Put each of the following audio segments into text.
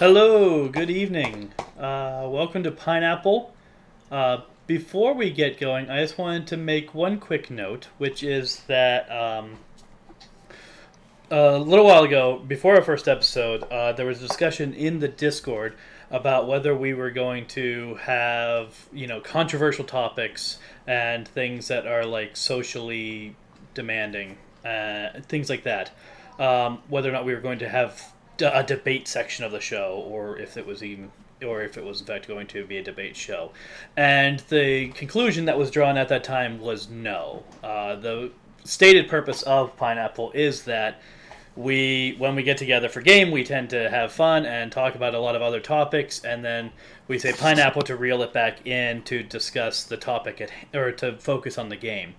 Hello, good evening. Welcome to Pineapple. Before we get going, I just wanted to make one quick note, which is that a little while ago, before our first episode, there was a discussion in the Discord about whether we were going to have, controversial topics and things that are like socially demanding, things like that. Whether or not we were going to have a debate section of the show, or if it was in fact going to be a debate show. And the conclusion that was drawn at that time was no. The stated purpose of Pineapple is that when we get together for game, we tend to have fun and talk about a lot of other topics, and then we say Pineapple to reel it back in to discuss the topic or to focus on the game.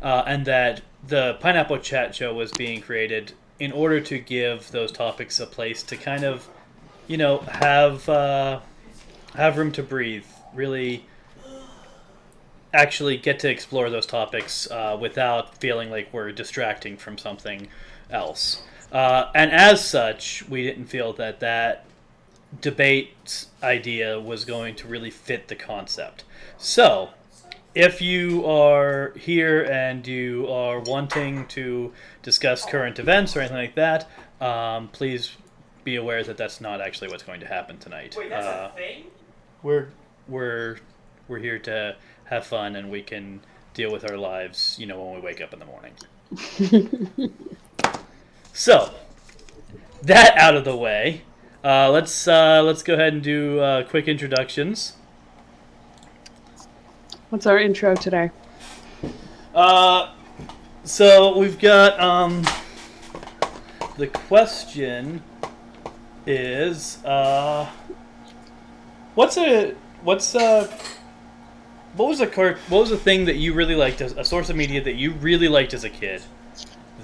And that the Pineapple Chat Show was being created in order to give those topics a place to kind of, have room to breathe, really actually get to explore those topics without feeling like we're distracting from something else. And as such, we didn't feel that debate idea was going to really fit the concept. So, if you are here and you are wanting to discuss current events or anything like that, please be aware that that's not actually what's going to happen tonight. Wait, that's a thing? We're here to have fun, and we can deal with our lives, when we wake up in the morning. So, that out of the way, let's go ahead and do quick introductions. What's our intro today? So we've got the question is what was the thing that you really liked, a source of media that you really liked as a kid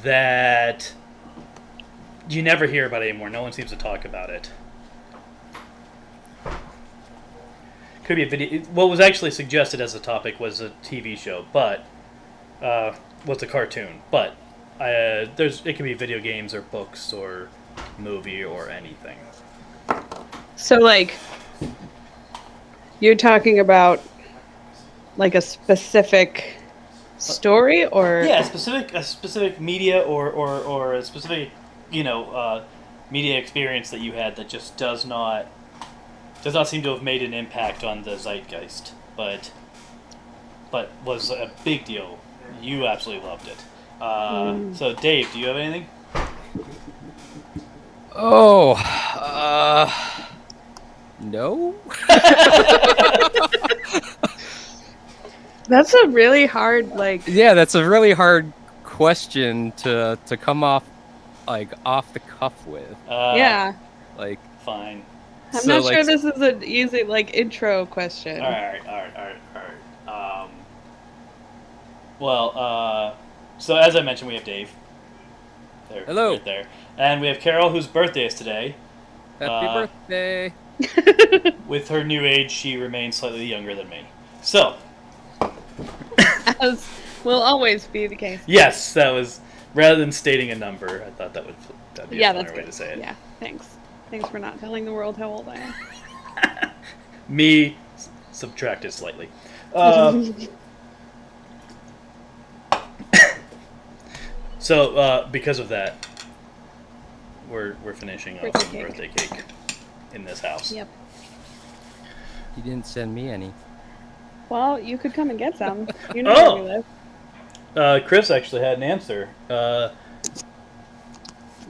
that you never hear about anymore? No one seems to talk about it. Could be a video. What was actually suggested as a topic was a TV show, but was a cartoon. But it could be video games or books or movie or anything. So, you're talking about like a specific story, or a specific media or a specific media experience that you had that just does not seem to have made an impact on the zeitgeist, but was a big deal. You absolutely loved it. So, Dave, do you have anything? Oh, no. That's a really hard, Yeah, that's a really hard question to come off the cuff with. Yeah. Fine. I'm not sure this is an easy, intro question. All right. Well, so as I mentioned, we have Dave. Hello. Right there. And we have Carol, whose birthday is today. Happy birthday. With her new age, she remains slightly younger than me. So. As will always be the case. Yes, that was, rather than stating a number, I thought that'd be a better way to say it. Yeah, thanks. Thanks for not telling the world how old I am. Me subtracted slightly. So, because of that, we're finishing off some birthday cake in this house. Yep. You didn't send me any. Well, you could come and get some. You know where we live. Chris actually had an answer.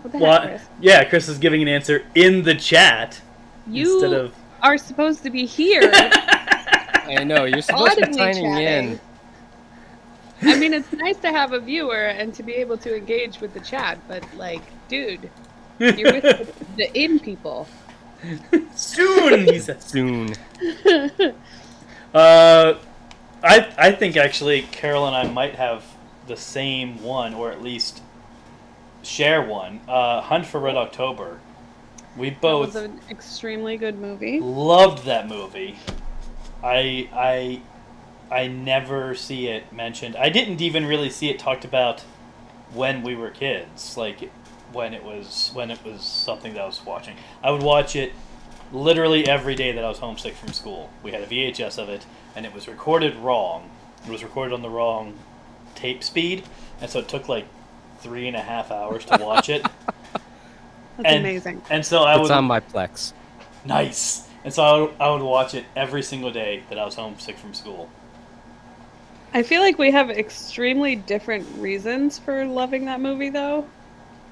What the heck, Chris? Yeah, Chris is giving an answer in the chat instead of. Are supposed to be here. I know, you're supposed to be signing in. I mean, it's nice to have a viewer and to be able to engage with the chat, but, dude, you're with the in people. Soon, he said. Soon. I think, actually, Carol and I might have the same one, or at least share one. Hunt for Red October. We both... That was an extremely good movie. Loved that movie. I never see it mentioned. I didn't even really see it talked about when we were kids, when it was something that I was watching. I would watch it literally every day that I was homesick from school. We had a VHS of it, and it was recorded wrong. It was recorded on the wrong tape speed, and so it took like 3.5 hours to watch it. That's amazing. And so I It's would on my Plex. nice. And so I would watch it every single day that I was homesick from school. I feel like we have extremely different reasons for loving that movie, though.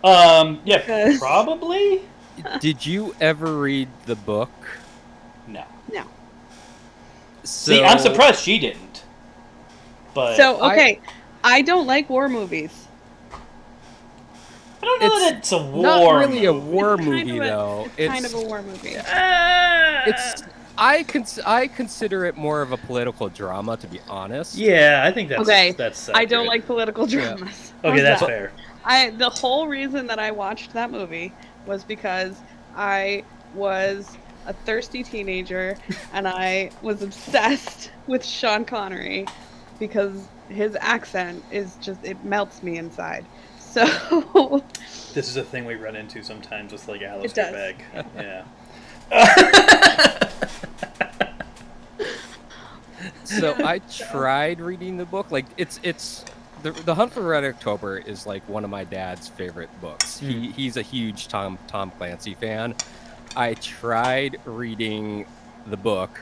Yeah, Because- probably. Did you ever read the book? No. No. See, I'm surprised she didn't. But So, okay, I don't like war movies. I don't know that it's a war Not really a movie. war It's kind movie, of a- though. It's kind of a war movie. It's. I consider it more of a political drama, to be honest. Yeah, I think that's Okay, that's I don't accurate. like political dramas. Okay, How's that's that? fair. The whole reason that I watched that movie was because I was a thirsty teenager and I was obsessed with Sean Connery because his accent is just, it melts me inside. So This is a thing we run into sometimes with like Alice does. Begg. Yeah. So I tried reading the book. Like it's the Hunt for Red October is like one of my dad's favorite books. He's a huge Tom Clancy fan. I tried reading the book,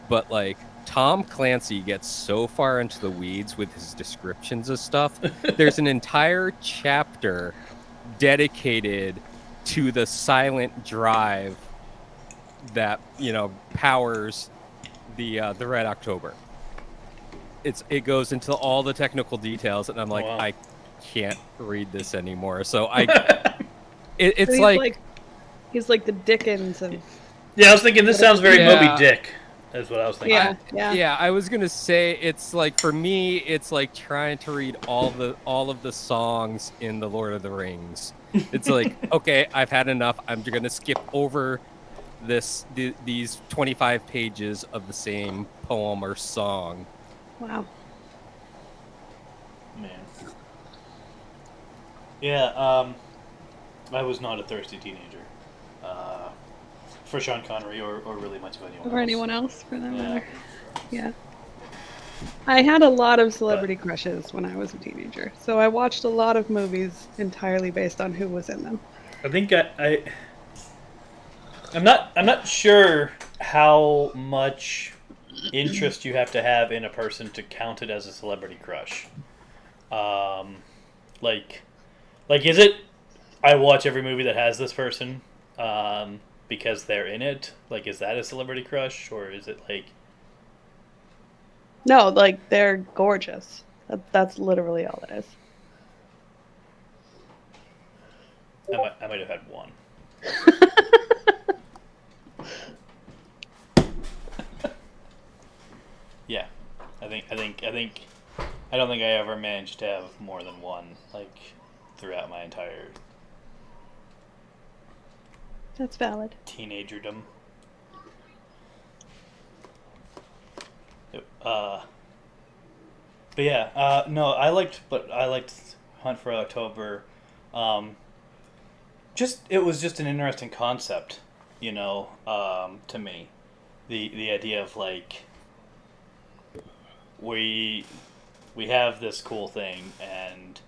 but like Tom Clancy gets so far into the weeds with his descriptions of stuff. There's an entire chapter dedicated to the silent drive that, you know, powers the Red October. It goes into all the technical details, and I'm like, Wow. I can't read this anymore. So it's he's like he's like the Dickens of Yeah, I was thinking this sounds very Yeah. Moby Dick. Is what I was thinking. yeah. I was gonna say it's like, for me, it's like trying to read all of the songs in the Lord of the Rings. It's like, okay, I've had enough. I'm gonna skip over these 25 pages of the same poem or song. Wow. Man. Yeah, I was not a thirsty teenager. For Sean Connery or really much of anyone Or else. anyone else for that Yeah. matter. Yeah. I had a lot of celebrity crushes when I was a teenager, so I watched a lot of movies entirely based on who was in them. I think I'm not sure how much interest you have to have in a person to count it as a celebrity crush. Like is it? I watch every movie that has this person, because they're in it. Like, is that a celebrity crush, or is it like? No, like they're gorgeous. That's literally all it is. I might have had one. Yeah, I don't think I ever managed to have more than one, like, throughout my entire That's valid. teenagerdom. But yeah, no, I liked Hunt for October. It was just an interesting concept, you know, to me. The idea of like we have this cool thing and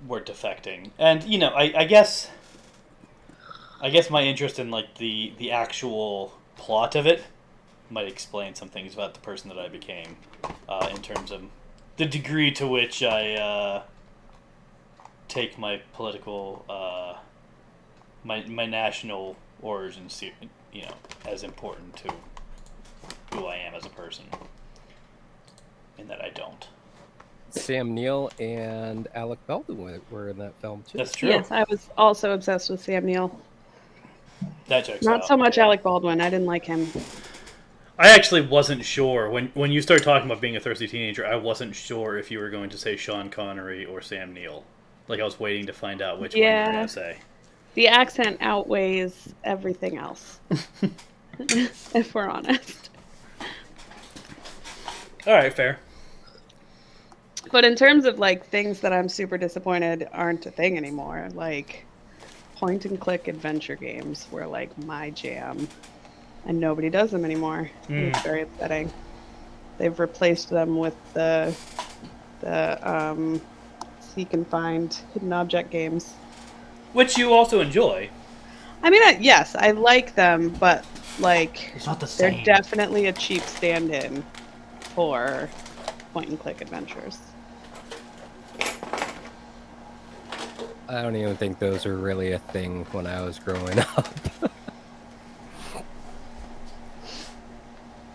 we're defecting, and you know, I guess my interest in like the actual plot of it might explain some things about the person that I became, in terms of the degree to which I take my political, my national origins, you know, as important to who I am as a person, and that I don't. Sam Neill and Alec Baldwin were in that film too. That's true. Yes, I was also obsessed with Sam Neill. That checks Not out. so much Yeah. Alec Baldwin. I didn't like him. I actually wasn't sure when you started talking about being a thirsty teenager. I wasn't sure if you were going to say Sean Connery or Sam Neill. Like, I was waiting to find out which one you were going to say. The accent outweighs everything else. If we're honest. All right, fair. But in terms of like things that I'm super disappointed aren't a thing anymore, like point and click adventure games were like my jam, and nobody does them anymore. And it's very upsetting. They've replaced them with the seek and find hidden object games, which you also enjoy. I mean, yes, I like them, but like It's not the they're same. definitely a cheap stand-in for point and click adventures. I don't even think those were really a thing when I was growing up.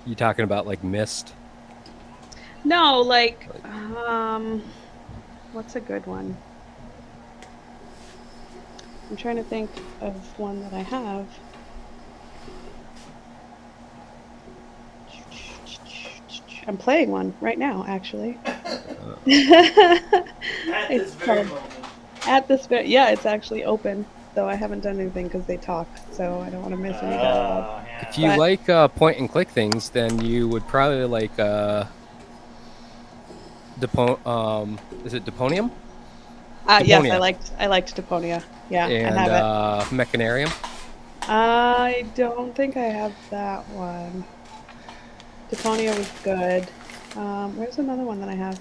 You talking about like Myst? No, like what's a good one? I'm trying to think of one that I have. I'm playing one right now, actually. At this very yeah, it's actually open, though I haven't done anything because they talk, so I don't want to miss any dialogue. Yeah. If you like point and click things, then you would probably like is it Deponium? Yes, I liked Deponia. Yeah, and I have it. Mechanarium. I don't think I have that one. Deponia was good. Where's another one that I have?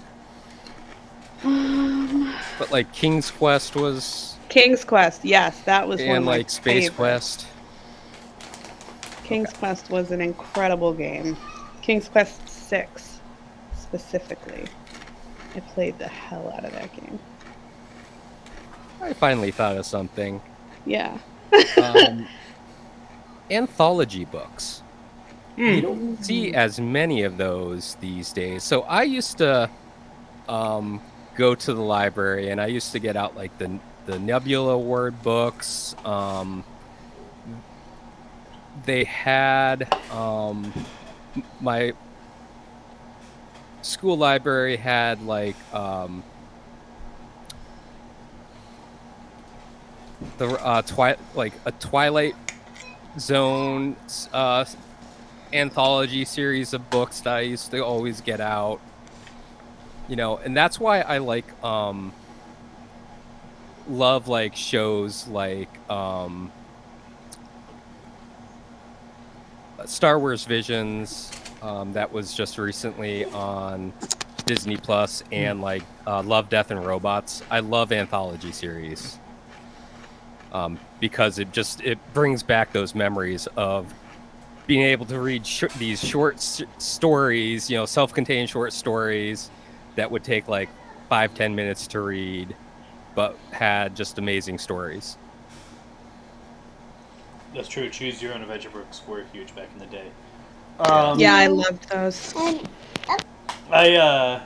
But like King's Quest was. King's Quest, yes, that was one of and my like Space favorites. Quest. King's Quest was an incredible game. King's Quest 6, specifically. I played the hell out of that game. I finally thought of something. Yeah. Anthology books. You don't see as many of those these days. So I used to go to the library, and I used to get out like the Nebula word books. They had my school library had like a Twilight Zone anthology series of books that I used to always get out. And that's why I like love like shows like Star Wars Visions, that was just recently on Disney Plus, and like Love, Death, and Robots. I love anthology series because it brings back those memories of being able to read these short stories, self-contained short stories that would take like 5-10 minutes to read, but had just amazing stories. That's true. Choose Your Own Adventure books were huge back in the day. Yeah, I loved those. Yeah,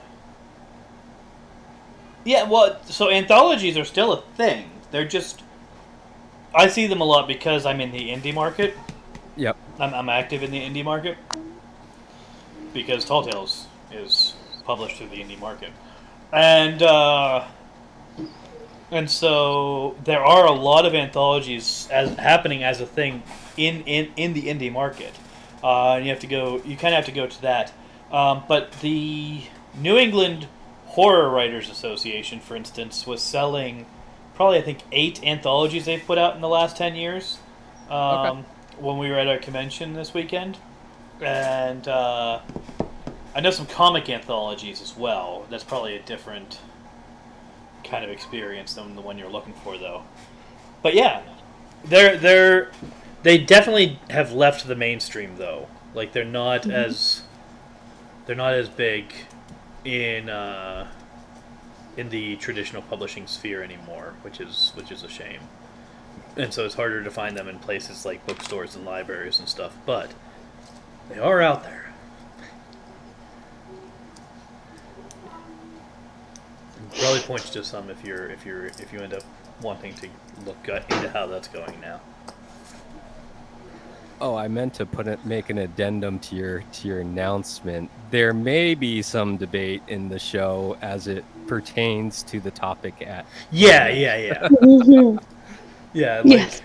well, so anthologies are still a thing. They're just... I see them a lot because I'm in the indie market. Yep. I'm active in the indie market. Because Tall Tales is published through the indie market. And so there are a lot of anthologies happening as a thing in the indie market. And you kind of have to go to that. But the New England Horror Writers Association, for instance, was selling probably, I think, 8 anthologies they've put out in the last 10 years. When we were at our convention this weekend. And I know some comic anthologies as well. That's probably a different kind of experience than the one you're looking for, though. But yeah, they definitely have left the mainstream, though. Like they're not as big in the traditional publishing sphere anymore, which is a shame. And so it's harder to find them in places like bookstores and libraries and stuff. But they are out there. Probably points to some if you end up wanting to look into how that's going now. Oh, I meant to make an addendum to your announcement. There may be some debate in the show as it pertains to the topic at. Yeah. Yeah. Like, yes.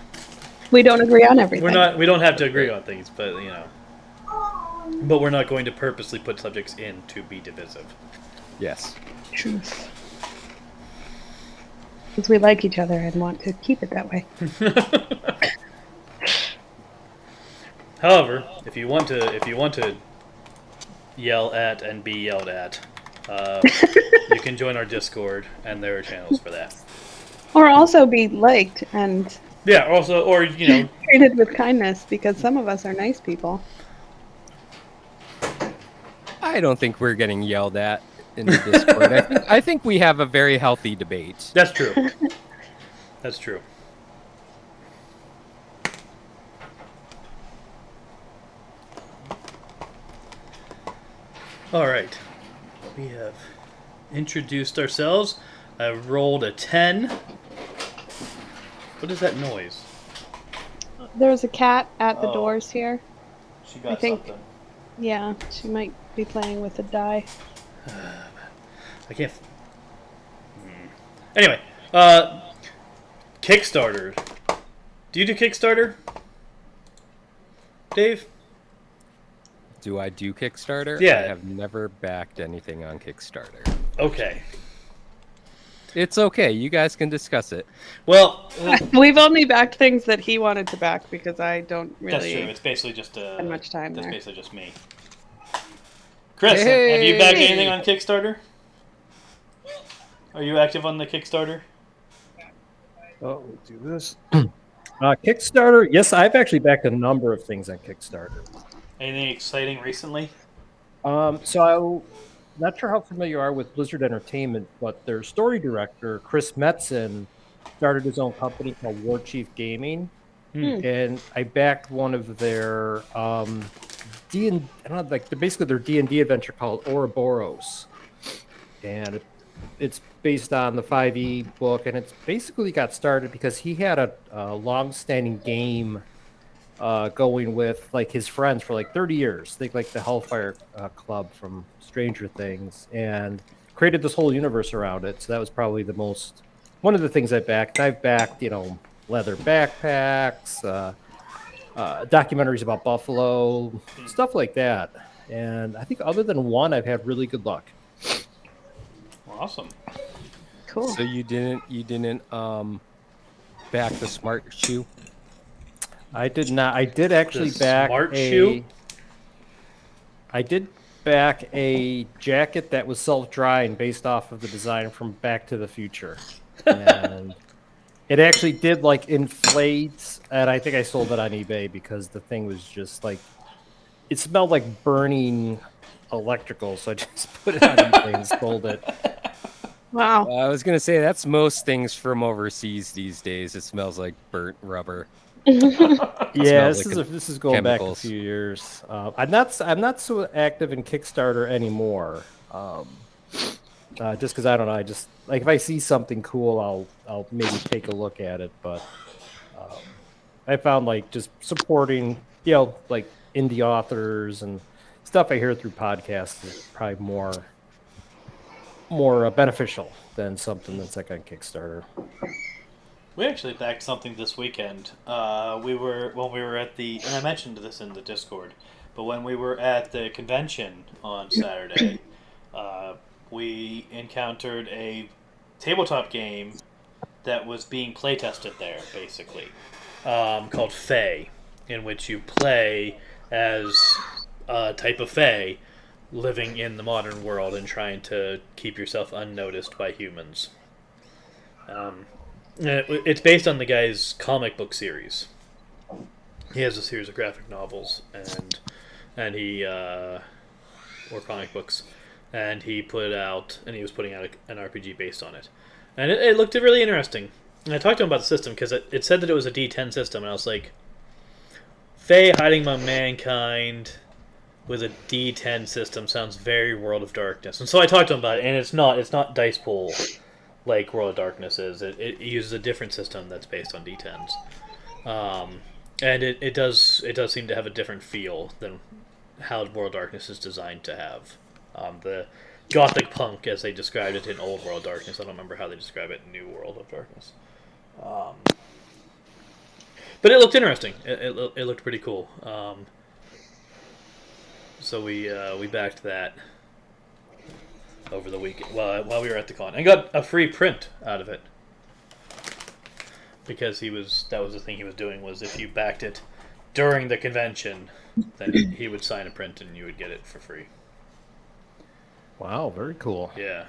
We don't agree on everything. We don't have to agree on things, but but we're not going to purposely put subjects in to be divisive. Yes. Truth. because we like each other and want to keep it that way. However, if you want to yell at and be yelled at, you can join our Discord, and there are channels for that. Or also be liked and Yeah. Also, or treated with kindness, because some of us are nice people. I don't think we're getting yelled at in the Discord. I think we have a very healthy debate. That's true. That's true. All right. We have introduced ourselves. I rolled a 10. What is that noise? There's a cat at the Oh. doors here. She got I think- something. Yeah, she might be playing with a die. I can't. Anyway, Kickstarter. Do you do Kickstarter, Dave? Do I do Kickstarter? Yeah. I have never backed anything on Kickstarter. Okay. It's okay. You guys can discuss it. Well, We've only backed things that he wanted to back because I don't that's true. really It's basically just spend much time That's there. basically just me. Chris, have you backed anything on Kickstarter? Are you active on the Kickstarter? Oh, we'll do this. Kickstarter. Yes, I've actually backed a number of things on Kickstarter. Anything exciting recently? So not sure how familiar you are with Blizzard Entertainment, but their story director, Chris Metzen, started his own company called War Chief Gaming. And I backed one of their basically their D&D adventure called Ouroboros. And it's based on the 5e book, and it's basically got started because he had a long-standing game going with like his friends for like 30 years. Think like the Hellfire Club from Stranger Things, and created this whole universe around it. So that was probably one of the things I backed. I've backed, leather backpacks, documentaries about buffalo, stuff like that. And I think other than one, I've had really good luck. Awesome. Cool. So you didn't back the smart shoe? I did not. I did actually The back smart a. shoe? I did back a jacket that was self-drying based off of the design from Back to the Future, and it actually did like inflate. And I think I sold it on eBay because the thing was just like, it smelled like burning electrical. So I just put it on eBay and sold it. Wow. I was gonna say that's most things from overseas these days. It smells like burnt rubber. Yeah, smells like this is going back a chemicals. few years. I'm not so active in Kickstarter anymore. Just because I don't know, I just like if I see something cool, I'll maybe take a look at it. But I found like just supporting like indie authors and stuff I hear through podcasts is probably more beneficial than something that's like on Kickstarter. We actually backed something this weekend. When we were at the, and I mentioned this in the Discord, but when we were at the convention on Saturday, we encountered a tabletop game that was being playtested there, basically, called Fae, in which you play as a type of Fae living in the modern world and trying to keep yourself unnoticed by humans. It's based on the guy's comic book series. He has a series of graphic novels and he or comic books, and he was putting out an RPG based on it, and it looked really interesting. And I talked to him about the system because it said that it was a D10 system, and I was like, Fae hiding among mankind with a D10 system sounds very World of Darkness, and so I talked to him about it, and it's not dice pool like World of Darkness is. It uses a different system that's based on D10s, and it does seem to have a different feel than how World of Darkness is designed to have. The gothic punk, as they described it in Old World of Darkness. I don't remember how they describe it in New World of Darkness. But it looked interesting. It looked pretty cool. So we backed that over the weekend while we were at the con. I got a free print out of it. because that was the thing he was doing, was if you backed it during the convention, then he would sign a print and you would get it for free. Wow, very cool. Yeah.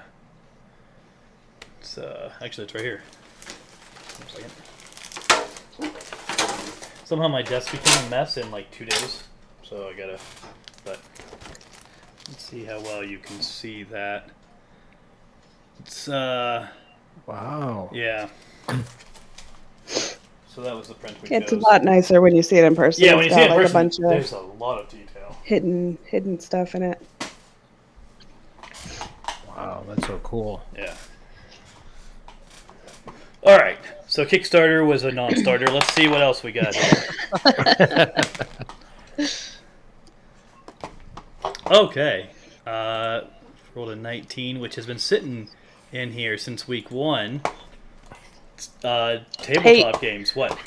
It's actually it's right here. 1 second. Somehow my desk became a mess in like 2 days, so I gotta. But let's see how well you can see that. It's Wow. yeah. So that was the print we It's chose. a lot nicer when you see it in person. Yeah, when you It's see it got, in like, person, a bunch of there's a lot of detail. hidden stuff in it. Wow, that's so cool. Yeah. All right. So Kickstarter was a non-starter. Let's see what else we got here. Okay. Rolled a 19, which has been sitting in here since week 1. Tabletop games. What?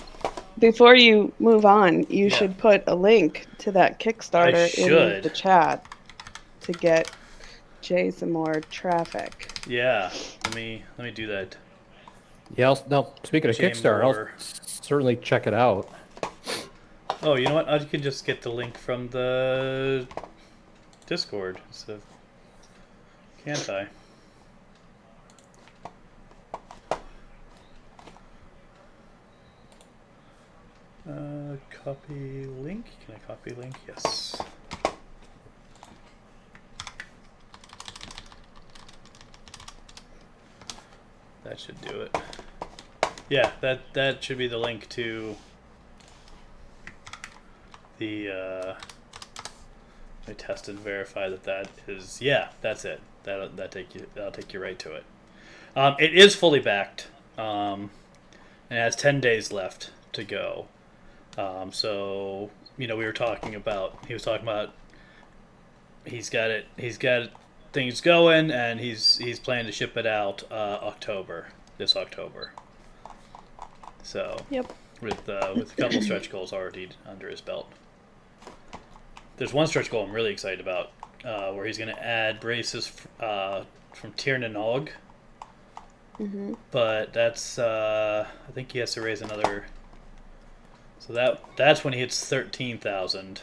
Before you move on, you Yeah. should put a link to that Kickstarter should. in the chat to get Jay some more traffic. Yeah. Let me do that. Yeah, no, speaking of Jay Kickstarter, Moore. I'll certainly check it out. Oh, you know what? I can just get the link from the Discord. So, can't I? Copy link. Can I copy link? Yes. That should do it. Yeah, that should be the link to the. I test and verify that is. Yeah, that's it. That'll take you right to it. It is fully backed. And it has 10 days left to go. So we were talking about. He was talking about. He's got it. He's got things going, and he's planning to ship it out this October. So Yep. with a couple stretch goals already under his belt. There's one stretch goal I'm really excited about, where he's going to add braces from Tirnanog. Mm-hmm. But that's I think he has to raise another. So that's when he hits 13,000,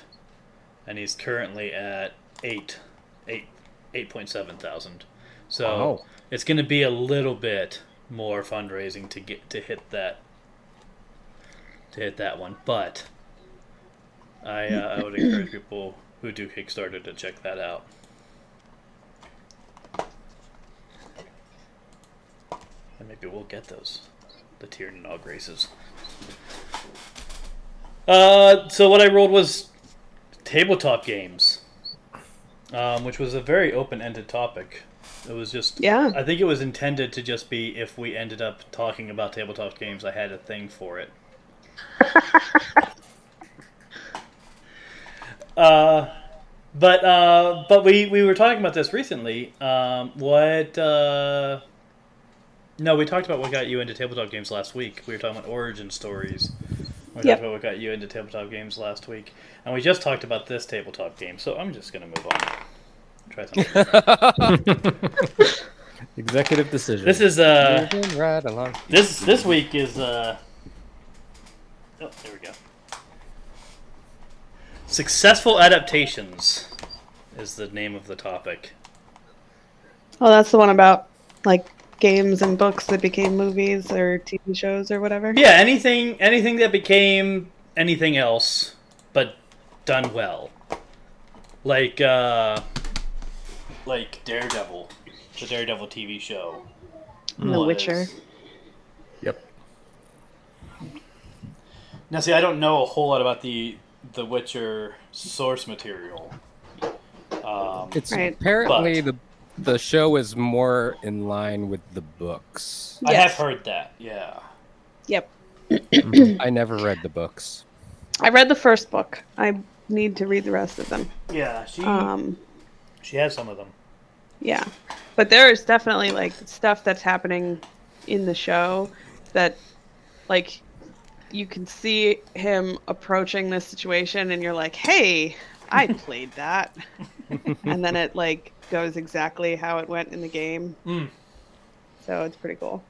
and he's currently at 8.7 thousand. So Wow. it's going to be a little bit more fundraising to hit that one. But I would encourage people who do Kickstarter to check that out. And maybe we'll get the tier nog races. So what I rolled was tabletop games, which was a very open-ended topic. It was just, Yeah. I think it was intended to just be if we ended up talking about tabletop games, I had a thing for it. But we were talking about this recently. No, we talked about what got you into tabletop games last week. We were talking about origin stories. We talked about what got you into tabletop games last week. And we just talked about this tabletop game, so I'm just going to move on. Try something different. Executive decision. This is, Moving right along. this week is, oh, there we go. Successful adaptations is the name of the topic. Oh, that's the one about, like, games and books that became movies or TV shows or whatever? Yeah, anything that became anything else, but done well. Like Daredevil, the Daredevil TV show. And The Witcher. Yep. Now, see, I don't know a whole lot about the Witcher source material. It's Right. apparently the show is more in line with the books. I have Yes. heard that. Yeah. Yep. I never read the books. I read the first book. I need to read the rest of them. Yeah, she has some of them. Yeah. But there is definitely, like, stuff that's happening in the show that, like, you can see him approaching this situation and you're like, hey, I played that. And then it, like, goes exactly how it went in the game. Mm. So it's pretty cool.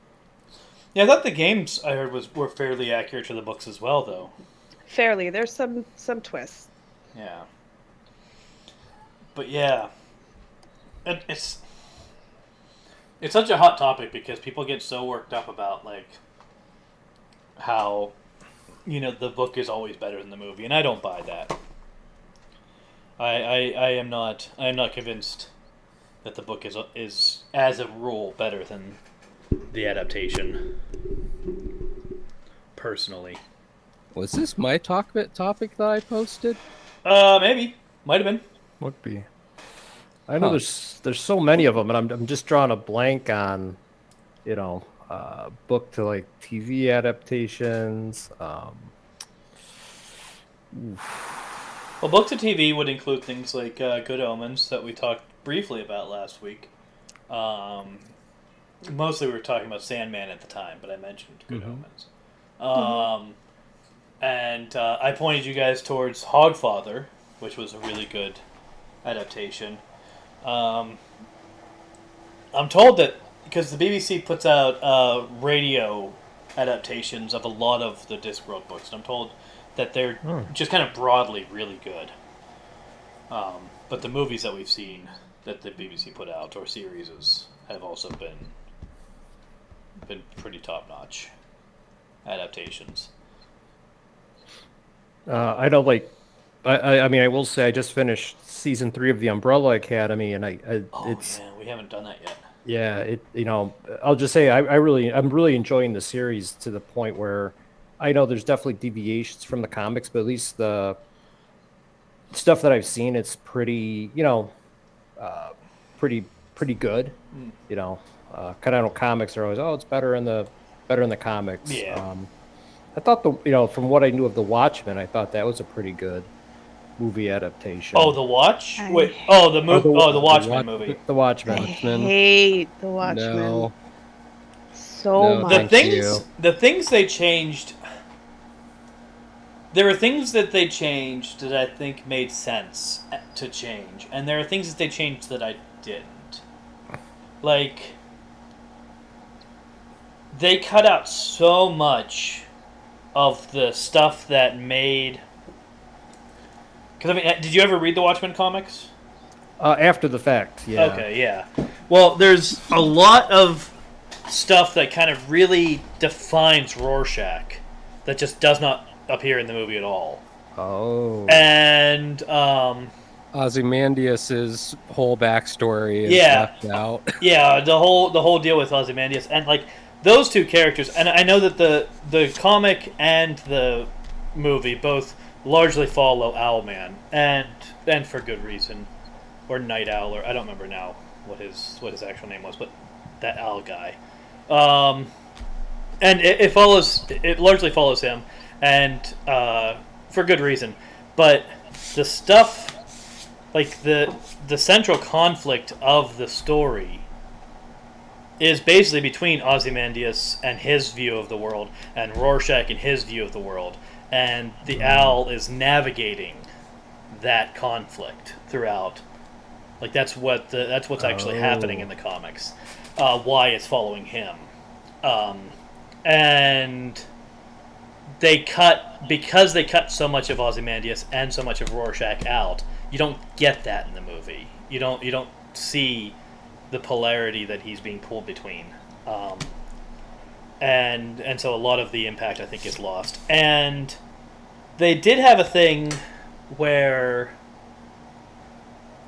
Yeah, I thought the games I heard were fairly accurate to the books as well, though. Fairly. There's some twists. Yeah. But yeah, it's such a hot topic because people get so worked up about like how the book is always better than the movie, and I don't buy that. I am not convinced that the book is as a rule better than the adaptation. Personally, Was this my topic that I posted? maybe might have been. Would be. I know there's so many of them, and I'm just drawing a blank on, book to like TV adaptations. Well, book to TV would include things like Good Omens that we talked briefly about last week. Mostly we were talking about Sandman at the time, but I mentioned Good Omens. And I pointed you guys towards Hogfather, which was a really good adaptation. I'm told that because the BBC puts out radio adaptations of a lot of the Discworld books, and I'm told that they're just kind of broadly really good. But the movies that we've seen that the BBC put out, or series, have also been pretty top-notch adaptations. I know, like, I mean, I will say I just finished season 3 of The Umbrella Academy, and it's we haven't done that yet. yeah, I'll just say I'm really enjoying the series to the point where I know there's definitely deviations from the comics, but at least the stuff that I've seen, it's pretty, pretty good. Kind of know comics are always, it's better in the comics. Yeah. I thought from what I knew of The Watchmen, I thought that was a pretty good movie adaptation. Oh, The Watch? Wait. Oh, the movie. The Watchmen movie. The Watchmen. I hate The Watchmen. No. So much. The things they changed. There are things that they changed that I think made sense to change, and there are things that they changed that I didn't. Like, they cut out so much of the stuff that made. Because, I mean, did you ever read the Watchmen comics? After the fact, yeah. Okay, yeah. Well, there's a lot of stuff that kind of really defines Rorschach that just does not appear in the movie at all. Oh. And Ozymandias's whole backstory is Yeah. left out. yeah, the whole deal with Ozymandias, and like those two characters, and I know that the comic and the movie both largely follow Owlman, and for good reason, or Night Owl, or I don't remember now what his actual name was, but that owl guy, and it largely follows him, and for good reason, but the stuff, like the central conflict of the story is basically between Ozymandias and his view of the world, and Rorschach and his view of the world, and the owl is navigating that conflict throughout. Like that's what's actually happening in the comics. Why it's following him, and because they cut so much of Ozymandias and so much of Rorschach out. You don't get that in the movie. You don't see the polarity that he's being pulled between, and so a lot of the impact I think is lost. And they did have a thing where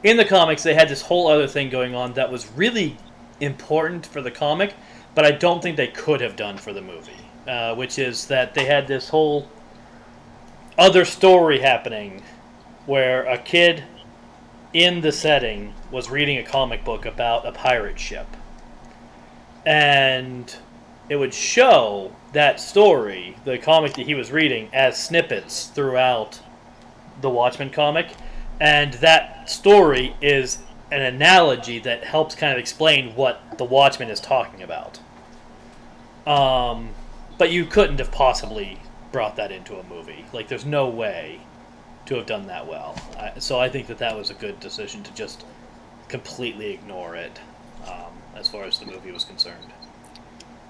in the comics they had this whole other thing going on that was really important for the comic, but I don't think they could have done for the movie, which is that they had this whole other story happening where a kid in the setting was reading a comic book about a pirate ship. And it would show that story, the comic that he was reading, as snippets throughout the Watchmen comic. And that story is an analogy that helps kind of explain what the Watchmen is talking about. But you couldn't have possibly brought that into a movie. Like, there's no way to have done that well. So I think that was a good decision to just completely ignore it, as far as the movie was concerned.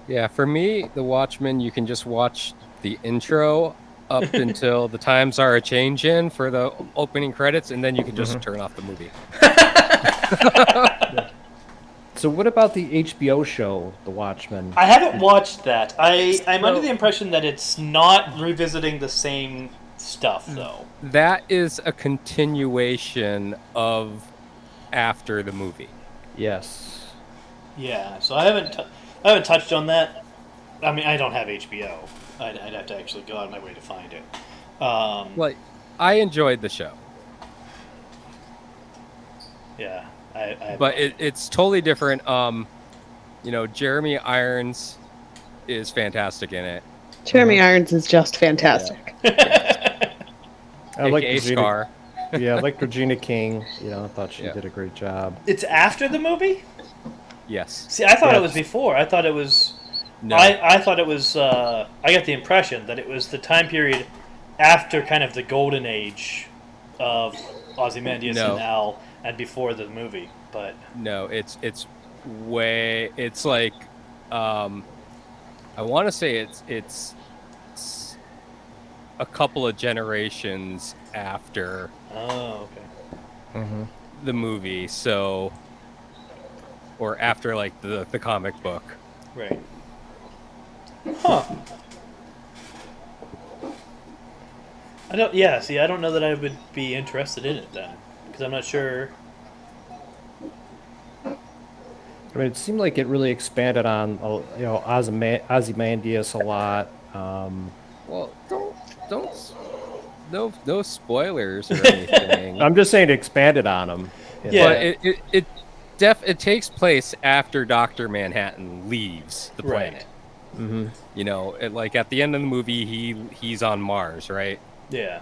Yeah, for me, The Watchmen, you can just watch the intro up until the times are a change in for the opening credits, and then you can just turn off the movie. So what about the HBO show, The Watchmen? I haven't watched that. I'm under So- the impression that it's not revisiting the same stuff, though. That is a continuation of after the movie. Yes. Yeah, so I haven't touched on that. I mean, I don't have HBO. I'd have to actually go out of my way to find it. Like, I enjoyed the show, Yeah, but it's totally different. Jeremy Irons is fantastic in it. Jeremy Irons is just fantastic. I like AKA Regina, Scar. yeah, I like Regina King. I thought she Yeah. did a great job. it's after the movie. Yes. See, I thought Yeah. it was before. I thought it was. No. I thought it was. I got the impression that it was the time period after kind of the golden age of Ozymandias No. and Al, and before the movie. But No, it's like I want to say it's a couple of generations after oh, okay. the movie, so or after like the comic book. Right. Huh. I don't. Yeah. See, I don't know that I would be interested in it then, because I'm not sure. I mean, it seemed like it really expanded on, Ozymandias a lot. Well, don't no spoilers or anything. I'm just saying it expanded on him. Yeah. But it takes place after Dr. Manhattan leaves the Right. planet. Mm-hmm. Like at the end of the movie, he's on Mars, right? Yeah.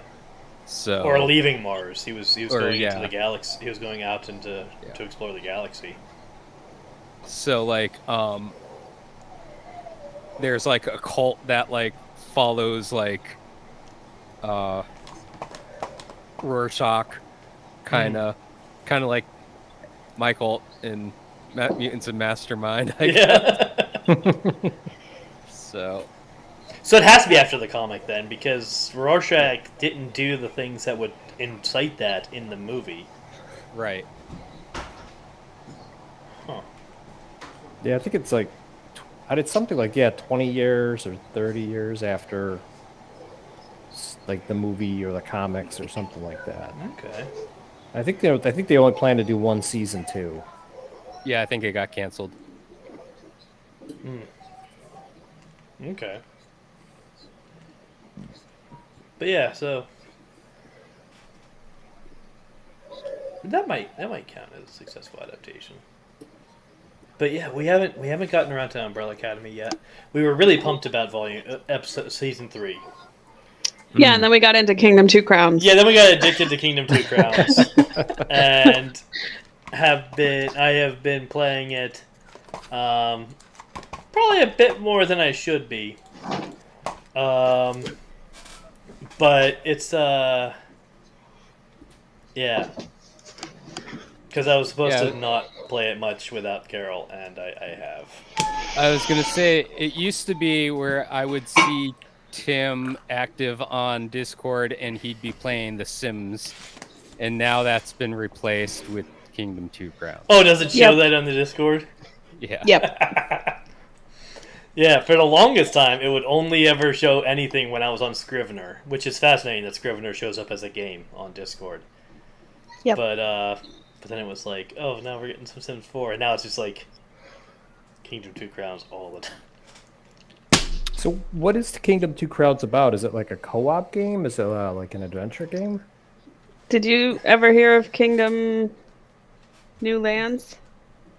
So Or leaving Mars. He was going into yeah. the galaxy. He was going out to explore the galaxy. So there's like a cult that like follows like Rorschach, kind of like my cult in Mutants and Mastermind. I guess. Yeah. So So it has to be after the comic then, because Rorschach didn't do the things that would incite that in the movie. right. Huh. Yeah, I think it's like, I did something like 20 years or 30 years after, like the movie or the comics or something like that. Okay. I think they only plan to do one season too. Yeah, I think it got canceled. Okay. But yeah, so that might count as a successful adaptation. But yeah, we haven't gotten around to Umbrella Academy yet. We were really pumped about season 3. Yeah, and then we got into Kingdom Two Crowns. Yeah, then we got addicted to Kingdom 2 Crowns, and I have been playing it, probably a bit more than I should be. But it's yeah, because I was supposed to not play it much without Carol, and I have. I was gonna say it used to be where I would see Tim active on Discord and he'd be playing The Sims, and now that's been replaced with Kingdom 2 Crowns. Oh, does it show Yep. that on the Discord? Yeah. Yep. Yeah, for the longest time, it would only ever show anything when I was on Scrivener, which is fascinating that Scrivener shows up as a game on Discord. Yep. But then it was like, oh, now we're getting some Sims 4, and now it's just like Kingdom 2 Crowns all the time. So what is the Kingdom 2 Crowns about? Is it like a co-op game? Is it like an adventure game? Did you ever hear of Kingdom New Lands?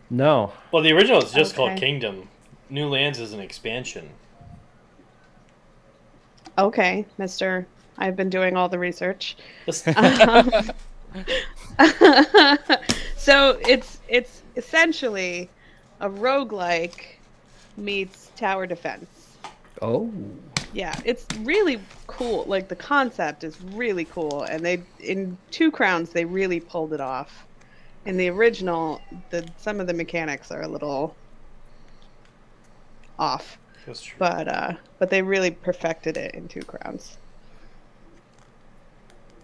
No. Well, the original is just called Okay. Kingdom. New Lands is an expansion. Okay, mister. I've been doing all the research. This- So it's essentially a roguelike meets tower defense. Oh. Yeah, it's really cool. Like the concept is really cool, and they in Two Crowns they really pulled it off. In the original, some of the mechanics are a little off. That's true. But they really perfected it in Two Crowns.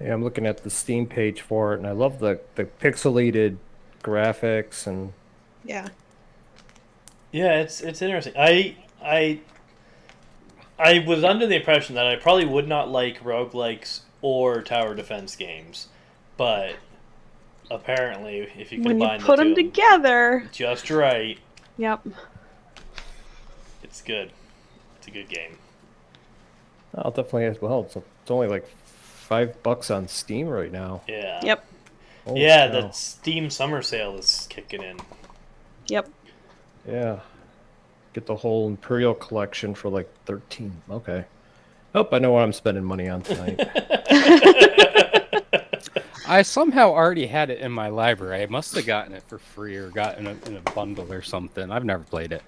Yeah, I'm looking at the Steam page for it, and I love the pixelated graphics and. Yeah. Yeah, it's interesting. I was under the impression that I probably would not like roguelikes or tower defense games, but apparently, if you When you combine put the two them of them together. just right, Yep. it's good. It's a good game. I'll definitely as well. It's only like $5 on Steam right now. Yeah. Yep. Holy Yeah, cow. that Steam summer sale is kicking in. Yep. Yeah. Get the whole Imperial collection for like 13. Okay. Oh, I know what I'm spending money on tonight. I somehow already had it in my library. I must have gotten it for free or got in a bundle or something. I've never played it.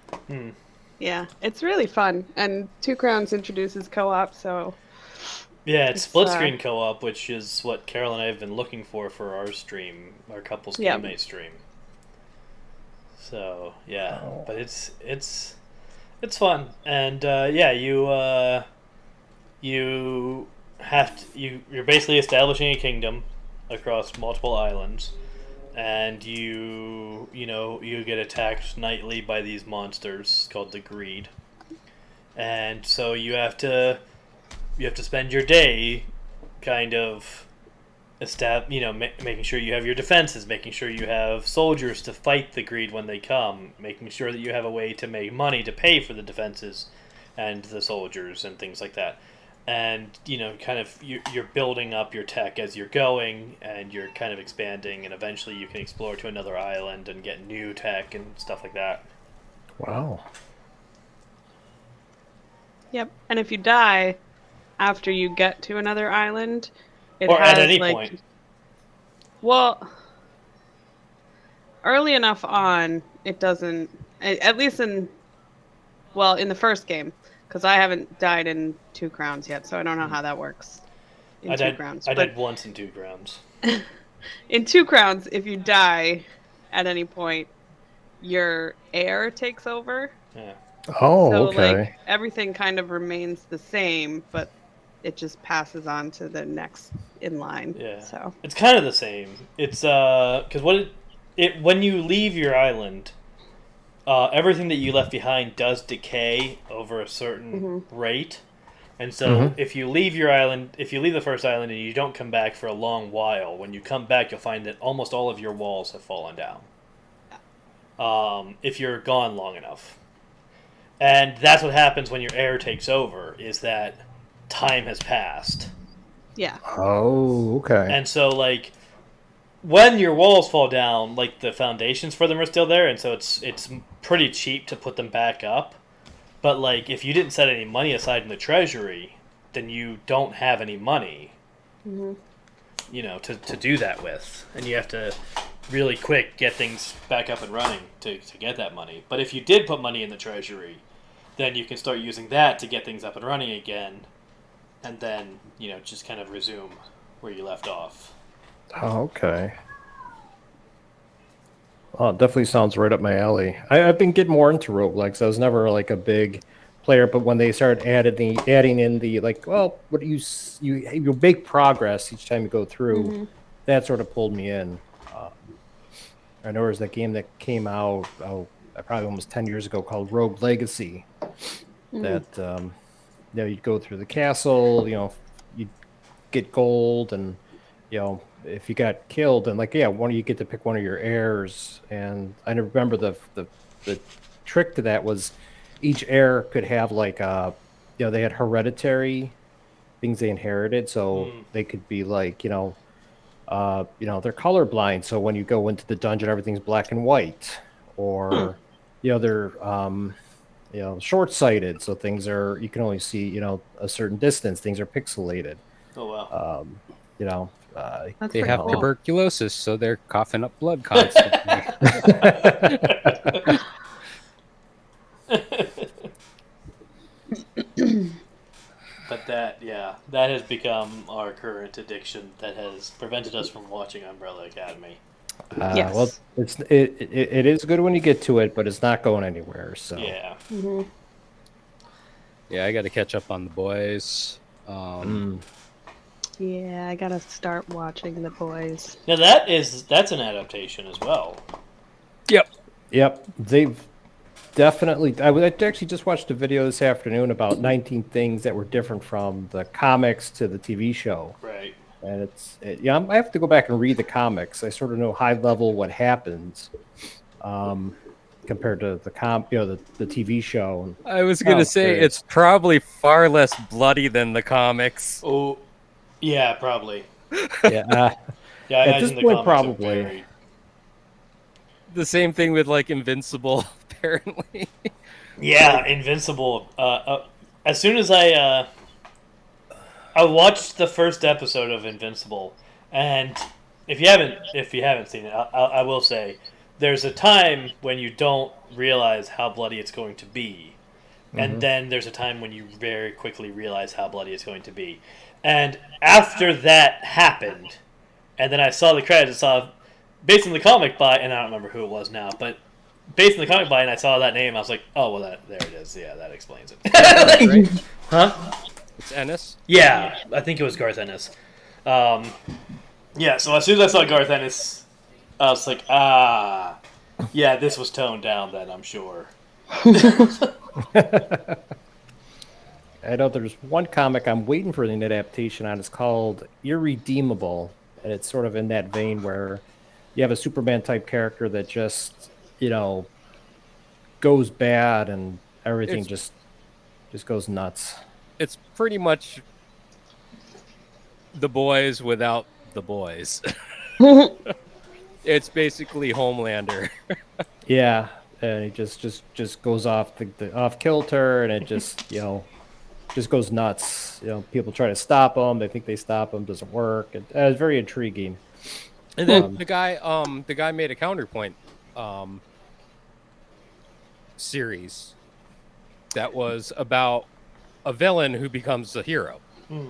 Yeah, it's really fun, and Two Crowns introduces co-op, so Yeah, it's It's, split screen co-op, which is what Carol and I have been looking for our stream, our couples game Yep. night stream. So yeah, but it's fun, and yeah, you have to, you're basically establishing a kingdom across multiple islands, and you get attacked nightly by these monsters called the Greed, and so you have to spend your day kind of making sure you have your defenses, making sure you have soldiers to fight the Greed when they come, making sure that you have a way to make money to pay for the defenses and the soldiers and things like that. And kind of you're building up your tech as you're going, and you're kind of expanding, and eventually you can explore to another island and get new tech and stuff like that. Wow. yep. And if you die after you get to another island, it Or has at any like, point. well, early enough on, it doesn't. At least in the first game, because I haven't died in Two Crowns yet, so I don't know how that works in Two Crowns. I But died once in Two Crowns. in Two Crowns, if you die at any point, your heir takes over. Yeah. Oh, So okay. like everything kind of remains the same, but it just passes on to the next in line. Yeah. So It's kind of the same. It's because when you leave your island, everything that you left behind does decay over a certain rate, and so if you leave your island, if you leave the first island and you don't come back for a long while, when you come back, you'll find that almost all of your walls have fallen down. If you're gone long enough, and that's what happens when your heir takes over, is that time has passed. yeah. Oh, okay. And so, like, when your walls fall down, like, the foundations for them are still there, and so it's pretty cheap to put them back up. But, like, if you didn't set any money aside in the treasury, then you don't have any money, to do that with. And you have to really quick get things back up and running to get that money. But if you did put money in the treasury, then you can start using that to get things up and running again, and then, just kind of resume where you left off. Oh, okay. Oh, it definitely sounds right up my alley. I've been getting more into roguelikes. I was never like a big player, but when they started adding in the like, well, what do you make progress each time you go through, that sort of pulled me in. I know there's that game that came out probably almost 10 years ago called Rogue Legacy. That you'd go through the castle, you'd get gold, and if you got killed, and you get to pick one of your heirs. And I remember the trick to that was each heir could have like they had hereditary things they inherited, so they could be like they're colorblind, so when you go into the dungeon everything's black and white, or they're short-sighted, so things are, you can only see a certain distance, things are pixelated. Oh, wow. That's They pretty have cool. tuberculosis, so they're coughing up blood constantly. But that has become our current addiction that has prevented us from watching Umbrella Academy. Yes. Well, it is good when you get to it, but it's not going anywhere. So Yeah. Yeah, I got to catch up on The Boys. Yeah, I gotta start watching The Boys. Now that's an adaptation as well. Yep. Yep, they've definitely. I actually just watched a video this afternoon about 19 things that were different from the comics to the TV show. Right. And yeah, I have to go back and read the comics. I sort of know high level what happens, compared to the TV show. I was gonna say curious. it's probably far less bloody than the comics. Oh, yeah, probably. Yeah, Yeah, I at this imagine the point, comics are probably. very. The same thing with like Invincible, apparently. Yeah, Invincible. As soon as I watched the first episode of Invincible, and if you haven't seen it, I will say there's a time when you don't realize how bloody it's going to be, and then there's a time when you very quickly realize how bloody it's going to be, and after that happened, and then I saw the credits, saw based on the comic by, and I don't remember who it was now, but based on the comic by, and I saw that name, I was like, oh well, there it is. Yeah, that explains it. Right? Huh? It's Ennis. Yeah, I think it was Garth Ennis. Yeah, so as soon as I saw Garth Ennis, I was like, yeah, this was toned down then, I'm sure. I know there's one comic I'm waiting for an adaptation on. It's called Irredeemable, and it's sort of in that vein where you have a Superman type character that just, goes bad and everything just goes nuts. It's pretty much The Boys without the boys. It's basically Homelander. Yeah, and he just goes off the off kilter, and it just just goes nuts. People try to stop him. They think they stop him. Doesn't work. It's very intriguing. And then the guy made a counterpoint series that was about a villain who becomes a hero.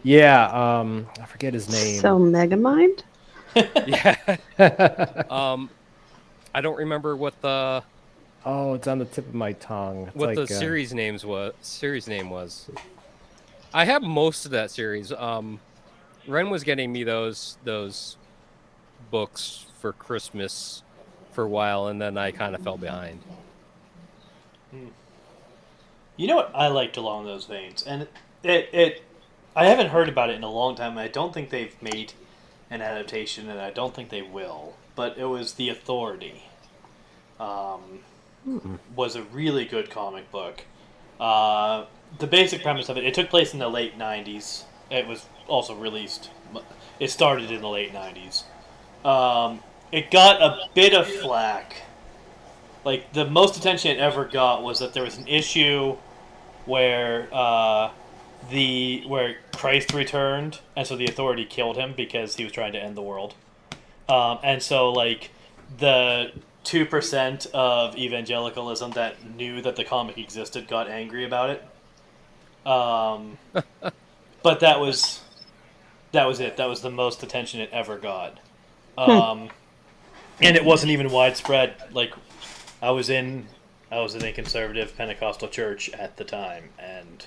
Yeah, I forget his name. So Megamind? Yeah. I don't remember what the Oh, it's on the tip of my tongue. It's what like, the series name was. I have most of that series. Ren was getting me those books for Christmas for a while, and then I kind of fell behind. You know what I liked along those veins, and it I haven't heard about it in a long time. And I don't think they've made an adaptation, and I don't think they will. But it was The Authority. Was a really good comic book. The basic premise of it took place in the late 90s. It was also released. It started in the late 90s. It got a bit of flack. Like, the most attention it ever got was that there was an issue where where Christ returned, and so the Authority killed him because he was trying to end the world. And so, like, the 2% of evangelicalism that knew that the comic existed got angry about it. But that was it. That was the most attention it ever got. And it wasn't even widespread. Like, I was in a conservative Pentecostal church at the time, and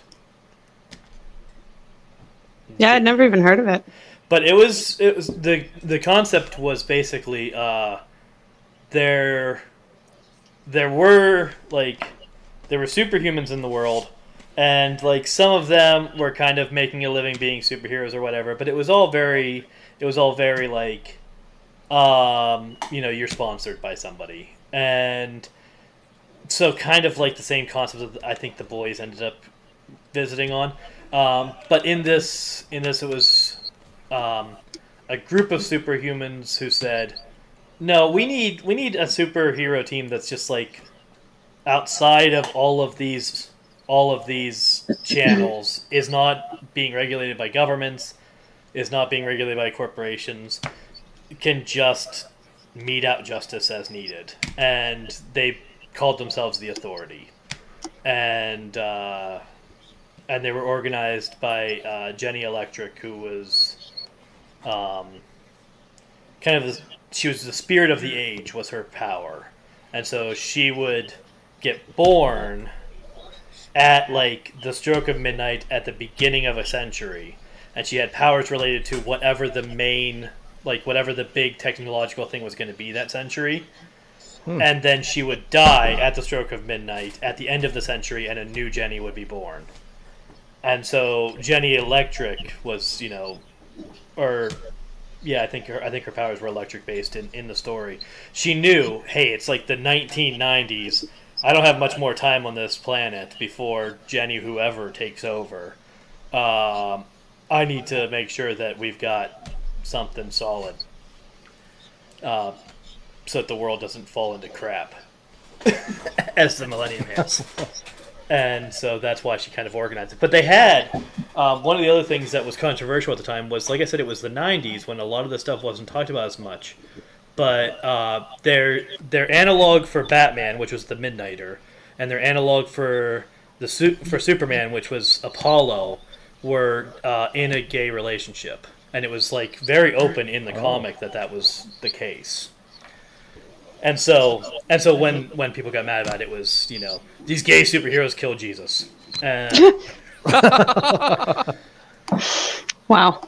Yeah, I'd never even heard of it. but it was the concept was basically there were superhumans in the world, and like some of them were kind of making a living being superheroes or whatever, but it was all very like you're sponsored by somebody, and so kind of like the same concept that I think the boys ended up visiting on. But in this it was a group of superhumans who said, no, we need a superhero team that's just like outside of all of these channels, is not being regulated by governments, is not being regulated by corporations, can just mete out justice as needed. And they called themselves the Authority. And they were organized by Jenny Electric, who was she was the spirit of the age, was her power. And so she would get born at like the stroke of midnight at the beginning of a century, and she had powers related to whatever the main, like whatever the big technological thing was going to be that century. And then she would die at the stroke of midnight at the end of the century, and a new Jenny would be born. And so Jenny Electric was, or yeah, I think her powers were electric based in the story. She knew, hey, it's like the 1990s. I don't have much more time on this planet before Jenny whoever takes over. I need to make sure that we've got something solid, so that the world doesn't fall into crap, as the Millennium has. And so that's why she kind of organized it. But they had one of the other things that was controversial at the time was, like I said, it was the '90s when a lot of this stuff wasn't talked about as much. But their analog for Batman, which was the Midnighter, and their analog for Superman, which was Apollo, were in a gay relationship, and it was like very open in the comic that was the case. And so when people got mad about it, was these gay superheroes killed Jesus. Wow.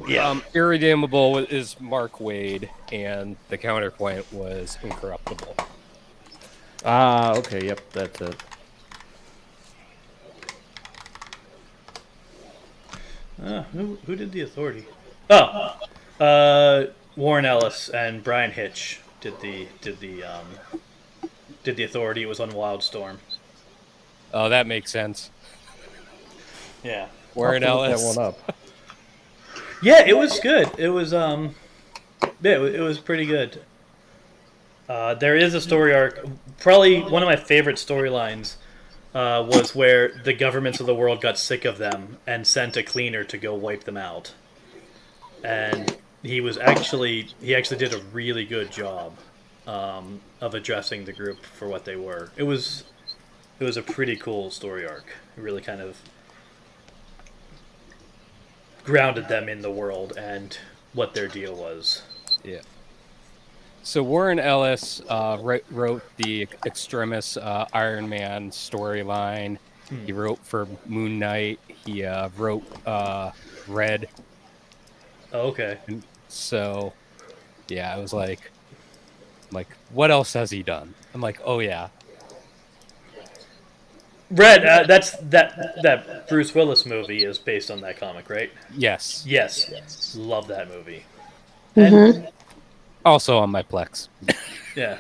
Yeah. Irredeemable is Mark Waid, and the counterpoint was Incorruptible. Okay, yep, that's it. Who did the Authority? Oh, Warren Ellis and Brian Hitch did the Authority. It was on Wildstorm. Oh, that makes sense. Yeah. Warren I'll have to Ellis. look that one up. Yeah, it was good. It was it was pretty good. There is a story arc. Probably one of my favorite storylines was where the governments of the world got sick of them and sent a cleaner to go wipe them out. And he actually did a really good job of addressing the group for what they were. It was a pretty cool story arc. It really kind of grounded them in the world and what their deal was. Yeah. So Warren Ellis wrote the Extremis Iron Man storyline. He wrote for Moon Knight. He wrote Red. Oh, okay. And so, yeah, I was like, what else has he done? I'm like, oh yeah. Red, that's that Bruce Willis movie is based on that comic, right? Yes. Yes. Love that movie. Mm-hmm. And, Also on my Plex. yeah.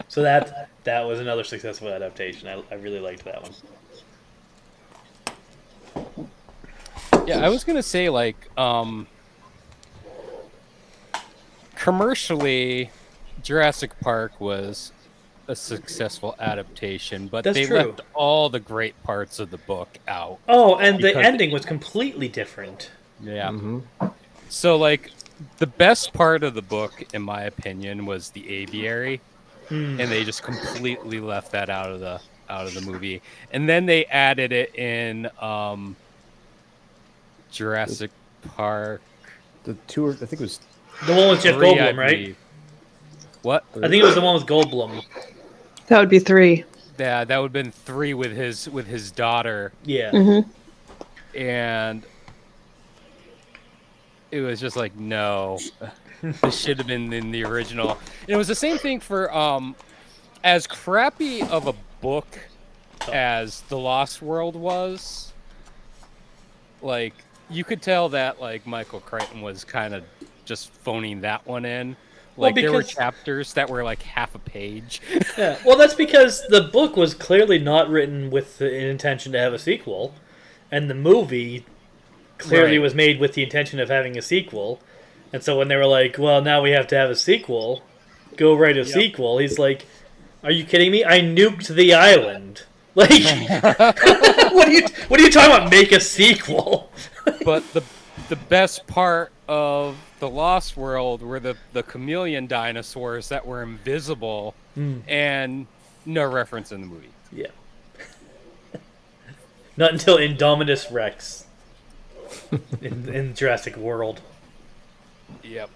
So that was another successful adaptation. I really liked that one. Yeah, I was gonna say commercially, Jurassic Park was a successful adaptation, but That's they true. left all the great parts of the book out. Oh, and the Because ending was completely different. Yeah. Mm-hmm. So the best part of the book, in my opinion, was the aviary, and they just completely left that out of the movie. And then they added it in Jurassic Park. The tour, I think it was. The one with Jeff 3, I Goldblum, right? believe. What? I think it was the one with Goldblum. That would be 3. Yeah, that would have been 3 with his daughter, Yeah. Mm-hmm. and it was just like, no, this should have been in the original. And it was the same thing for as crappy of a book as The Lost World was. Like, you could tell that Michael Crichton was kind of just phoning that one in. There were chapters that were half a page. Yeah. Well, that's because the book was clearly not written with the intention to have a sequel, and the movie clearly was made with the intention of having a sequel. And so when they were like, "Well, now we have to have a sequel. Go write a sequel." He's like, "Are you kidding me? I nuked the island. Like, what are you talking about? Make a sequel?" But the best part of The Lost World were the chameleon dinosaurs that were invisible and no reference in the movie. Yeah. Not until Indominus Rex in Jurassic World. Yep.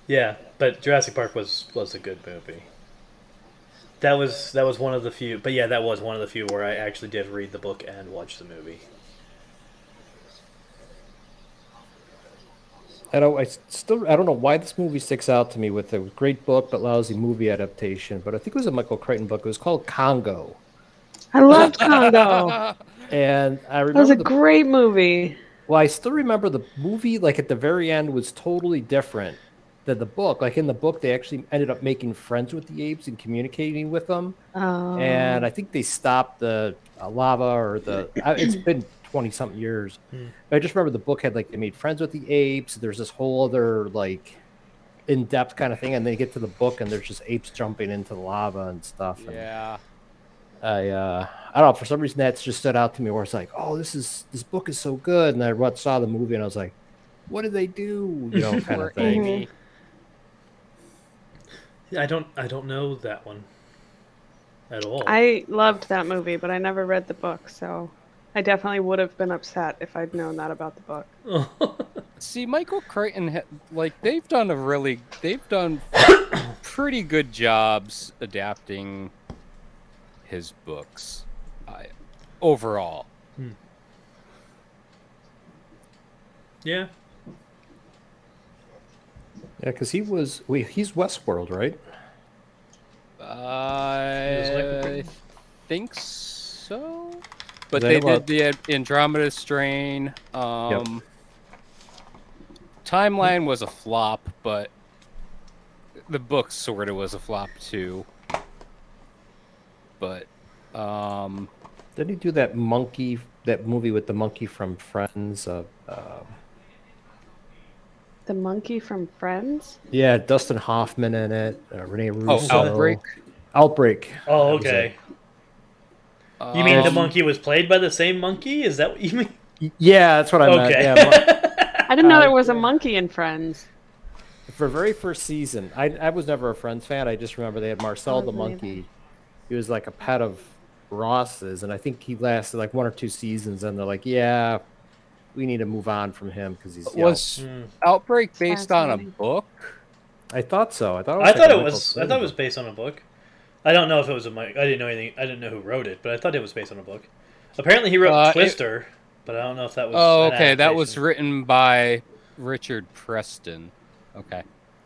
Yeah, but Jurassic Park was a good movie. That was one of the few, but yeah, that was one of the few where I actually did read the book and watch the movie. I don't know why this movie sticks out to me with a great book but lousy movie adaptation, but I think it was a Michael Crichton book. It was called Congo. I loved Congo. And I That was remember a great movie. well, I still remember the movie, like at the very end, was totally different than the book. Like in the book, they actually ended up making friends with the apes and communicating with them. And I think they stopped the lava or it's been 20 something years. But I just remember the book had like they made friends with the apes. There's this whole other like in depth kind of thing. And they get to the book and there's just apes jumping into the lava and stuff. And Yeah. I don't know, for some reason that's just stood out to me where it's like, oh, this book is so good. And I saw the movie and I was like, what did they do? You know, kind of thing. Amy. I don't know that one at all. I loved that movie, but I never read the book, so I definitely would have been upset if I'd known that about the book. See, Michael Crichton, they've done pretty good jobs adapting his books overall. Yeah. Yeah, because he's Westworld, right? I think so. But They they have did the Andromeda Strain. Timeline was a flop, but the book sort of was a flop too. But Did he do that movie with the monkey from Friends? The monkey from Friends? Yeah, Dustin Hoffman in it. Renee Russo. Outbreak. Outbreak. Oh, That was okay. You mean the monkey was played by the same monkey? Is that what you mean? Yeah, that's what I meant. Okay. Yeah, I didn't know there was a monkey in Friends. for very first season, I was never a Friends fan. I just remember they had Marcel the wasn't monkey. He was like a pet of Ross's, and I think he lasted like 1 or 2 seasons. And they're like, "Yeah, we need to move on from him because he's." Was Outbreak based on a Fascinating. book? I thought so. I thought I thought it Michael was. I Crichton thought it was book. based on a book. I don't know if it was a Mike. I didn't know anything. I didn't know who wrote it, but I thought it was based on a book. Apparently, he wrote Twister, but I don't know if that was. Oh, an okay. That was adaptation. written by Richard Preston. Okay.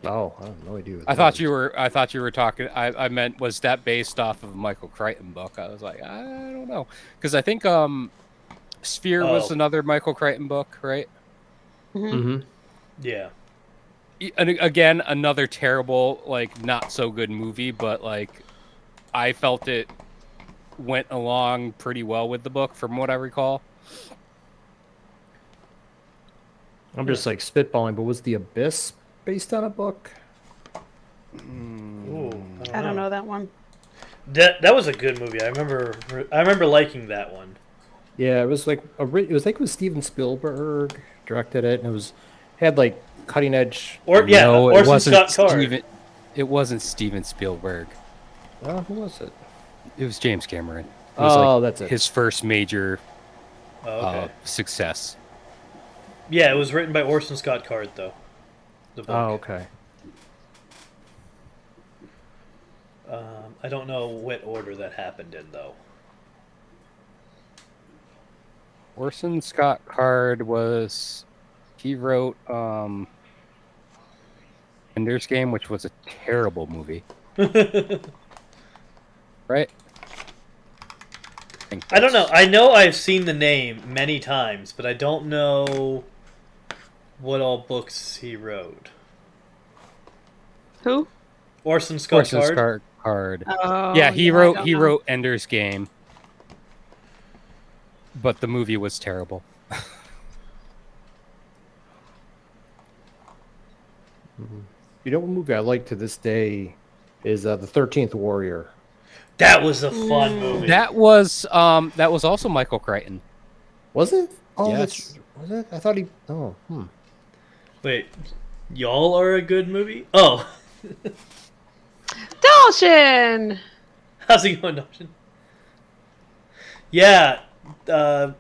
Oh, I have no idea. I thought you were talking. I meant, was that based off of a Michael Crichton book? I was like, I don't know, because I think Sphere was another Michael Crichton book, right? Mm-hmm. Yeah. And again, another terrible, like, not so good movie, but like, I felt it went along pretty well with the book, from what I recall. I'm just like spitballing, but was The Abyss based on a book? Ooh, I don't know that one. That was a good movie. I remember liking that one. Yeah, it was like it was Steven Spielberg directed it, and had like cutting edge. No, it Orson wasn't Scott Card. Steven. It wasn't Steven Spielberg. Who was it? It was James Cameron. It was that's it. His first major success. success. Yeah, it was written by Orson Scott Card, though. The book. Oh, okay. I don't know what order that happened in, though. Orson Scott Card he wrote Ender's Game, which was a terrible movie. Right? I don't know. I know I've seen the name many times, but I don't know what all books he wrote. Who? Orson Scott Card. Oh, Yeah, he I don't know. wrote Ender's Game, but the movie was terrible. You know what movie I like to this day is The 13th Warrior. That was a fun movie. That was also Michael Crichton. Was it? Oh, Yes. was it? I thought he. Oh, Wait, y'all are a good movie? Oh. Dalshin! How's it going, Dawson? Yeah,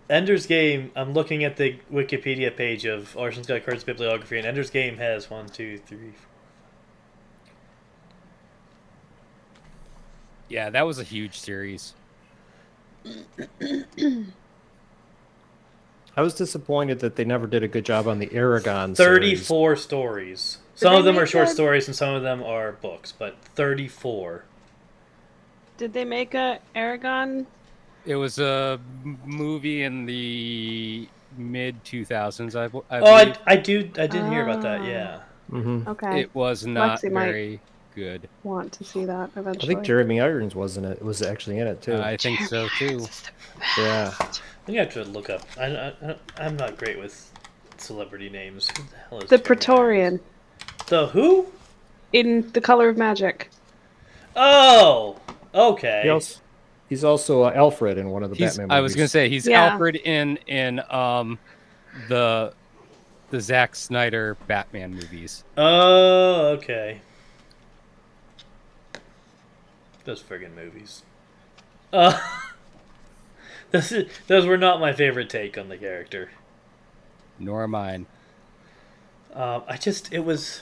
Ender's Game, I'm looking at the Wikipedia page of Orson Scott Card's bibliography, and Ender's Game has 1, 2, 3, 4. Yeah, that was a huge series. I was disappointed that they never did a good job on the Aragon series. 34 stories. Did Some they of them are make short a- stories and some of them are books, but 34. Did they make a Aragon? It was a movie in the mid 2000s, I Oh, believe. I did hear about that. Yeah. Mm-hmm. Okay. It was not Lexi might very good. want to see that I eventually. think Jeremy Irons was in it. Was actually in it too. I think so too. Yeah. I think I have to look up. I'm not great with celebrity names. Who the hell is The Jeremy Praetorian Irons? The who? in The Color of Magic. Oh, okay. He's also Alfred in one of the Batman movies. I was gonna say he's Yeah. Alfred in the Zack Snyder Batman movies. Oh, okay. Those friggin' movies. Those were not my favorite take on the character. Nor mine. It was.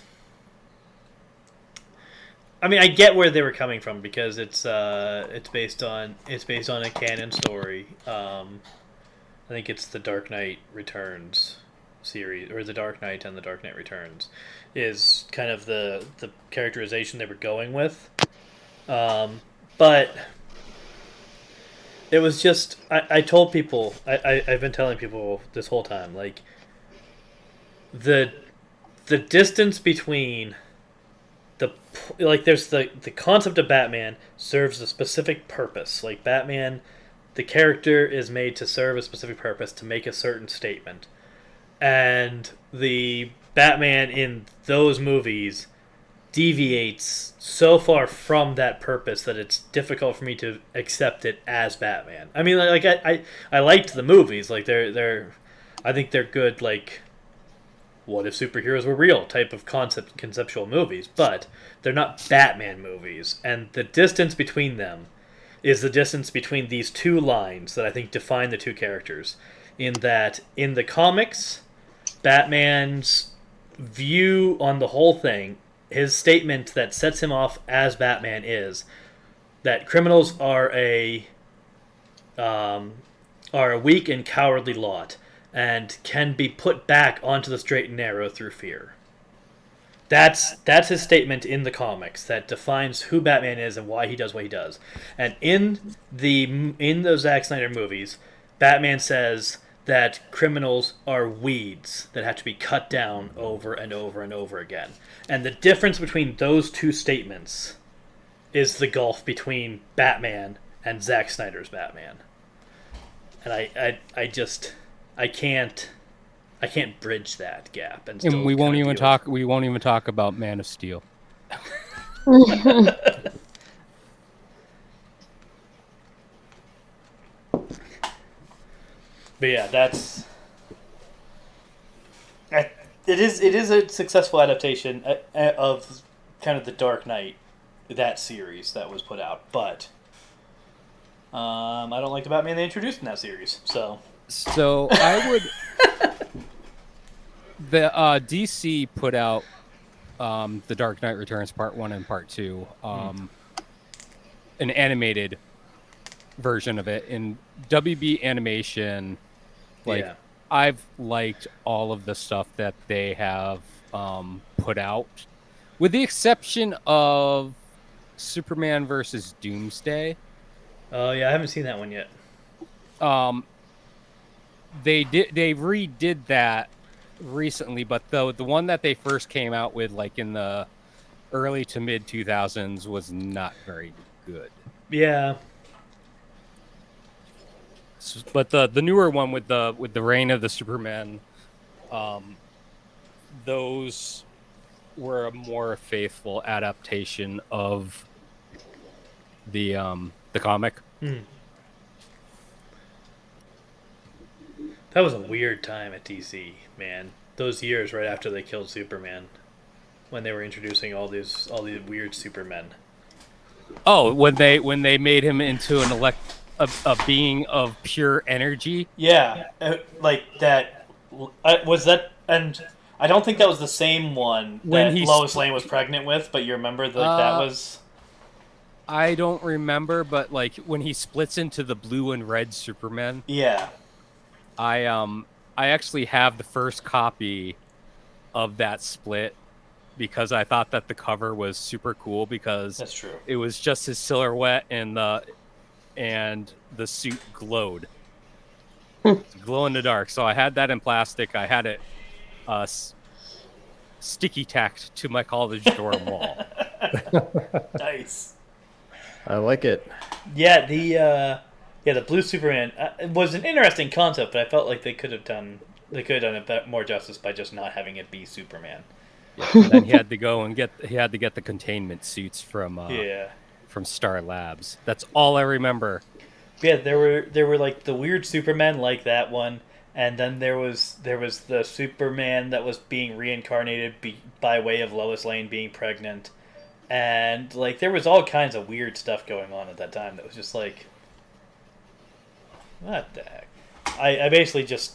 I mean, I get where they were coming from because it's based on a canon story. I think it's the Dark Knight Returns series, or the Dark Knight and the Dark Knight Returns, is kind of the characterization they were going with. But it was just I told people I've been telling people this whole time, like, the distance between there's the concept of Batman serves a specific purpose. Like, Batman, the character is made to serve a specific purpose, to make a certain statement. And the Batman in those movies deviates so far from that purpose that it's difficult for me to accept it as Batman. I mean, like, I liked the movies. Like, I think they're good, like, what if superheroes were real type of conceptual movies, but they're not Batman movies. And the distance between them is the distance between these two lines that I think define the two characters. In that, in the comics, Batman's view on the whole thing, his statement that sets him off as Batman, is that criminals are a weak and cowardly lot, and can be put back onto the straight and narrow through fear. That's his statement in the comics that defines who Batman is and why he does what he does. And in those Zack Snyder movies, Batman says that criminals are weeds that have to be cut down over and over and over again. And the difference between those two statements is the gulf between Batman and Zack Snyder's Batman. And I can't bridge that gap, and we won't even talk about Man of Steel. But yeah, it is a successful adaptation of kind of the Dark Knight, that series that was put out. But I don't like the Batman they introduced in that series. So I would. The DC put out the Dark Knight Returns Part 1 and Part 2, an animated version of it in WB Animation. Like, yeah. I've liked all of the stuff that they have put out, with the exception of Superman versus Doomsday. Oh yeah, I haven't seen that one yet. They redid that recently, but the one that they first came out with, like in the early to mid 2000s, was not very good. Yeah. But the newer one with the Reign of the Supermen, those were a more faithful adaptation of the comic. That was a weird time at DC, man. Those years right after they killed Superman, when they were introducing all these weird Supermen. Oh, when they made him into a being of pure energy. Yeah, like that. Was that? And I don't think that was the same one When that Lois Lane was pregnant with. But you remember that was. I don't remember, but like when he splits into the blue and red Superman, Yeah. I actually have the first copy of that split because I thought that the cover was super cool because That's true. it was just his silhouette and the suit glowed. Glow in the dark. So I had that in plastic. I had it uh, sticky tacked to my college dorm wall. Nice. I like it. Yeah, the blue Superman was an interesting concept, but I felt like they could have done it more justice by just not having it be Superman. Yeah, and then he had to go and get the containment suits from Yeah. from Star Labs. That's all I remember. Yeah, there were like the weird Superman like that one, and then there was the Superman that was being reincarnated by way of Lois Lane being pregnant, and like there was all kinds of weird stuff going on at that time that was just like, what the heck? I basically just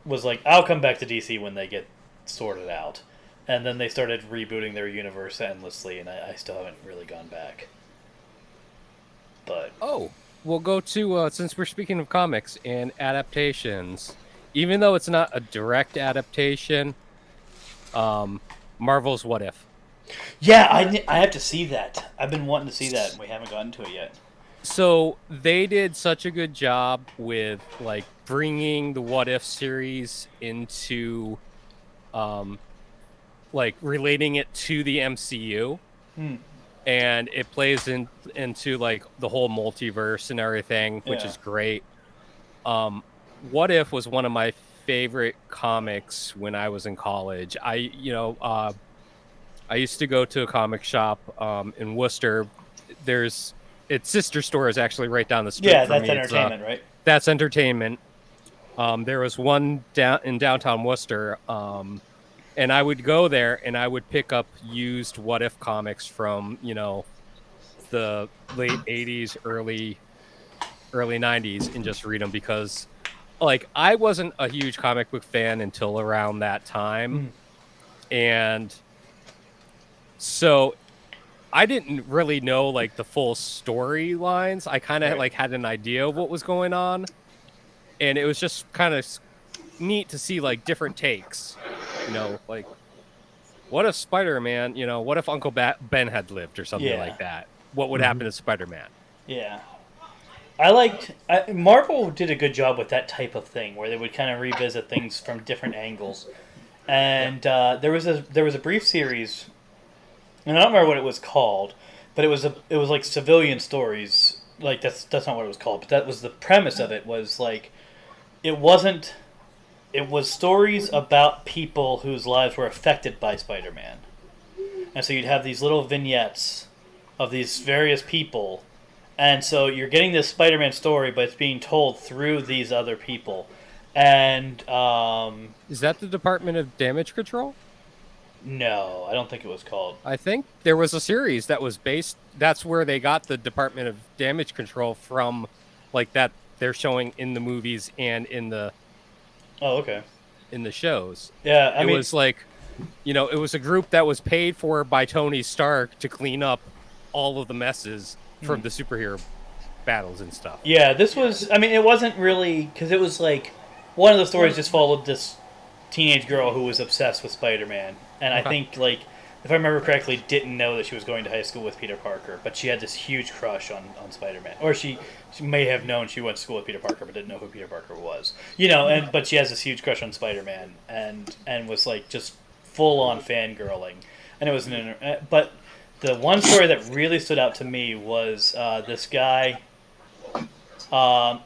was like, I'll come back to DC when they get sorted out, and then they started rebooting their universe endlessly, and I still haven't really gone back. But Oh, we'll go to since we're speaking of comics and adaptations. Even though it's not a direct adaptation, Marvel's What If. yeah, I have to see that. I've been wanting to see that, and we haven't gotten to it yet. So they did such a good job with like bringing the What If series into, like relating it to the MCU, and it plays into like the whole multiverse and everything, which Yeah. is great. What If was one of my favorite comics when I was in college. I used to go to a comic shop in Worcester. Its sister store is actually right down the street. Yeah, from that's me. entertainment, right? That's entertainment. There was one down in downtown Worcester, and I would go there and I would pick up used What If comics from the late '80s, early 90s, and just read them because, like, I wasn't a huge comic book fan until around that time, and so I didn't really know like the full storylines. I kind of like had an idea of what was going on, and it was just kind of neat to see like different takes. Like what if Spider-Man? What if Uncle Ben had lived or something like that? What would happen to Spider-Man? Yeah. Marvel did a good job with that type of thing where they would kind of revisit things from different angles, and there was a brief series. And I don't remember what it was called, but it was like civilian stories. Like that's not what it was called, but that was the premise of it. Was like it was stories about people whose lives were affected by Spider-Man, and so you'd have these little vignettes of these various people, and so you're getting this Spider-Man story, but it's being told through these other people, and Is that the Department of Damage Control? no, I don't think it was called. I think there was a series that was based. That's where they got the Department of Damage Control from, like that they're showing in the movies and in the Oh, okay. shows. Yeah, I it mean, was like, it was a group that was paid for by Tony Stark to clean up all of the messes from the superhero battles and stuff. yeah, this was. I mean, it wasn't really because it was like one of the stories just followed this teenage girl who was obsessed with Spider-Man, and I think like if I remember correctly, didn't know that she was going to high school with Peter Parker, but she had this huge crush on Spider-Man, or she may have known she went to school with Peter Parker, but didn't know who Peter Parker was, but she has this huge crush on Spider-Man, and was like just full on fangirling, and it was but the one story that really stood out to me was this guy.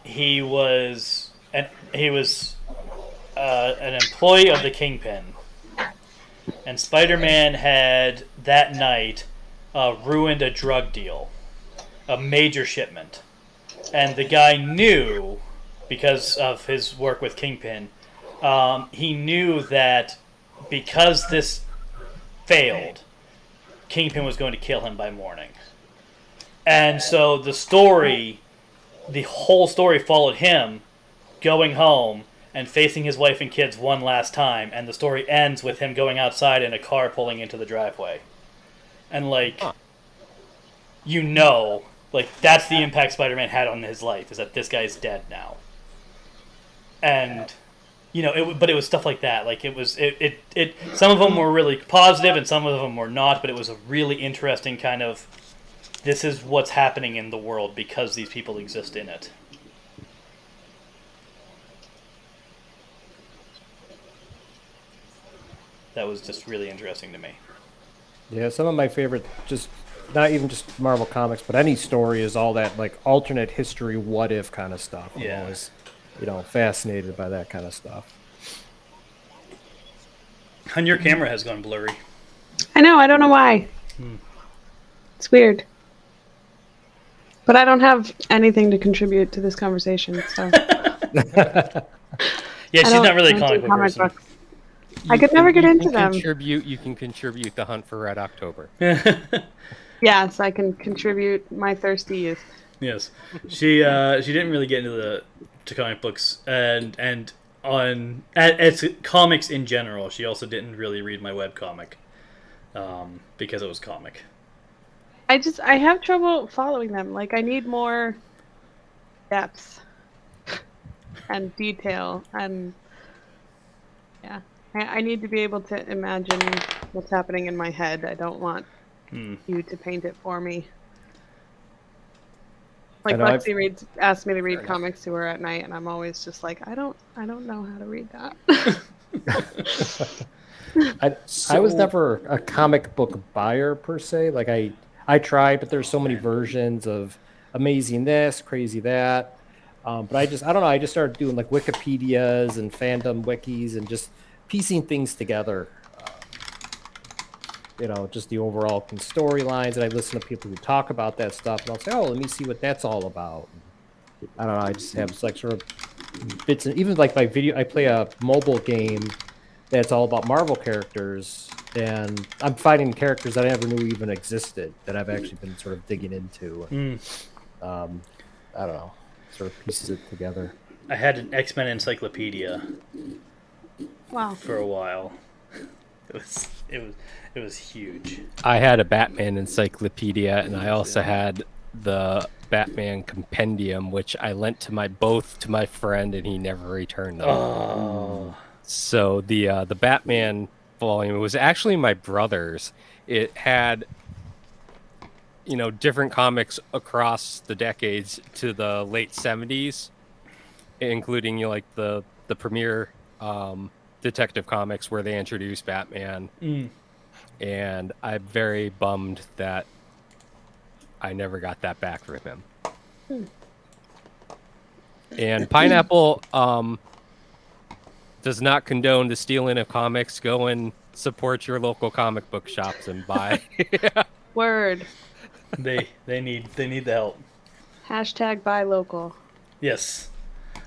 He was an employee of the Kingpin, and Spider-Man had that night ruined a drug deal, a major shipment, and the guy knew because of his work with Kingpin. He knew that because this failed, Kingpin was going to kill him by morning, and so the whole story followed him going home and facing his wife and kids one last time, and the story ends with him going outside in a car pulling into the driveway. And like you know, like that's the impact Spider-Man had on his life, is that this guy's dead now. And but it was stuff like that. Like it some of them were really positive and some of them were not, but it was a really interesting kind of, this is what's happening in the world because these people exist in it. That was just really interesting to me. Yeah, some of my favorite, just not even just Marvel Comics, but any story is all that like alternate history, what if kind of stuff. I'm always, fascinated by that kind of stuff. And your camera has gone blurry. I know. I don't know why. It's weird. But I don't have anything to contribute to this conversation, so. Yeah, she's not really a comic book person. Books. I could never get into them. You can contribute the Hunt for Red October. Yes, I can contribute my thirsty youth. Yes, she didn't really get into comic books and as comics in general. She also didn't really read my webcomic because it was comic. I have trouble following them. Like I need more depth and detail and I need to be able to imagine what's happening in my head. I don't want you to paint it for me. Like Lexi asked me to read comics to her at night, and I'm always just like, I don't know how to read that. I was never a comic book buyer per se. Like I tried, but there's so many versions of amazing this, crazy that. But I don't know. I just started doing like Wikipedias and fandom wikis and just piecing things together. Just the overall storylines. And I listen to people who talk about that stuff, and I'll say, "Oh, let me see what that's all about." I don't know. I just have like sort of bits, and even like my video. I play a mobile game that's all about Marvel characters, and I'm finding characters that I never knew even existed that I've actually been sort of digging into. I don't know. Sort of pieces it together. I had an X-Men encyclopedia. Wow. For a while. It was huge. I had a Batman encyclopedia, and I also had the Batman compendium, which I lent to my friend, and he never returned them. Oh. So the Batman volume was actually my brother's. It had different comics across the decades to the late 70s, including like the premiere Detective Comics where they introduced Batman. And I'm very bummed that I never got that back from him. And Pineapple does not condone the stealing of comics. Go and support your local comic book shops and buy. Word. They need the help. Hashtag buy local. Yes.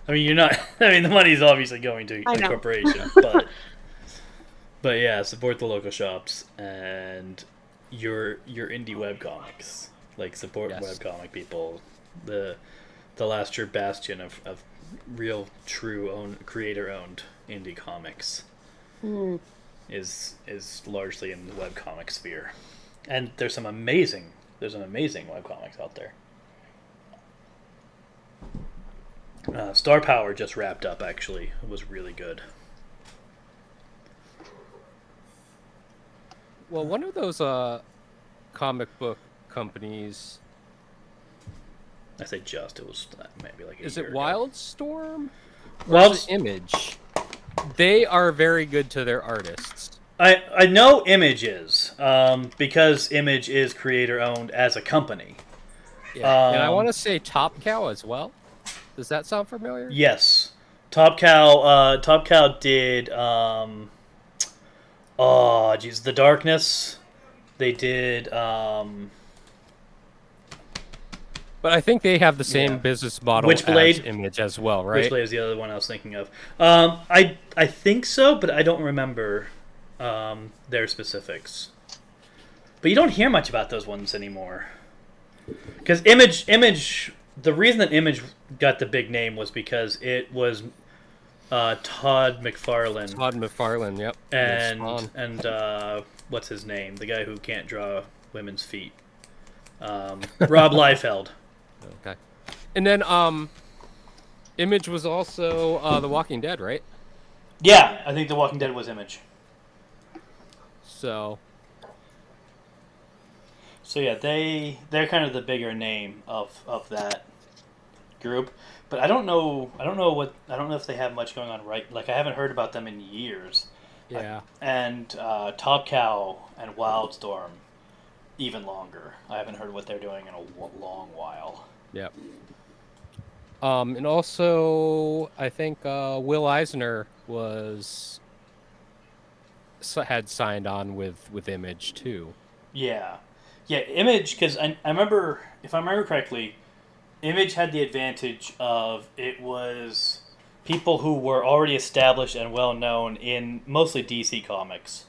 I mean, you're not. I mean, the money's obviously going to a corporation, but yeah, support the local shops and your indie webcomics. Like support webcomic people. The last true bastion of real, true creator owned indie comics is largely in the webcomic sphere, and there's some amazing webcomics out there. Star Power just wrapped up, actually. It was really good. Well, one of those comic book companies... I say just, it was maybe like a Is year it ago. Wildstorm? Wilds- Image. They are very good to their artists. I know Image is, because Image is creator-owned as a company. Yeah. And I want to say Top Cow as well. Does that sound familiar? Yes. Top Cow did, The Darkness. They did, But I think they have the same business model Witchblade? as Image as well, right? Witchblade is the other one I was thinking of. I think so, but I don't remember their specifics. But you don't hear much about those ones anymore. Because Image, the reason that Image got the big name was because it was Todd McFarlane. Todd McFarlane, yep. And what's his name? The guy who can't draw women's feet. Rob Liefeld. Okay. And then Image was also The Walking Dead, right? Yeah, I think The Walking Dead was Image. So yeah, they're kind of the bigger name of that group. But I don't know if they have much going on right. Like I haven't heard about them in years. yeah. And Top Cow and Wildstorm even longer. I haven't heard what they're doing in a long while. Yep. And also, I think Will Eisner had signed on with Image too. Yeah, Image, because I remember, if I remember correctly, Image had the advantage of it was people who were already established and well known in mostly DC Comics,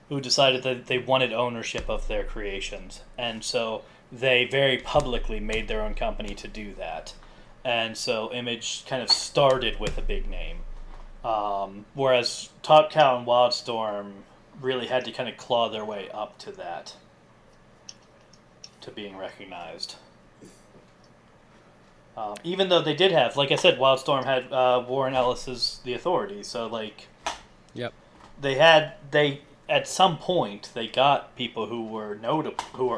who decided that they wanted ownership of their creations, and so they very publicly made their own company to do that. And so Image kind of started with a big name, whereas Top Cow and Wildstorm really had to kind of claw their way up to that, to being recognized. Even though they did have, like I said, Wildstorm had Warren Ellis's The Authority, so like, Yep. they at some point they got people who were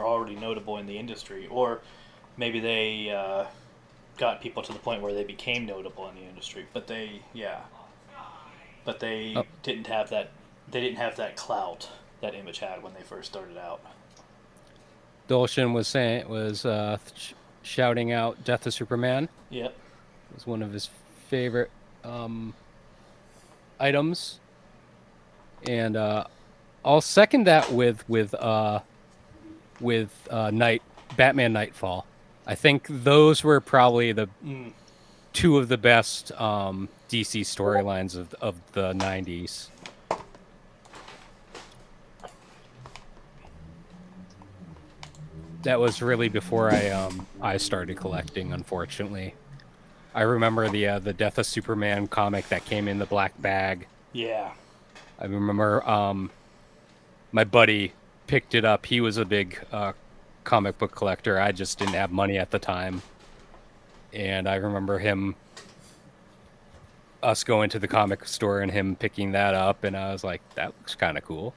already notable in the industry, or maybe they got people to the point where they became notable in the industry. But they didn't have that. They didn't have that clout that Image had when they first started out. Dolshin was shouting out "Death of Superman." Yep. It was one of his favorite items, and I'll second that with Batman Nightfall. I think those were probably the two of the best DC storylines of the 90s. That was really before I started collecting, unfortunately. I remember the Death of Superman comic that came in the black bag. Yeah. I remember my buddy picked it up. He was a big comic book collector. I just didn't have money at the time. And I remember us going to the comic store and him picking that up, and I was like, that looks kind of cool.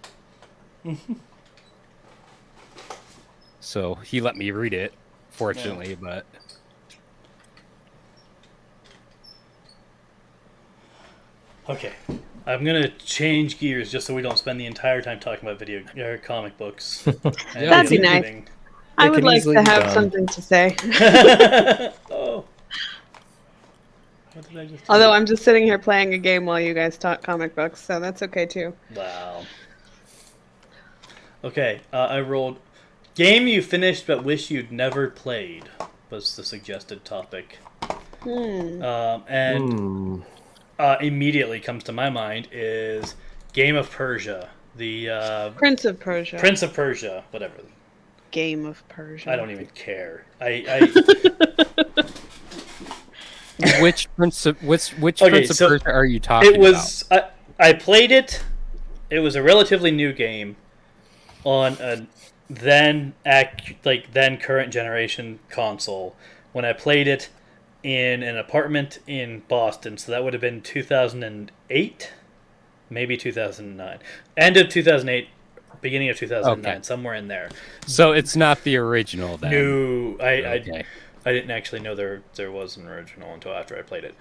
So he let me read it, fortunately, but... Okay. I'm going to change gears just so we don't spend the entire time talking about comic books. That'd be nice. I would like to have something to say. Oh. What did I just do? Although I'm just sitting here playing a game while you guys talk comic books, so that's okay too. Wow. Okay, I rolled game you finished but wish you'd never played was the suggested topic. Immediately comes to my mind is Game of Persia, the Prince of Persia. Prince of Persia, whatever. Game of Persia. I don't even care. Which Prince of Persia are you talking about? I played it. It was a relatively new game on a then current generation console. When I played it in an apartment in Boston, so that would have been 2008, maybe 2009, end of 2008, beginning of 2009, somewhere in there. So it's not the original then. No, I didn't actually know there was an original until after I played it.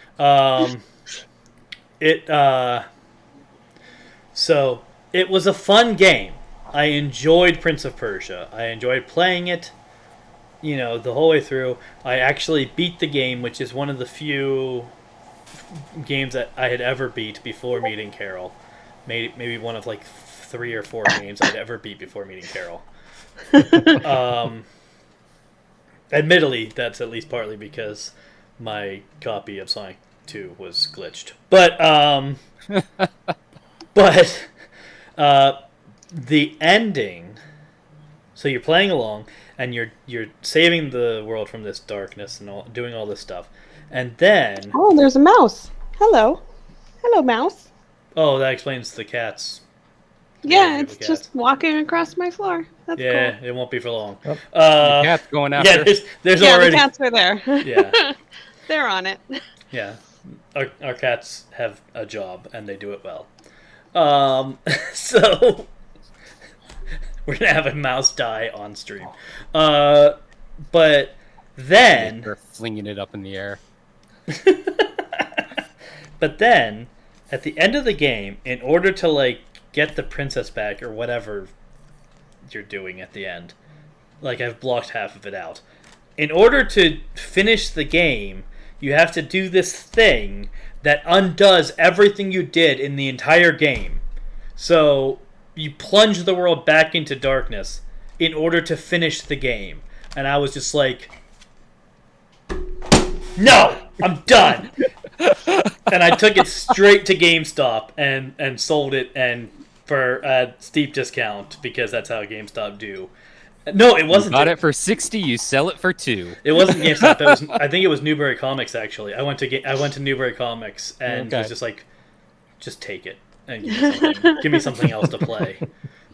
So it was a fun game. I enjoyed Prince of Persia. I enjoyed playing it, the whole way through. I actually beat the game, which is one of the few games that I had ever beat before meeting Carol. Maybe one of like 3 or 4 games I'd ever beat before meeting Carol. Admittedly, that's at least partly because my copy of Sonic 2 was glitched. But the ending. So you're playing along, and you're saving the world from this darkness and doing all this stuff, and then there's a mouse. Hello, mouse. Oh, that explains the cat's Yeah, Very it's good just walking across my floor. That's Yeah, cool. it won't be for long. Yep. The cat's going Yeah, after. there's Yeah, already the cats are there. Yeah. They're on it. yeah. Our cats have a job and they do it well. So we're gonna have a mouse die on stream. But then They're flinging it up in the air. But then, at the end of the game, in order to like get the princess back or whatever you're doing at the end, like I've blocked half of it out. In order to finish the game, you have to do this thing that undoes everything you did in the entire game. So you plunge the world back into darkness in order to finish the game. And I was just like, no, I'm done. And I took it straight to GameStop and sold it and for a steep discount because that's how GameStop do. No, it wasn't. You bought it for 60. You sell it for 2. It wasn't GameStop. It was. I think it was Newbury Comics. Actually, I went to Newbury Comics and was just like, just take it and give me something else to play.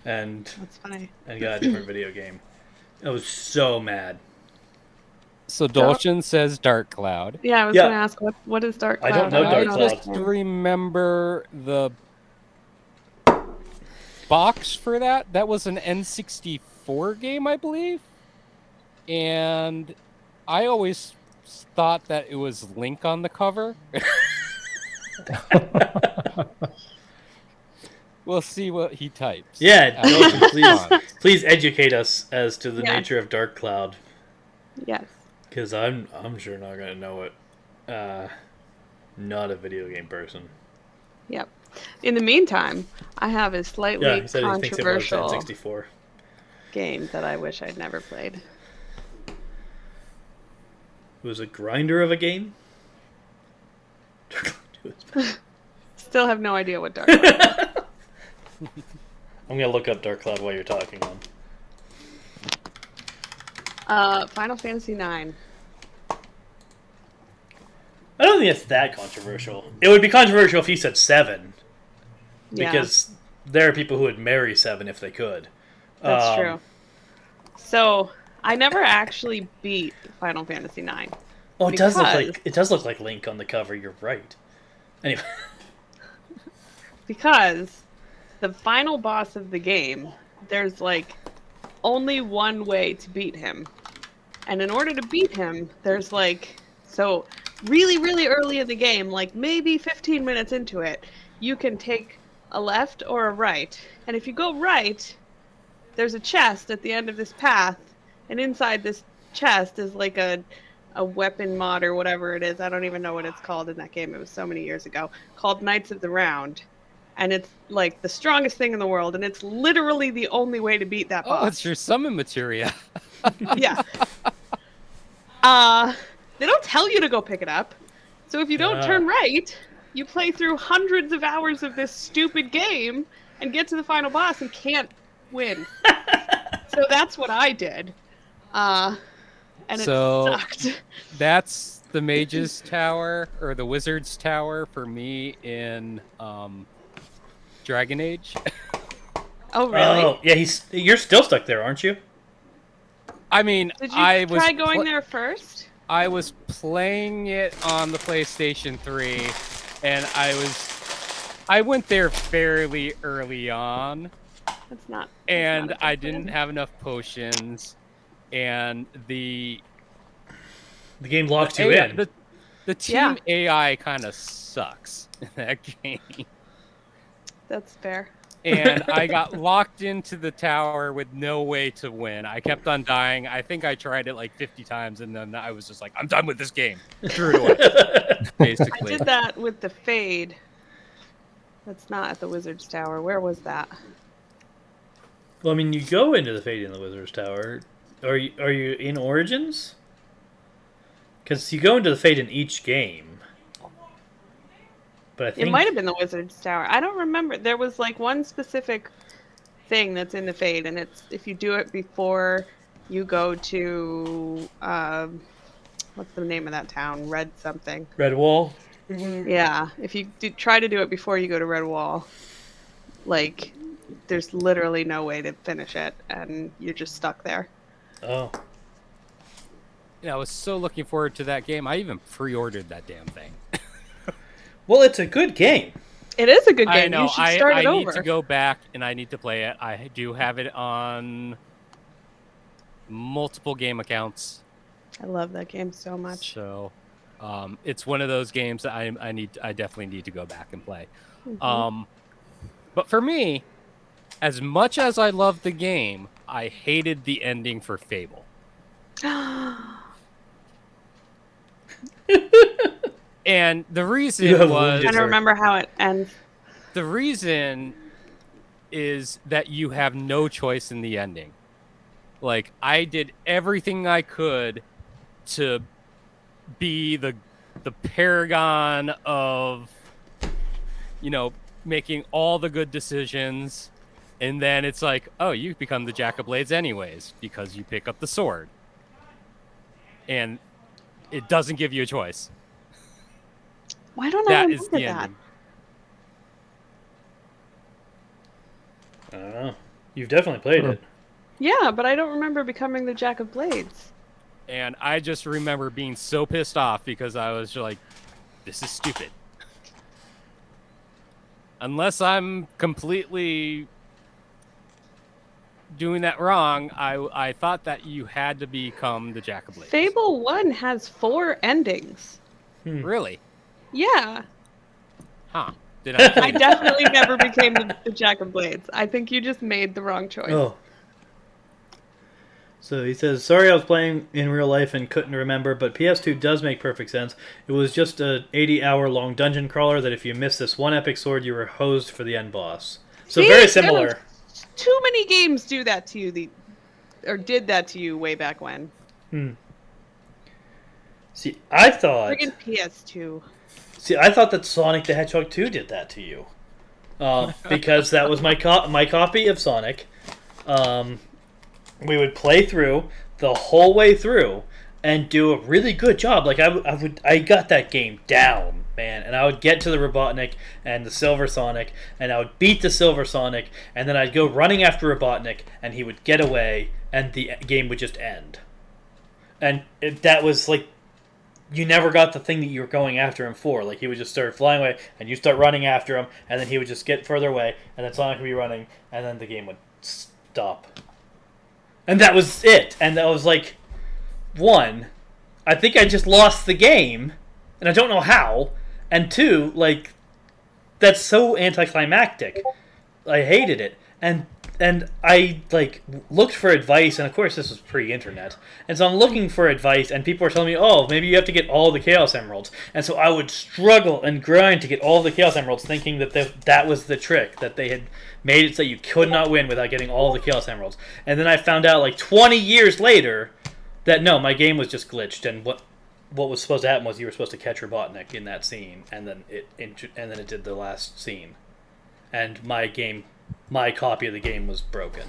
And That's funny. and got a different video game. I was so mad. So Dolchin says Dark Cloud. Yeah, I was Yeah. going to ask what is Dark I Cloud? don't know I Dark Cloud. just remember the box for that. That was an N64 game, I believe. And I always thought that it was Link on the cover. We'll see what he types. Yeah, After Dolphin, the response. please educate us as to the Yeah. nature of Dark Cloud, Yes. because I'm sure not gonna know it. Not a video game person. Yep. In the meantime, I have a slightly Yeah, he said he thinks it was controversial N64. game that I wish I'd never played. It was a grinder of a game. Still have no idea what Dark Cloud is. I'm gonna look up Dark Cloud while you're talking on. Final Fantasy IX. I don't think it's that controversial. It would be controversial if he said 7, Yeah, because there are people who would marry 7 if they could. that's true. So, I never actually beat Final Fantasy IX. Oh, it does look Because- like Link on the cover. You're right. Anyway, Because the final boss of the game, there's like only one way to beat him. And in order to beat him, there's like, so really, really early in the game, like maybe 15 minutes into it, you can take a left or a right. And if you go right, there's a chest at the end of this path. And inside this chest is like a weapon mod or whatever it is. I don't even know what it's called in that game. It was so many years ago. Called Knights of the Round. And it's like the strongest thing in the world. And it's literally the only way to beat that Oh, boss. it's your summon materia. Yeah. They don't tell you to go pick it up. So if you don't turn right, you play through hundreds of hours of this stupid game and get to the final boss and can't win. So that's what I did. And it So- sucked. That's the Mage's Tower or the Wizard's Tower for me in Dragon Age. Oh, really? oh yeah, you're still stuck there, aren't you? I mean, Did you I was try going there first? I was playing it on the PlayStation 3, and I went there fairly early on, That's not. and that's not a I good plan. didn't have enough potions, and The game locks you AI in. the team Yeah. AI kind of sucks in that game. That's fair. And I got locked into the tower with no way to win. I kept on dying. I think I tried it like 50 times, and then I was just like, I'm done with this game. Threw it away, I basically. did that with the Fade. That's not at the Wizard's Tower. Where was that? Well, I mean, you go into the Fate in the Wizard's Tower. Are you in Origins? Because you go into the Fate in each game. But I think It might have been the Wizard's Tower. I don't remember. There was like one specific thing that's in the Fade, and it's if you do it before you go to what's the name of that town? Red something. Red Wall. Yeah, if you try to do it before you go to Red Wall, like there's literally no way to finish it, and you're just stuck there. Oh. Yeah, I was so looking forward to that game. I even pre-ordered that damn thing. Well, it's a good game. It is a good game. I know. You should start it I over. need to go back and I need to play it. I do have it on multiple game accounts. I love that game so much. So, it's one of those games that I definitely need to go back and play. Mm-hmm. But for me, as much as I loved the game, I hated the ending for Fable. And the reason was... I don't remember how it ends. The reason is that you have no choice in the ending. Like, I did everything I could to be the paragon of, you know, making all the good decisions, and then it's like, oh, you become the Jack of Blades anyways because you pick up the sword, and it doesn't give you a choice. Why don't I That is remember the that? ending. I don't know. You've definitely played it. Yeah, but I don't remember becoming the Jack of Blades. And I just remember being so pissed off because I was like, this is stupid. Unless I'm completely doing that wrong, I thought that you had to become the Jack of Blades. Fable 1 has 4 endings. Really? Yeah. Huh. Did I? I definitely never became the Jack of Blades. I think you just made the wrong choice. Oh. So he says, sorry I was playing in real life and couldn't remember, but PS2 does make perfect sense. It was just a 80-hour-long dungeon crawler that if you missed this one epic sword, you were hosed for the end boss. So See, very similar. Too many games do that to you, or did that to you way back when. See, I thought... Friggin' PS2. See, I thought that Sonic the Hedgehog 2 did that to you. Because that was my copy of Sonic. We would play through the whole way through and do a really good job. Like I got that game down, man. And I would get to the Robotnik and the Silver Sonic, and I would beat the Silver Sonic, and then I'd go running after Robotnik, and he would get away, and the game would just end. And that was like, you never got the thing that you were going after him for. Like, he would just start flying away, and you start running after him, and then he would just get further away, and then Sonic would be running, and then the game would stop. And that was it. And that was like, one, I think I just lost the game, and I don't know how. And two, like, that's so anticlimactic. I hated it. And I, like, looked for advice, and of course this was pre-internet. And so I'm looking for advice, and people are telling me, oh, maybe you have to get all the Chaos Emeralds. And so I would struggle and grind to get all the Chaos Emeralds, thinking that that was the trick, that they had made it so you could not win without getting all the Chaos Emeralds. And then I found out, like, 20 years later, that no, my game was just glitched, and what was supposed to happen was you were supposed to catch Robotnik in that scene, and then it did the last scene. And my copy of the game was broken.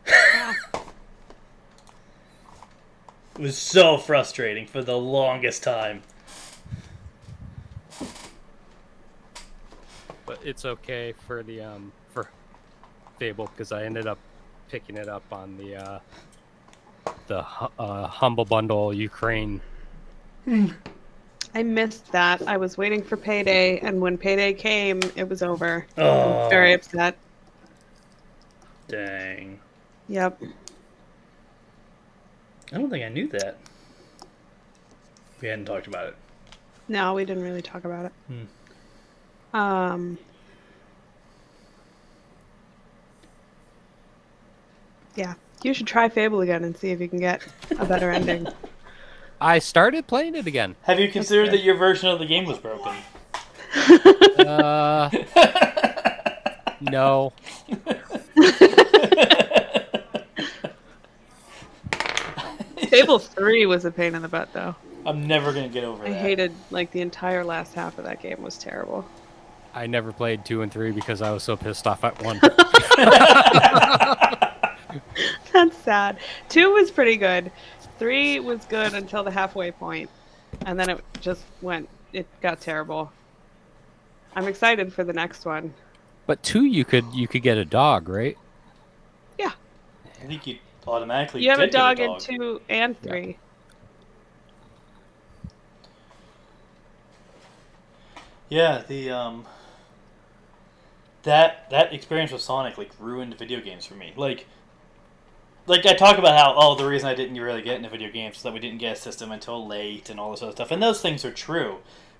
It was so frustrating for the longest time. But it's okay for the for Fable because I ended up picking it up on the Humble Bundle Ukraine. I missed that. I was waiting for Payday, and when Payday came, it was over. I Oh, was very upset. dang. Yep. I don't think I knew that. We hadn't talked about it. No, we didn't really talk about it. Yeah. You should try Fable again and see if you can get a better ending. I started playing it again. Have you considered that your version of the game was broken? No. Fable 3 was a pain in the butt, though. I'm never going to get over I that. hated, like, the entire last half of that game was terrible. I never played 2 and 3 because I was so pissed off at 1. That's sad. 2 was pretty good. 3 was good until the halfway point, and then it got terrible. I'm excited for the next one. But 2, you could get a dog, right? Yeah. I think you automatically You have a did get dog in 2 and 3. Yeah, the that experience with Sonic like ruined video games for me. Like I talk about how the reason I didn't really get into video games is that we didn't get a system until late and all this other stuff, and those things are true.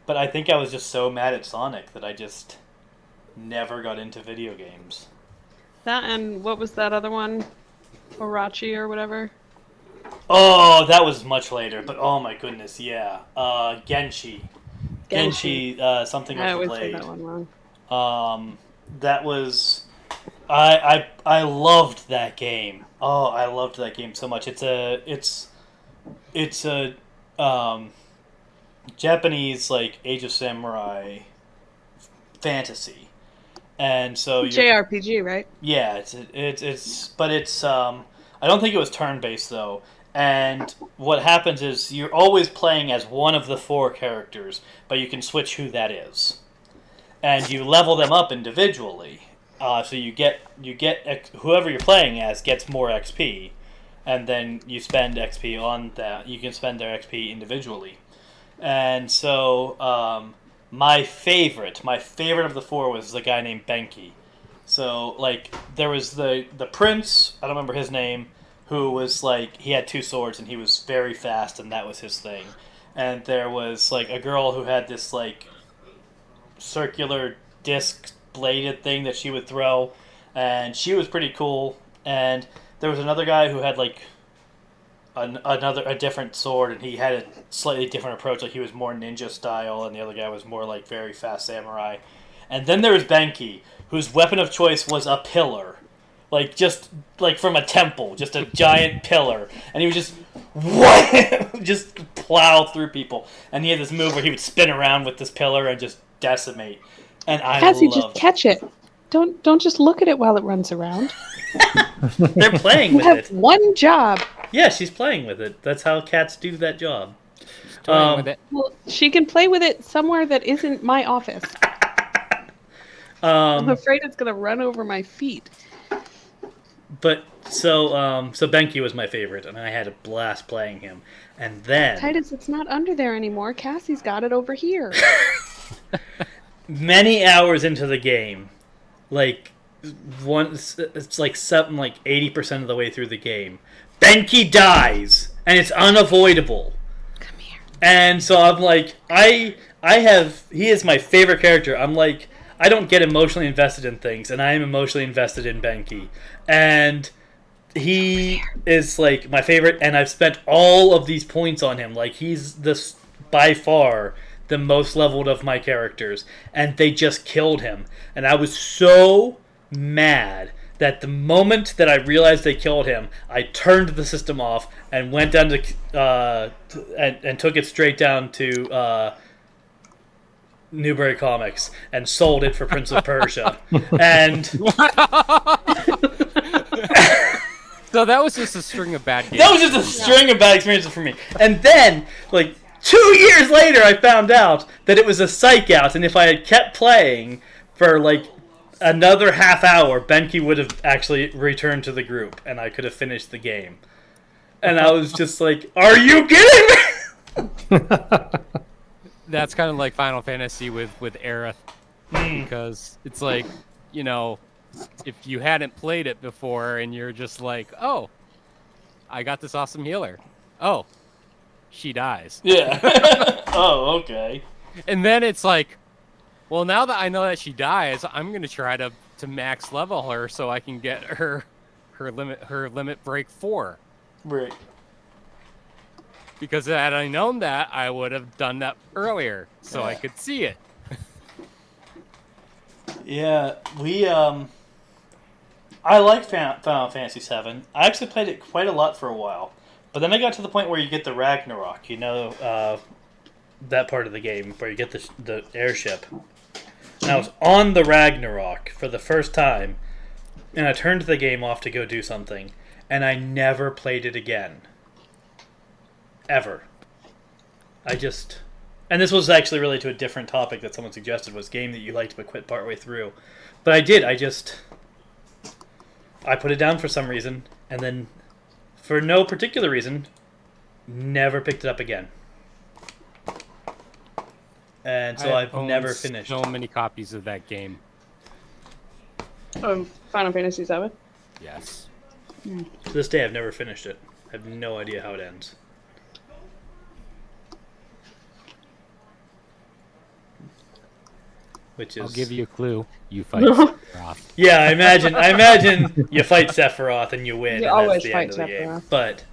But I think I was just so mad at Sonic that I just never got into video games. That and what was that other one? Orochi or whatever? Oh, that was much later, but oh my goodness, yeah. Genshi. Something I with the always say blade. that one wrong. That was... I loved that game. Oh, I loved that game so much. It's a Japanese like Age of Samurai fantasy, and so JRPG, right? yeah, it's I don't think it was turn based though. And what happens is you're always playing as one of the 4 characters, but you can switch who that is, and you level them up individually. So you get whoever you're playing as gets more XP, and then you spend XP on that. You can spend their XP individually, and so my favorite of the 4 was the guy named Benki. So like there was the prince, I don't remember his name, who was like he had 2 swords and he was very fast and that was his thing, and there was like a girl who had this like circular disc bladed thing that she would throw, and she was pretty cool. And there was another guy who had like a different sword, and he had a slightly different approach. Like he was more ninja style, and the other guy was more like very fast samurai. And then there was Benki, whose weapon of choice was a pillar, like just like from a temple, just a giant pillar, and he would just just plow through people. And he had this move where he would spin around with this pillar and just decimate. And I Cassie, loved just catch it. Don't just look at it while it runs around. They're playing You with have it. one job. Yeah, she's playing with it. That's how cats do that job. Toying with it. Well, she can play with it somewhere that isn't my office. I'm afraid it's gonna run over my feet. But so Benki was my favorite, and I had a blast playing him. And then Titus, it's not under there anymore. Cassie's got it over here. many hours into the game, like it's like something like 80% of the way through the game, Benki dies, and it's unavoidable. Come here. And so I'm like, he is my favorite character. I'm like, I don't get emotionally invested in things, and I am emotionally invested in Benki. And he is like my favorite, and I've spent all of these points on him. Like he's this by far the most leveled of my characters, and they just killed him. And I was so mad that the moment that I realized they killed him, I turned the system off and went down to and took it straight down to Newbury Comics and sold it for Prince of Persia. And So that was just a string of bad games. that was just a string of bad experiences for me. And then, like 2 years later, I found out that it was a psych out, and if I had kept playing for like another half hour, Benki would have actually returned to the group, and I could have finished the game. And I was just like, "Are you kidding me?" That's kind of like Final Fantasy with Aerith, because it's like, you know, if you hadn't played it before and you're just like, oh, I got this awesome healer. Oh, she dies. Yeah. Oh, okay. And then it's like, well, now that I know that she dies, I'm gonna try to max level her so I can get her limit break 4. Right. Because had I known that, I would have done that earlier so I could see it. Yeah, I like Final Fantasy VII. I actually played it quite a lot for a while, but then I got to the point where you get the Ragnarok. You know, that part of the game where you get the airship. And I was on the Ragnarok for the first time, and I turned the game off to go do something, and I never played it again. Ever. And this was actually related to a different topic that someone suggested, was game that you liked but quit partway through. But I did. I put it down for some reason, and then, for no particular reason, never picked it up again. And so I've never finished. So many copies of that game. Final Fantasy VII? Yes. To this day, I've never finished it. I have no idea how it ends. Which is... I'll give you a clue. You fight Sephiroth. Yeah, I imagine you fight Sephiroth and you win. You and always that's the fight end of the game. Sephiroth. But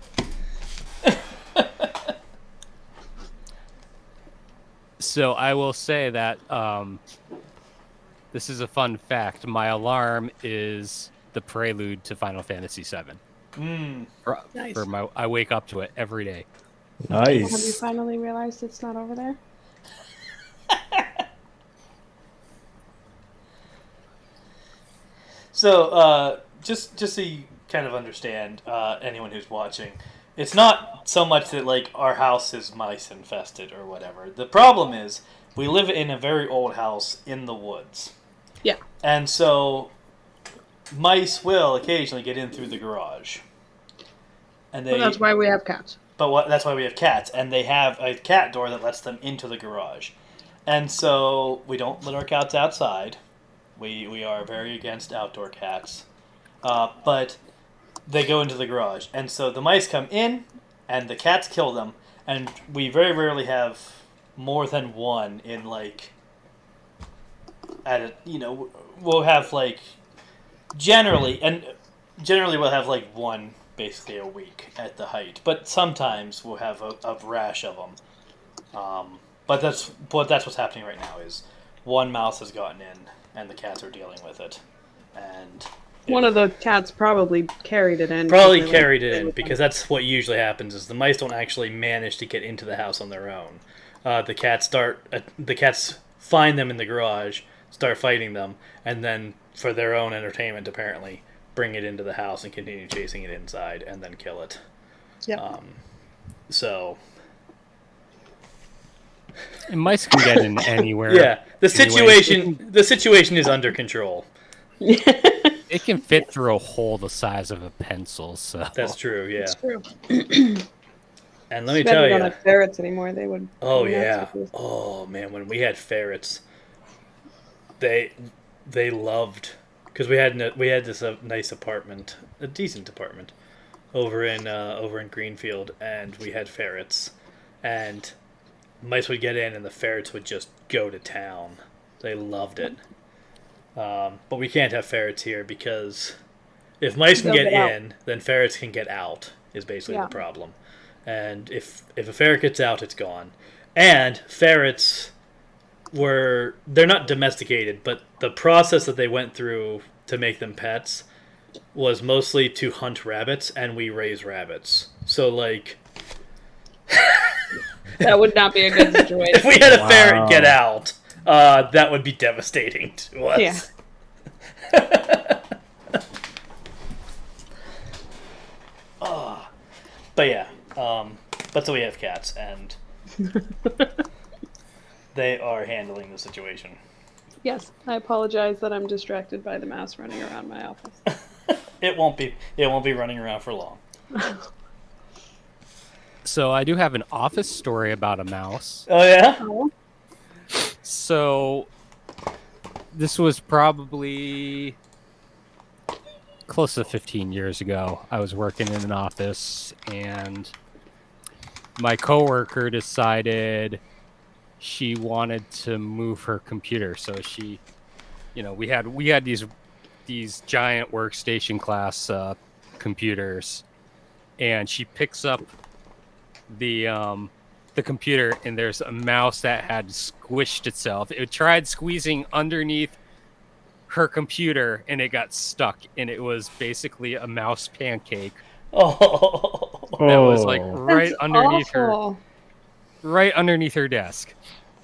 So I will say that this is a fun fact. My alarm is the prelude to Final Fantasy VII. Nice. I wake up to it every day. Have you Nice. finally realized it's not over there? so just so you kind of understand, anyone who's watching, it's not so much that like our house is mice infested or whatever. The problem is we live in a very old house in the woods. Yeah. And so mice will occasionally get in through the garage. And Well, that's why we have cats. that's why we have cats, and they have a cat door that lets them into the garage. And so we don't let our cats outside. We are very against outdoor cats. But they go into the garage. And so the mice come in, and the cats kill them, and we very rarely have more than one in, like, we'll have, like, generally we'll have, like, one basically a week at the height. But sometimes we'll have a rash of them. But that's what's happening right now, is one mouse has gotten in, and the cats are dealing with it. And One of the cats probably carried it in. Because that's what usually happens, is the mice don't actually manage to get into the house on their own. The cats find them in the garage, start fighting them, and then for their own entertainment apparently bring it into the house and continue chasing it inside and then kill it. Yeah. So And mice can get in anywhere. yeah, the situation is under control. It can fit through a hole the size of a pencil. So That's true. Yeah. It's true. And let me Too bad tell we don't you. have ferrets anymore. They would. Oh be yeah. nuts if we- Oh man, when we had ferrets, they loved, because we had this nice apartment, a decent apartment, over in Greenfield, and we had ferrets, and mice would get in, and the ferrets would just go to town. They loved it. But we can't have ferrets here because if mice can They'll get get in, then ferrets can get out. Is basically Yeah. the problem. And if a ferret gets out, it's gone. And ferrets they're not domesticated, but the process that they went through to make them pets was mostly to hunt rabbits, and we raise rabbits. So, like, That would not be a good situation. if we had a ferret get out, that would be devastating to us. Yeah. But yeah, but so we have cats, and they are handling the situation. Yes, I apologize that I'm distracted by the mouse running around my office. It won't be running around for long. So I do have an office story about a mouse. Oh yeah? Oh, So this was probably close to 15 years ago. I was working in an office, and my coworker decided she wanted to move her computer. So she, we had these giant workstation class computers, and she picks up the computer, and there's a mouse that had squished itself. It tried squeezing underneath her computer, and it got stuck, and it was basically a mouse pancake Oh. that was like Oh. right that's underneath awful. right underneath her desk.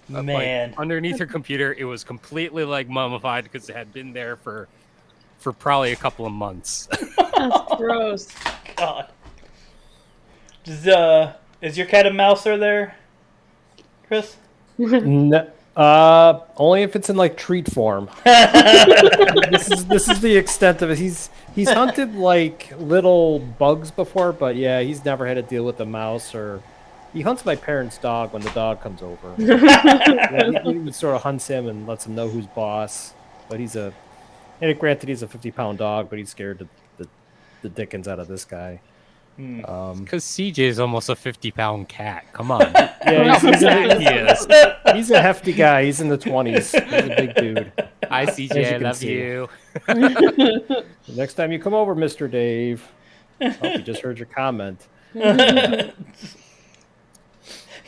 Like, Man. underneath her computer, it was completely like mummified because it had been there for probably a couple of months. That's gross. God. Is your cat a mouser there, Chris? Only if it's in like treat form. This is the extent of it. He's hunted like little bugs before, but yeah, he's never had to deal with a mouse or. He hunts my parents' dog when the dog comes over. Yeah, he sort of hunts him and lets him know who's boss. But and granted, he's a 50-pound dog, but he's scared the dickens out of this guy. Because CJ is almost a 50-pound cat. Come on. Yeah, He is. he's a hefty guy. He's in the 20s. He's a big dude. Hi, As CJ. you I can love see. you. Next time you come over, Mr. Dave. Oh, we just heard your comment.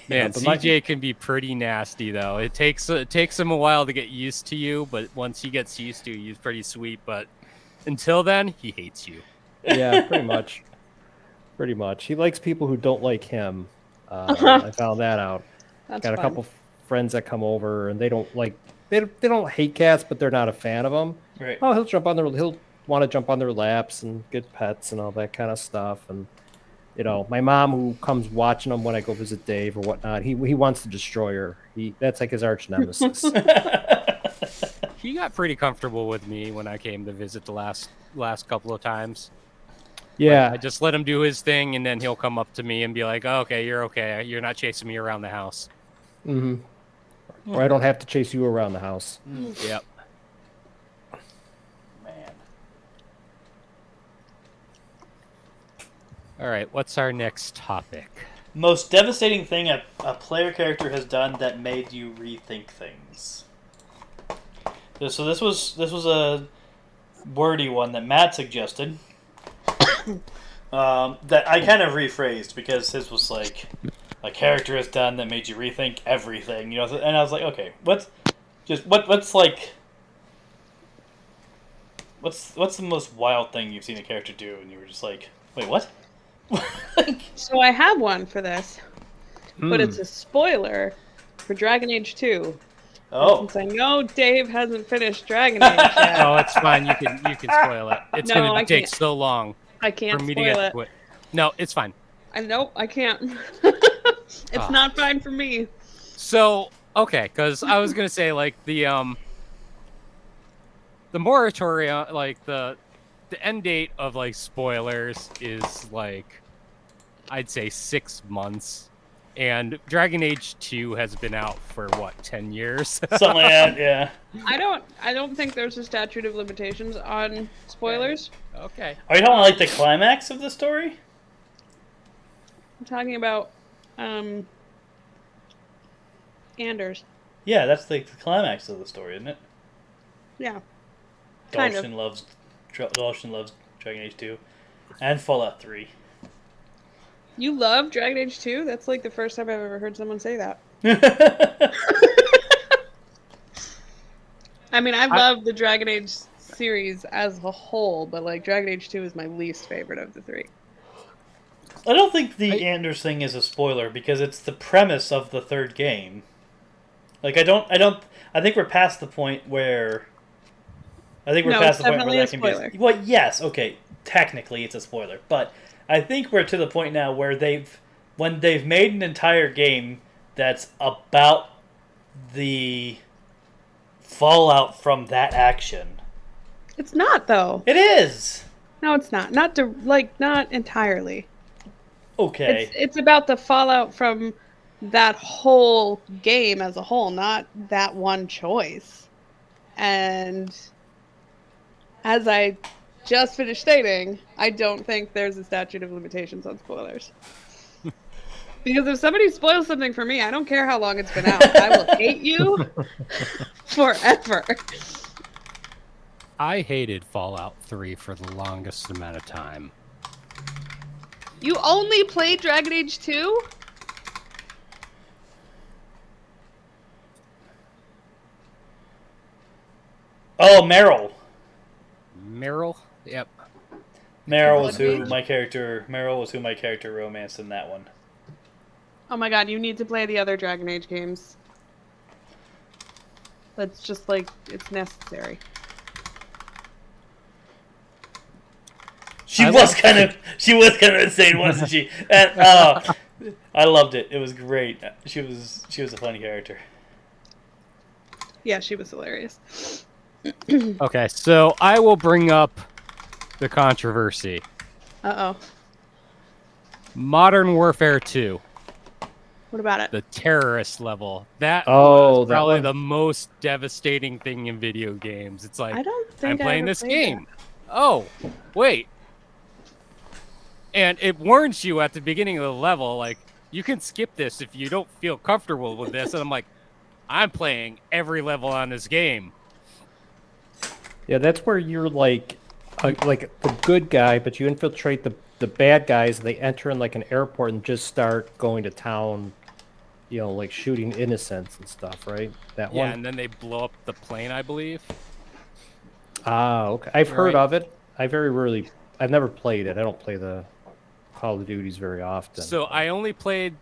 Man, but my- CJ can be pretty nasty though. It takes him a while to get used to you, but once he gets used to you, he's pretty sweet. But until then, he hates you. Yeah, pretty much. Pretty much. He likes people who don't like him. I found that out. That's Got a fun. couple friends that come over and they don't hate cats, but they're not a fan of them. Right. Oh, he'll want to jump on their laps and get pets and all that kind of stuff. And my mom who comes watching them when I go visit Dave or whatnot, he wants to destroy her. That's like his arch nemesis. He got pretty comfortable with me when I came to visit the last couple of times. Yeah, I just let him do his thing, and then he'll come up to me and be like, oh, okay, you're not chasing me around the house. or I don't have to chase you around the house. Yep. Man. All right, what's our next topic? Most devastating thing a player character has done that made you rethink things. So this was a wordy one that Matt suggested. That I kind of rephrased because his was like a character has done that made you rethink everything, and I was like, okay, what's the most wild thing you've seen a character do, and you were just like, wait, what? So I have one for this, but it's a spoiler for Dragon Age 2. Oh, Since I know Dave hasn't finished Dragon Age yet, Oh, it's fine. You can spoil it. It's No, going I to take can't. so long I can't for me to spoil get it. to it. No, it's fine. Nope, I can't. It's Ah. not fine for me. So, okay, because I was going to say, like, the moratorium, like, the end date of, like, spoilers is, like, I'd say 6 months. And Dragon Age 2 has been out for, 10 years? something like that, yeah. I don't think there's a statute of limitations on spoilers. Okay. Are you talking like the climax of the story? I'm talking about Anders. Yeah, that's the climax of the story, isn't it? Yeah. Kind of. Dalshin loves Dragon Age 2 and Fallout 3. You love Dragon Age 2? That's like the first time I've ever heard someone say that. I mean, I love the Dragon Age series as a whole, but like Dragon Age 2 is my least favorite of the three. I don't think the Anders thing is a spoiler because it's the premise of the third game. Like, I think we're past the point where. No, it's definitely a spoiler. Well, yes, okay, technically it's a spoiler, but I think we're to the point now where when they've made an entire game that's about the fallout from that action. It's not, though. It is. No, it's not. Not entirely. Okay. It's about the fallout from that whole game as a whole, not that one choice. And as I just finished stating, I don't think there's a statute of limitations on spoilers. Because if somebody spoils something for me, I don't care how long it's been out. I will hate you forever. I hated Fallout 3 for the longest amount of time. You only played Dragon Age 2? Oh, Meryl. Meryl? Yep. Meryl was who my character romanced in that one. Oh my god, you need to play the other Dragon Age games. That's just like, it's necessary. She was kind of insane, wasn't she? And I loved it. It was great. She was a funny character. Yeah, she was hilarious. Okay, so I will bring up the controversy. Uh-oh. Modern Warfare 2, What about it? the terrorist level. That Oh, was that probably one. the most devastating thing in video games. It's like, I don't I'm think I playing ever this played game. Oh, wait. And it warns you at the beginning of the level, like, you can skip this if you don't feel comfortable with this. And I'm like, I'm playing every level on this game. Yeah, that's where you're like the good guy, but you infiltrate the bad guys. And they enter in like an airport and just start going to town, like shooting innocents and stuff, right? That Yeah, one. and then they blow up the plane, I believe. Ah, okay. I've heard Right. of it. I've never played it. I don't play the Call of Duties very often. So I only played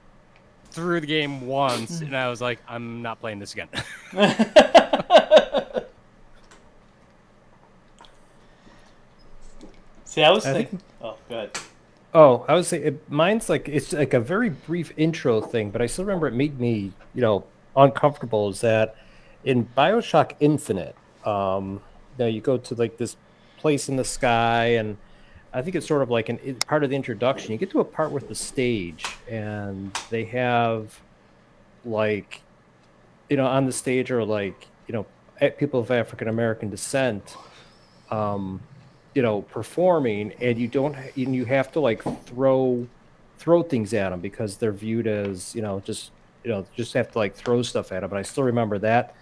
through the game once, and I was like, I'm not playing this again. See, I was I thinking. Oh, go ahead. Oh, I would say mine's like it's like a very brief intro thing, but I still remember it made me, uncomfortable. Is that in BioShock Infinite? You go to like this place in the sky, and I think it's sort of like part of the introduction. You get to a part with the stage, and they have like, on the stage are like, people of African American descent. Performing, and you have to like throw things at them because they're viewed as, just have to like throw stuff at them. But I still remember that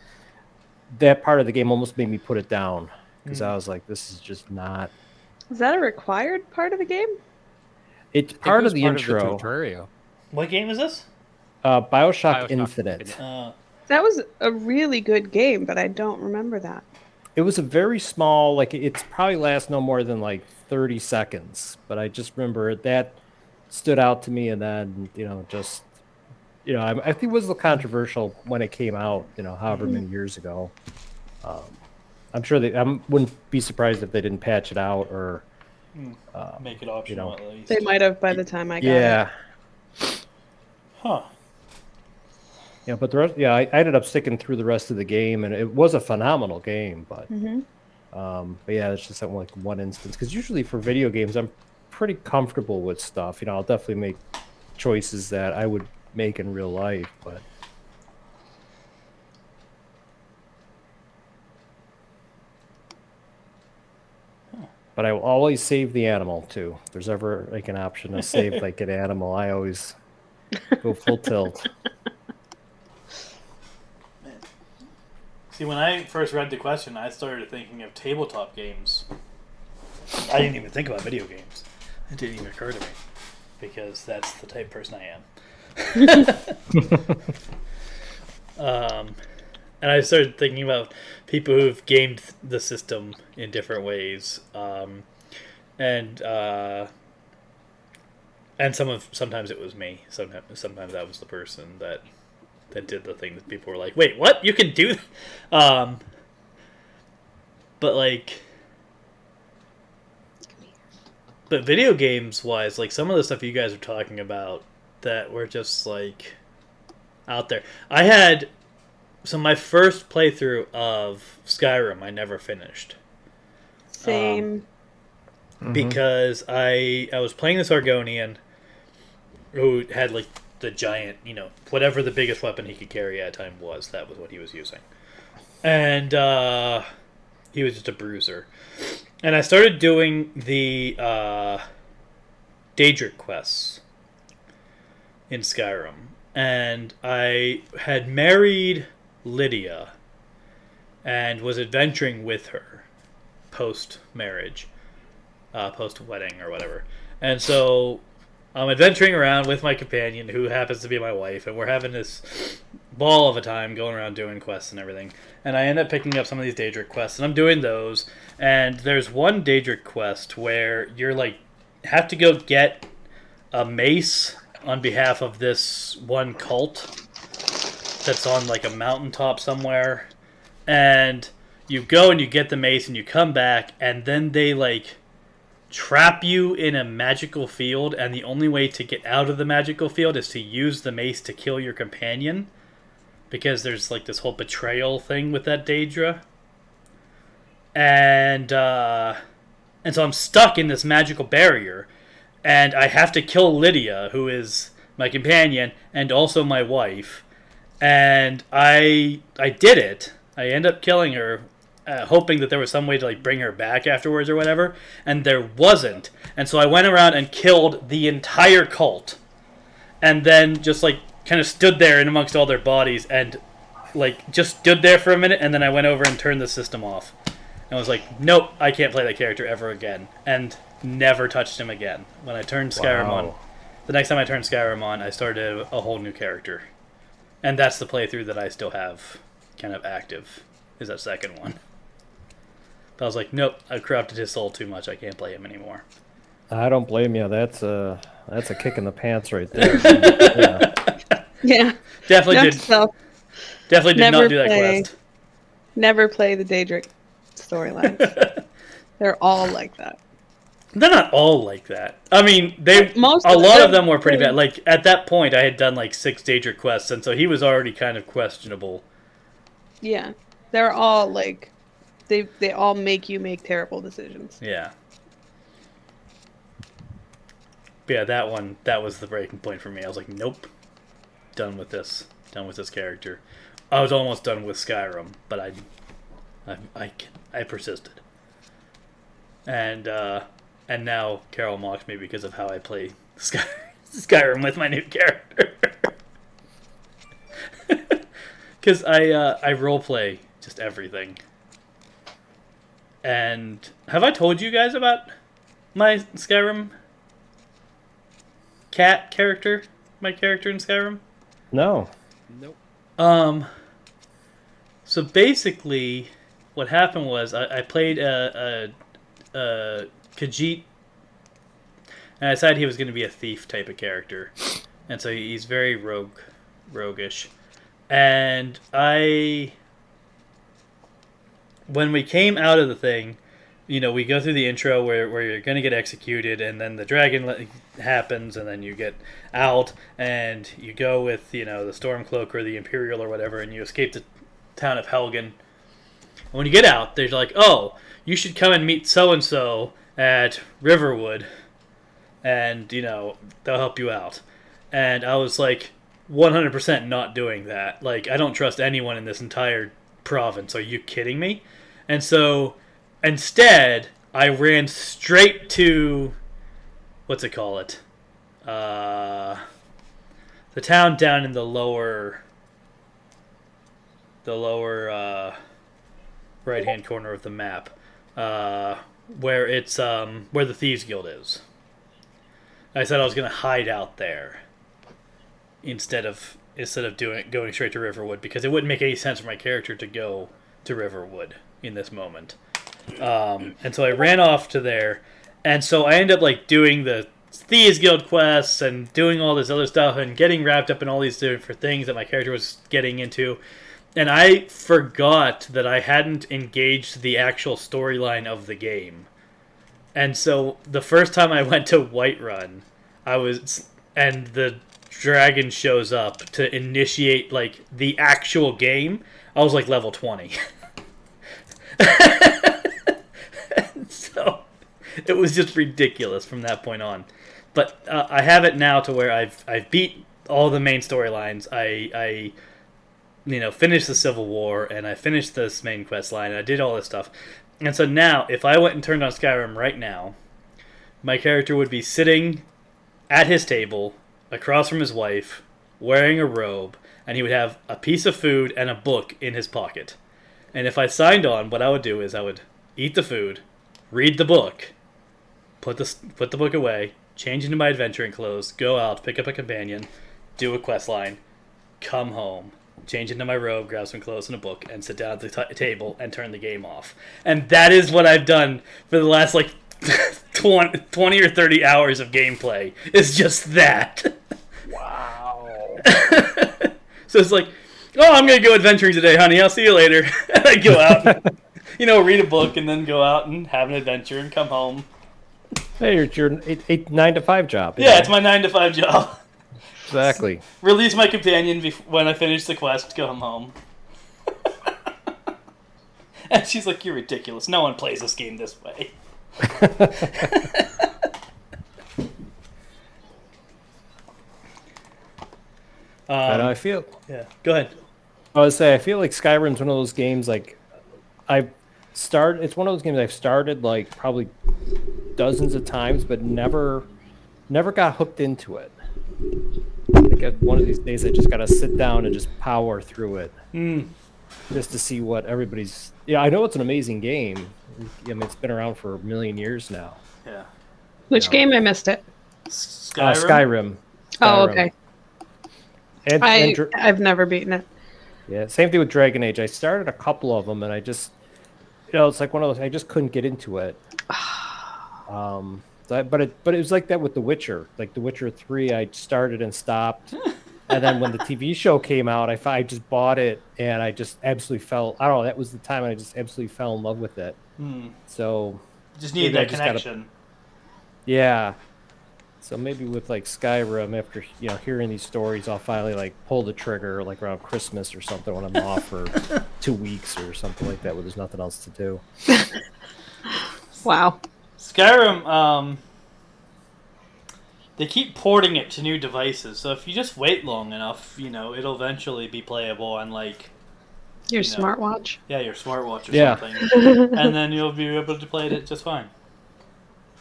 part of the game almost made me put it down because I was like, this is just not. Is that a required part of the game? It's I think part it was of the part intro. of the tutorial. What game is this? BioShock BioShock Infinite. Infinite. That was a really good game, but I don't remember that. It was a very small, like it's probably lasts no more than like 30 seconds, but I just remember that stood out to me. And then, I think it was a little controversial when it came out, however many years ago. I'm sure I wouldn't be surprised if they didn't patch it out or Make it optional at least. They might have by the time I got it. yeah. Huh. Yeah, but the rest, I ended up sticking through the rest of the game, and it was a phenomenal game. But, but yeah, it's just that like one instance. Because usually for video games, I'm pretty comfortable with stuff. I'll definitely make choices that I would make in real life. But I will always save the animal too. If there's ever like an option to save like an animal, I always go full tilt. See, when I first read the question, I started thinking of tabletop games. I didn't even think about video games. It didn't even occur to me because that's the type of person I am. And I started thinking about people who've gamed the system in different ways, and sometimes it was me. Sometimes I was the person that did the thing that people were like, "Wait, what? You can do?" But video games wise, like some of the stuff you guys are talking about that were just like out there. So my first playthrough of Skyrim, I never finished. Same. Because I was playing this Argonian who had like the giant, whatever the biggest weapon he could carry at a time was. That was what he was using. And he was just a bruiser. And I started doing the Daedric quests in Skyrim. And I had married Lydia and was adventuring with her post-marriage, post-wedding or whatever. And so I'm adventuring around with my companion, who happens to be my wife, and we're having this ball of a time going around doing quests and everything. And I end up picking up some of these Daedric quests, and I'm doing those. And there's one Daedric quest where you're like, have to go get a mace on behalf of this one cult that's on like a mountaintop somewhere. And you go and you get the mace and you come back, and then they like trap you in a magical field, and the only way to get out of the magical field is to use the mace to kill your companion. because there's like this whole betrayal thing with that Daedra, and so I'm stuck in this magical barrier, and I have to kill Lydia, who is my companion and also my wife, and I did it. I end up killing her, hoping that there was some way to like bring her back afterwards or whatever, and there wasn't. And so I went around and killed the entire cult, and then just like kind of stood there in amongst all their bodies and like just stood there for a minute, and then I went over and turned the system off. And I was like, nope, I can't play that character ever again, and never touched him again. When I turned Skyrim on, the next time I turned Skyrim on, I started a whole new character, and that's the playthrough that I still have kind of active, is that second one. But I was like, nope, I've corrupted his soul too much. I can't play him anymore. I don't blame you. That's a kick in the pants right there. Yeah. Yeah. Definitely did Never not do that play. quest. Never play the Daedric storylines. They're all like that. They're not all like that. I mean, a lot of them were pretty bad. Like, at that point, I had done like 6 Daedric quests, and so he was already kind of questionable. Yeah. They're all like, they all make you make terrible decisions. Yeah. But yeah, that was the breaking point for me. I was like, nope. Done with this. Done with this character. I was almost done with Skyrim, but I persisted. And now Carol mocks me because of how I play Skyrim with my new character. Because I roleplay just everything. And have I told you guys about my Skyrim cat character? My character in Skyrim? No. Nope. So basically, what happened was I played a Khajiit, and I decided he was going to be a thief type of character, and so he's very roguish. And when we came out of the thing, we go through the intro where you're going to get executed, and then the dragon happens, and then you get out, and you go with, the Stormcloak or the Imperial or whatever, and you escape the town of Helgen. And when you get out, they're like, oh, you should come and meet so-and-so at Riverwood, and, they'll help you out. And I was like, 100% not doing that. Like, I don't trust anyone in this entire province. Are you kidding me? And so instead, I ran straight to, what's it call it? The town down in the lower right-hand corner of the map, where it's where the Thieves Guild is. I said I was going to hide out there instead of going straight to Riverwood, because it wouldn't make any sense for my character to go to Riverwood in this moment. And so I ran off to there, and so I ended up like doing the Thieves Guild quests and doing all this other stuff and getting wrapped up in all these different things that my character was getting into. And I forgot that I hadn't engaged the actual storyline of the game. And so the first time I went to Whiterun, and the dragon shows up to initiate like the actual game, I was like level 20. So it was just ridiculous from that point on. But I have it now to where I've beat all the main storylines. I finished the Civil War, and I finished this main quest line, and I did all this stuff. And so now, if I went and turned on Skyrim right now, my character would be sitting at his table, across from his wife, wearing a robe, and he would have a piece of food and a book in his pocket. And if I signed on, what I would do is I would eat the food, read the book, put the book away, change into my adventuring clothes, go out, pick up a companion, do a quest line, come home, change into my robe, grab some clothes and a book, and sit down at the table and turn the game off. And that is what I've done for the last, 20 or 30 hours of gameplay. It's just that. Wow. So it's like, oh, I'm going to go adventuring today, honey. I'll see you later. And I go out, read a book, and then go out and have an adventure and come home. Hey, it's your 9 to 5 job. Yeah, it's my 9 to 5 job. Exactly. Release my companion when I finish the quest. Go home. And she's like, "You're ridiculous. No one plays this game this way." But I feel. Yeah. Go ahead. I would say I feel like Skyrim's one of those games like it's one of those games I've started like probably dozens of times, but never got hooked into it. Like one of these days, I just gotta sit down and just power through it, just to see what everybody's. Yeah, I know it's an amazing game. I mean, it's been around for a million years now. Yeah. Which game? I missed it. Skyrim. Oh, okay. And I've never beaten it. Yeah, same thing with Dragon Age. I started a couple of them, and I just, it's like one of those. I just couldn't get into it. But it was like that with The Witcher. Like The Witcher 3, I started and stopped, and then when the TV show came out, I just bought it, and I just absolutely fell. I don't know. That was the time I just absolutely fell in love with it. So just need that connection. Yeah. So maybe with like Skyrim, after hearing these stories, I'll finally like pull the trigger like around Christmas or something when I'm off for 2 weeks or something like that, where there's nothing else to do. Wow. Skyrim, they keep porting it to new devices, so if you just wait long enough, it'll eventually be playable on like your smartwatch. Yeah, your smartwatch or something, and then you'll be able to play it just fine.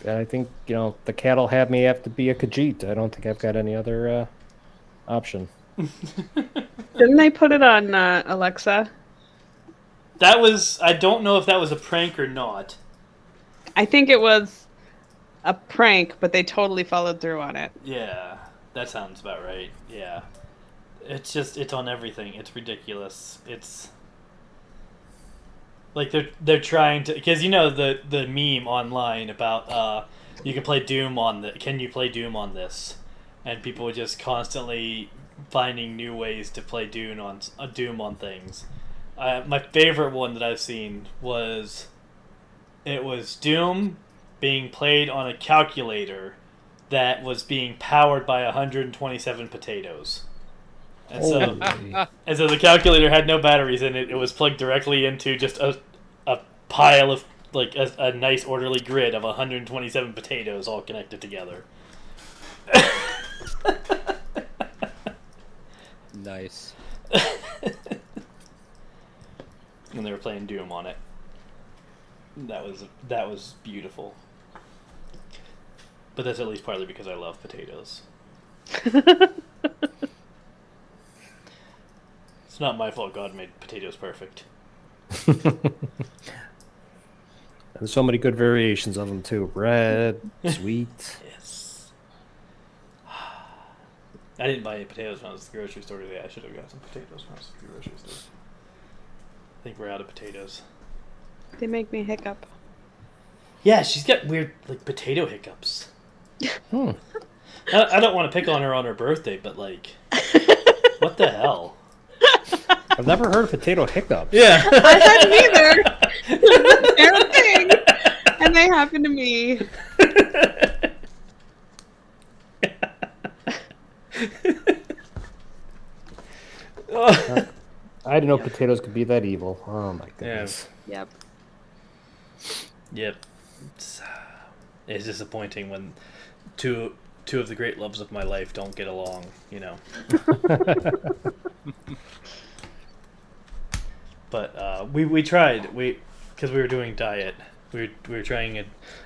And I think, the cat'll have me have to be a Khajiit. I don't think I've got any other option. Didn't they put it on Alexa? I don't know if that was a prank or not. I think it was a prank, but they totally followed through on it. Yeah, that sounds about right. Yeah. It's on everything. It's ridiculous. It's... Like they're trying to, because the meme online about you can play Doom on can you play Doom on this, and people are just constantly finding new ways to play Doom on things. My favorite one that I've seen was Doom being played on a calculator that was being powered by 127 potatoes. And so the calculator had no batteries in it. It was plugged directly into just a pile of, like, a nice orderly grid of 127 potatoes all connected together. Nice. And they were playing Doom on it. That was beautiful. But that's at least partly because I love potatoes. It's not my fault God made potatoes perfect. There's so many good variations of them too. Red, sweet. Yes. I didn't buy any potatoes when I was at the grocery store today. I should have got some potatoes when I was at the grocery store. I think we're out of potatoes. They make me hiccup. Yeah, she's got weird, like, potato hiccups. I don't want to pick on her birthday, but, like, what the hell? I've never heard of potato hiccups. Yeah. I hadn't either. They're a thing. And they happen to me. I didn't know potatoes could be that evil. Oh my goodness. Yep. Yep. It's disappointing when two of the great loves of my life don't get along, But we tried, because we were doing diet. We were trying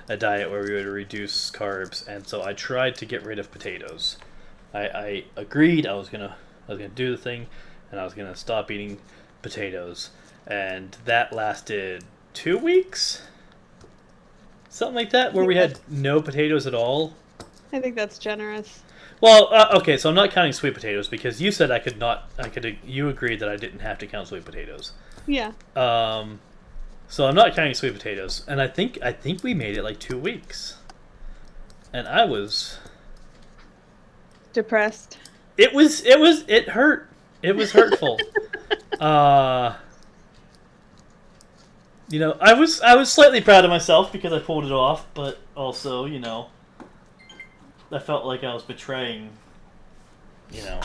a diet where we would reduce carbs, and so I tried to get rid of potatoes. I agreed I was gonna do the thing, and I was gonna stop eating potatoes, and that lasted 2 weeks, something like that, where we had no potatoes at all. I think that's generous. Well, okay, so I'm not counting sweet potatoes because you said I could not. You agreed that I didn't have to count sweet potatoes. Yeah. So I'm not counting sweet potatoes, and I think we made it like 2 weeks, and I was depressed. It hurt. It was hurtful. I was slightly proud of myself because I pulled it off, but also, I felt like I was betraying you know.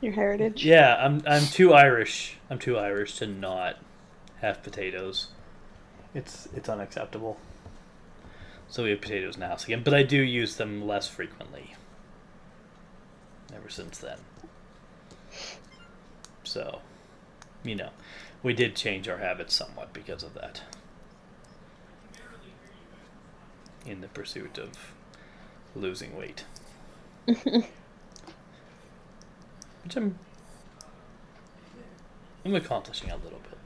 Your heritage. Yeah, I'm too Irish. I'm too Irish to not have potatoes. It's unacceptable. So we have potatoes in the house again, but I do use them less frequently. Ever since then. So, you know, we did change our habits somewhat because of that. In the pursuit of losing weight. Which I'm accomplishing a little bit.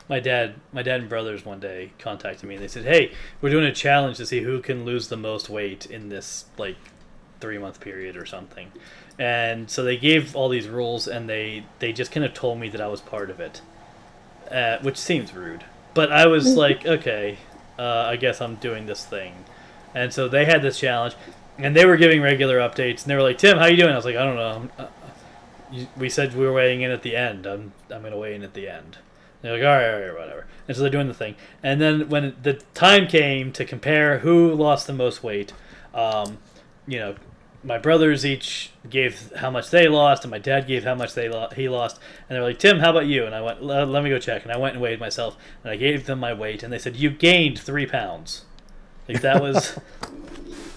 My dad and brothers one day contacted me and they said, "Hey, we're doing a challenge to see who can lose the most weight in this like 3-month period or something." And so they gave all these rules and they just kind of told me that I was part of it, which seems rude. But I was like, okay, I guess I'm doing this thing. And so they had this challenge, and they were giving regular updates, and they were like, "Tim, how you doing?" I was like, "I don't know. We said we were weighing in at the end. I'm going to weigh in at the end." They're like, all right, whatever. And so they're doing the thing. And then when the time came to compare who lost the most weight, you know, my brothers each gave how much they lost, and my dad gave how much he lost. And they were like, "Tim, how about you?" And I went, "Let me go check." And I went and weighed myself, and I gave them my weight, and they said, "You gained 3 pounds." Like, that was...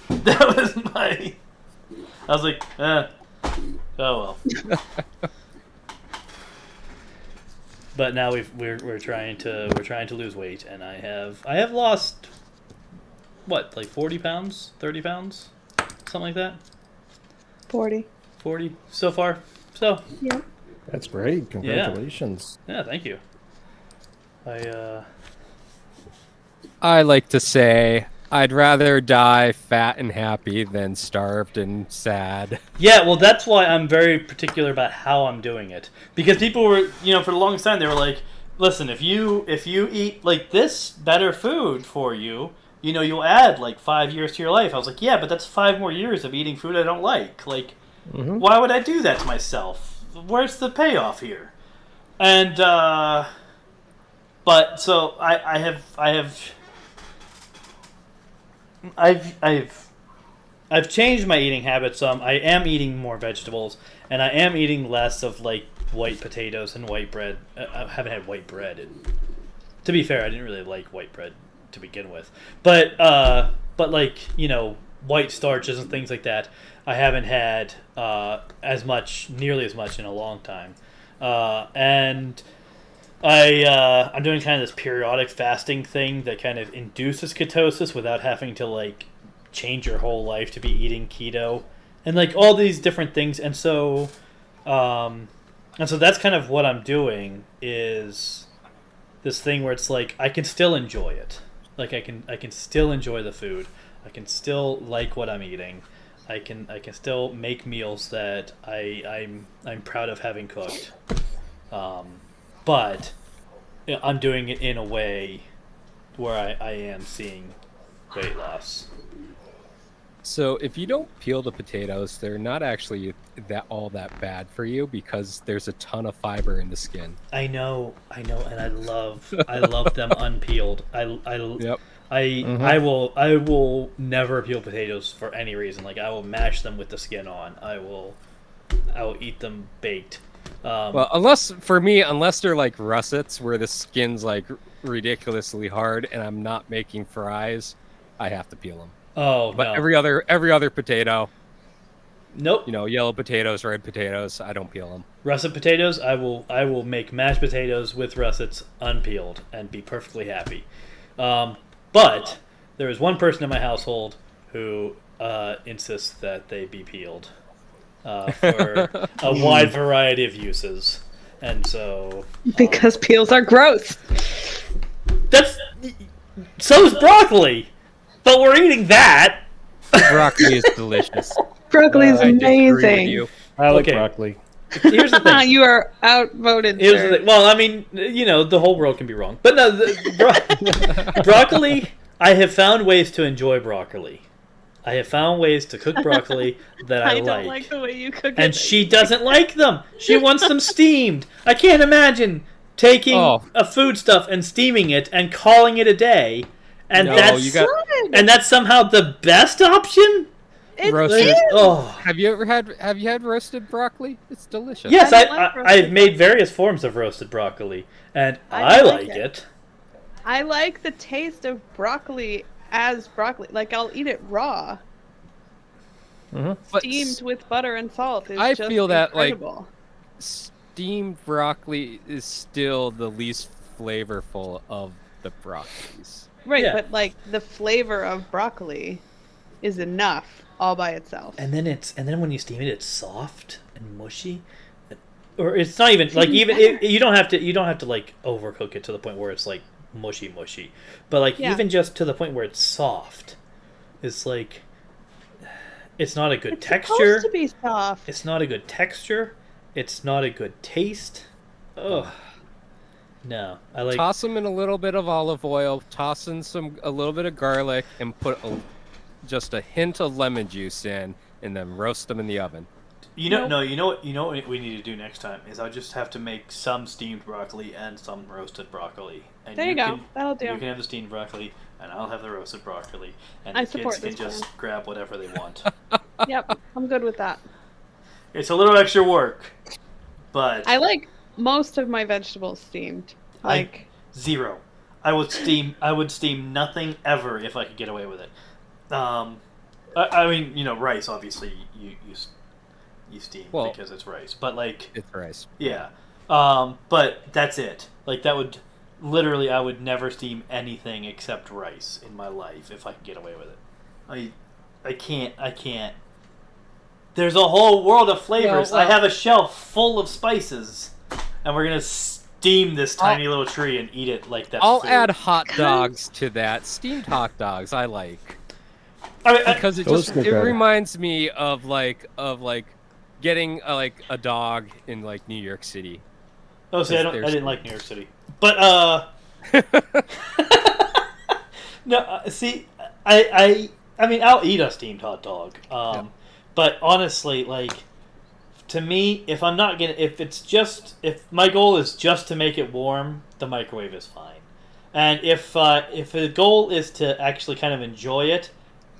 that was my... I was like, oh well. But now we're trying to lose weight, and I have lost what, like 40 pounds, 30 pounds, something like that. 40 so far. So yeah, That's great. Congratulations. yeah, thank you. I like to say I'd rather die fat and happy than starved and sad. Yeah, well, that's why I'm very particular about how I'm doing it. Because people were, for the longest time, they were like, "Listen, if you eat like this better food for you, you'll add like 5 years to your life." I was like, "Yeah, but that's 5 more years of eating food I don't like. Like, why would I do that to myself? Where's the payoff here?" And but so I've changed my eating habits some. I am eating more vegetables, and I am eating less of like white potatoes and white bread. I haven't had white bread. To be fair, I didn't really like white bread to begin with, but like white starches and things like that, I haven't had nearly as much in a long time, and I'm doing kind of this periodic fasting thing that kind of induces ketosis without having to like change your whole life to be eating keto and like all these different things. And so that's kind of what I'm doing, is this thing where it's like I can still enjoy it. Like I can still enjoy the food. I can still like what I'm eating. I can still make meals that I'm proud of having cooked. But I'm doing it in a way where I am seeing weight loss. So if you don't peel the potatoes, they're not actually all that bad for you because there's a ton of fiber in the skin. I know, and I love them unpeeled. Yep. I will never peel potatoes for any reason. Like, I will mash them with the skin on. I will eat them baked. Well, unless they're like russets where the skin's like ridiculously hard and I'm not making fries, I have to peel them. Oh, but no. every other potato, nope. Yellow potatoes, red potatoes, I don't peel them. Russet potatoes, I will make mashed potatoes with russets unpeeled and be perfectly happy. But there is one person in my household who insists that they be peeled. For a wide variety of uses, and so because peels are gross. So is broccoli, but we're eating that. Broccoli is delicious. Broccoli is I disagree with amazing. you. I like Okay. broccoli. Here's the thing. You are outvoted. Here's sir. the thing. Well, I mean, the whole world can be wrong, but no, broccoli. I have found ways to enjoy broccoli. I have found ways to cook broccoli that I like. don't like the way you cook it. And she doesn't like them. She wants them steamed. I can't imagine taking a foodstuff and steaming it and calling it a day and No, that's you got and that's somehow the best option. It roasted. is. Oh, Have you had roasted broccoli? It's delicious. yes, I don't like roasted I've made various forms of roasted broccoli, and I I like like it. it. I like the taste of broccoli as broccoli. Like, I'll eat it raw. Mhm. But Steamed with butter and salt is I just feel that, like, incredible. steamed broccoli is still the least flavorful of the broccolis. Right, Yeah. but like the flavor of broccoli is enough all by itself. And then when you steam it, it's soft and mushy, or it's not even like even even better. you don't have to like overcook it to the point where it's like mushy, but like Yeah. even just to the point where it's soft, it's like it's not a good It's texture. supposed to be soft. It's not a good texture. It's not a good taste. Ugh. No, I like. Toss them in a little bit of olive oil. Toss in a little bit of garlic, and put just a hint of lemon juice in, and then roast them in the oven. You know, Nope. no, you know what we need to do next time is I'll just have to make some steamed broccoli and some roasted broccoli. And There you go. can- That'll do. You can have the steamed broccoli, and I'll have the roasted broccoli, and I the support kids can this just grab whatever they want. Yep, I'm good with that. It's a little extra work, but I like most of my vegetables steamed. Like, zero. I would steam nothing ever if I could get away with it. I mean, you know, rice obviously you steam Well, because it's rice, but like. It's rice. Yeah. But that's it. Like that would literally I would never steam anything except rice in my life if I could get away with it. I can't. There's a whole world of flavors. Well, I have a shelf full of spices, and we're gonna steam this I'll- tiny little tree and eat it like that. I'll add hot dogs to that. Steamed hot dogs, I like, because it Those just go it better. reminds me of getting a dog in like New York City. Oh, see, I There's- didn't like New York City, but no, see, I mean, I'll eat a steamed hot dog. Yeah. But honestly, like, to me, if my goal is just to make it warm, the microwave is fine. And if the goal is to actually kind of enjoy it,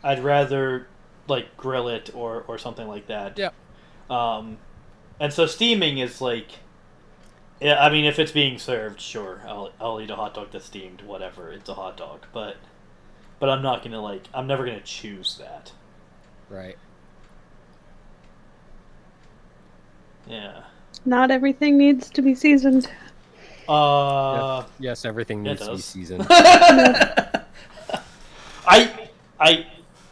I'd rather like grill it or something like that. Yeah. And so steaming is like, yeah, I mean, if it's being served, sure, I'll eat a hot dog that's steamed, whatever. It's a hot dog, but I'm never gonna choose that. Right. Yeah. not everything needs to be seasoned. Yes, everything it needs to be does. seasoned.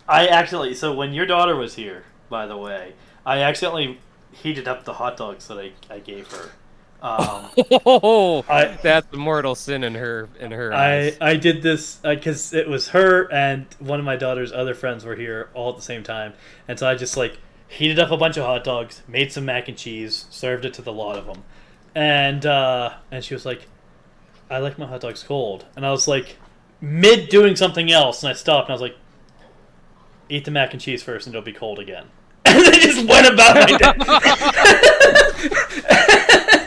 I actually, so when your daughter was here, by the way, I accidentally heated up the hot dogs that I gave her. Oh, I- that's the mortal sin in her eyes. I did this because it was her and one of my daughter's other friends were here all at the same time, and so I just like heated up a bunch of hot dogs, made some mac and cheese, served it to the lot of them, and she was like, "I like my hot dogs cold," and I was like, mid doing something else, and I stopped and I was like, "Eat the mac and cheese first, and it'll be cold again." And I just went about my day.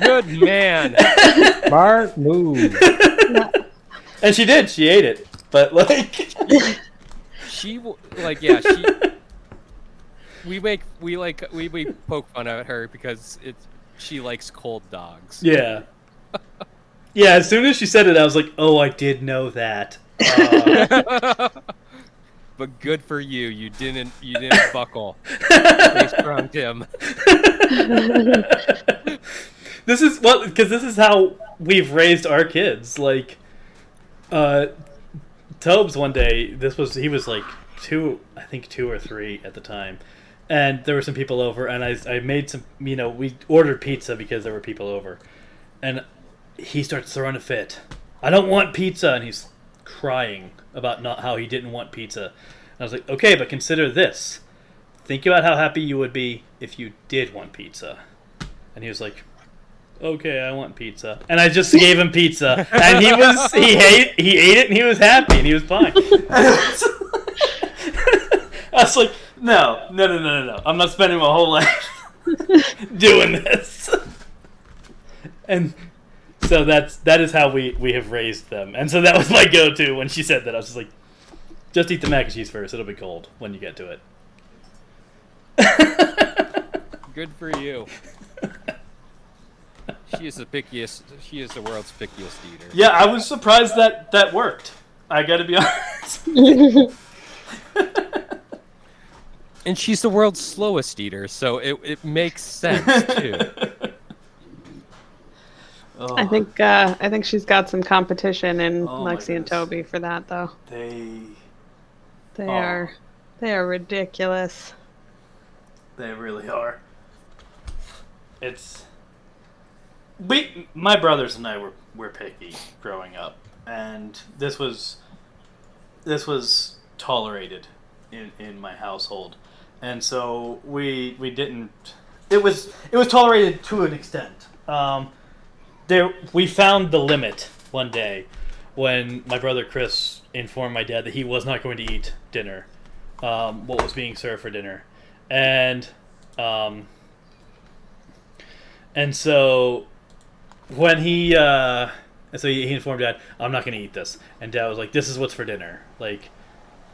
Good man. Smart move. And she did. She ate it, but like. She we poke fun at her because she likes cold dogs. Yeah. Yeah, as soon as she said it, I was like, oh, I did know that. But good for you. You didn't buckle. Stay strong, Tim. This is how we've raised our kids. Like, Tobes one day, he was like 2 or 3 at the time. And there were some people over, and I made some, we ordered pizza because there were people over. And he starts throwing a fit. I don't want pizza, and he's crying about not how he didn't want pizza. And I was like, okay, but consider this. Think about how happy you would be if you did want pizza. And he was like, okay, I want pizza. And I just gave him pizza, and he ate it, and he was happy, and he was fine. I was like, no. I'm not spending my whole life doing this. And So that is how we have raised them, and so that was my go-to when she said that. I was just like, just eat the mac and cheese first. It'll be cold when you get to it. Good for you. She is the pickiest. She is the world's pickiest eater. Yeah, I was surprised that worked. I got to be honest. And she's the world's slowest eater, so it makes sense too. Oh, I think she's got some competition in my Lexi and goodness. Toby for that though. they They are ridiculous. They really are. My brothers and I were picky growing up, and this was tolerated in my household, and so we didn't. It was tolerated to an extent. We found the limit one day when my brother Chris informed my dad that he was not going to eat dinner, what was being served for dinner. And so when he informed Dad, I'm not going to eat this, and Dad was like, "This is what's for dinner." Like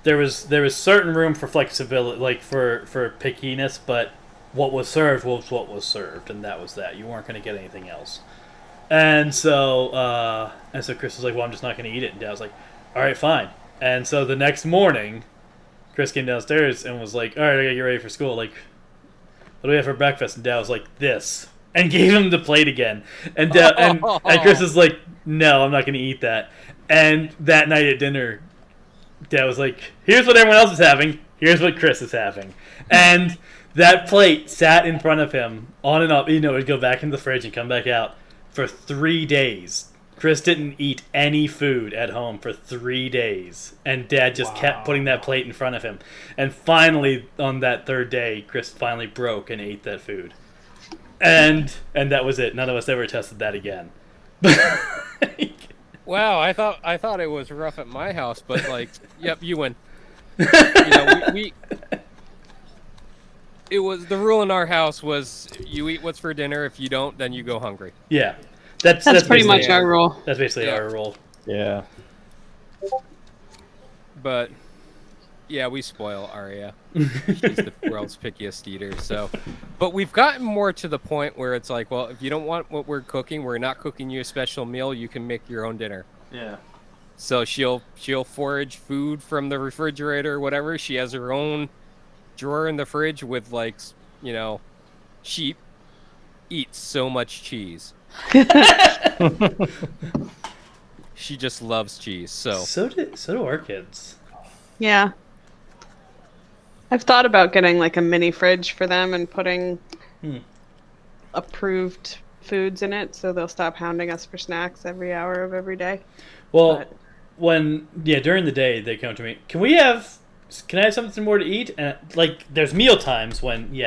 there was certain room for flexibility, like for pickiness, but what was served was what was served, and that was that. You weren't going to get anything else. And so Chris was like, "Well, I'm just not going to eat it," and Dad was like, "All right, fine." And so the next morning, Chris came downstairs and was like, "All right, I gotta get ready for school. Like, what do we have for breakfast?" And Dad was like, "This," and gave him the plate again. And and Chris was like, "No, I'm not gonna eat that." And that night at dinner, Dad was like, "Here's what everyone else is having. Here's what Chris is having." And that plate sat in front of him on and off. It'd go back into the fridge and come back out for 3 days. Chris didn't eat any food at home for 3 days, and Dad just kept putting that plate in front of him. And finally, on that third day, Chris finally broke and ate that food. And that was it. None of us ever tested that again. Wow, I thought it was rough at my house, but like, yep, you win. We it was the rule in our house was you eat what's for dinner. If you don't, then you go hungry. Yeah. That's pretty much our rule. That's basically Yeah. our rule. Yeah. But yeah, we spoil Arya. She's the world's pickiest eater. So, but we've gotten more to the point where it's like, well, if you don't want what we're cooking, we're not cooking you a special meal. You can make your own dinner. Yeah. So she'll forage food from the refrigerator or whatever. She has her own drawer in the fridge with sheep eats so much cheese. She just loves cheese. So do our kids. Yeah. I've thought about getting like a mini fridge for them and putting approved foods in it so they'll stop hounding us for snacks every hour of every day. Well, during the day they come to me, can I have something more to eat? And like, there's meal times when, you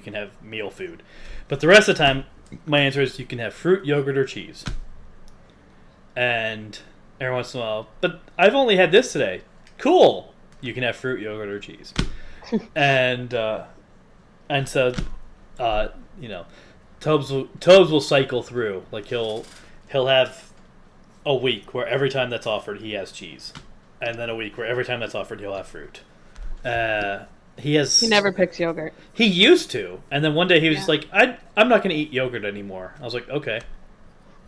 can have meal food. But the rest of the time, my answer is you can have fruit, yogurt, or cheese. And every once in a while, but I've only had this today. Cool. You can have fruit, yogurt, or cheese. and so, Tobes will cycle through. Like he'll have a week where every time that's offered he has cheese, and then a week where every time that's offered he'll have fruit. He never picks yogurt. He used to, and then one day he was just like, I'm not going to eat yogurt anymore. I was like, okay,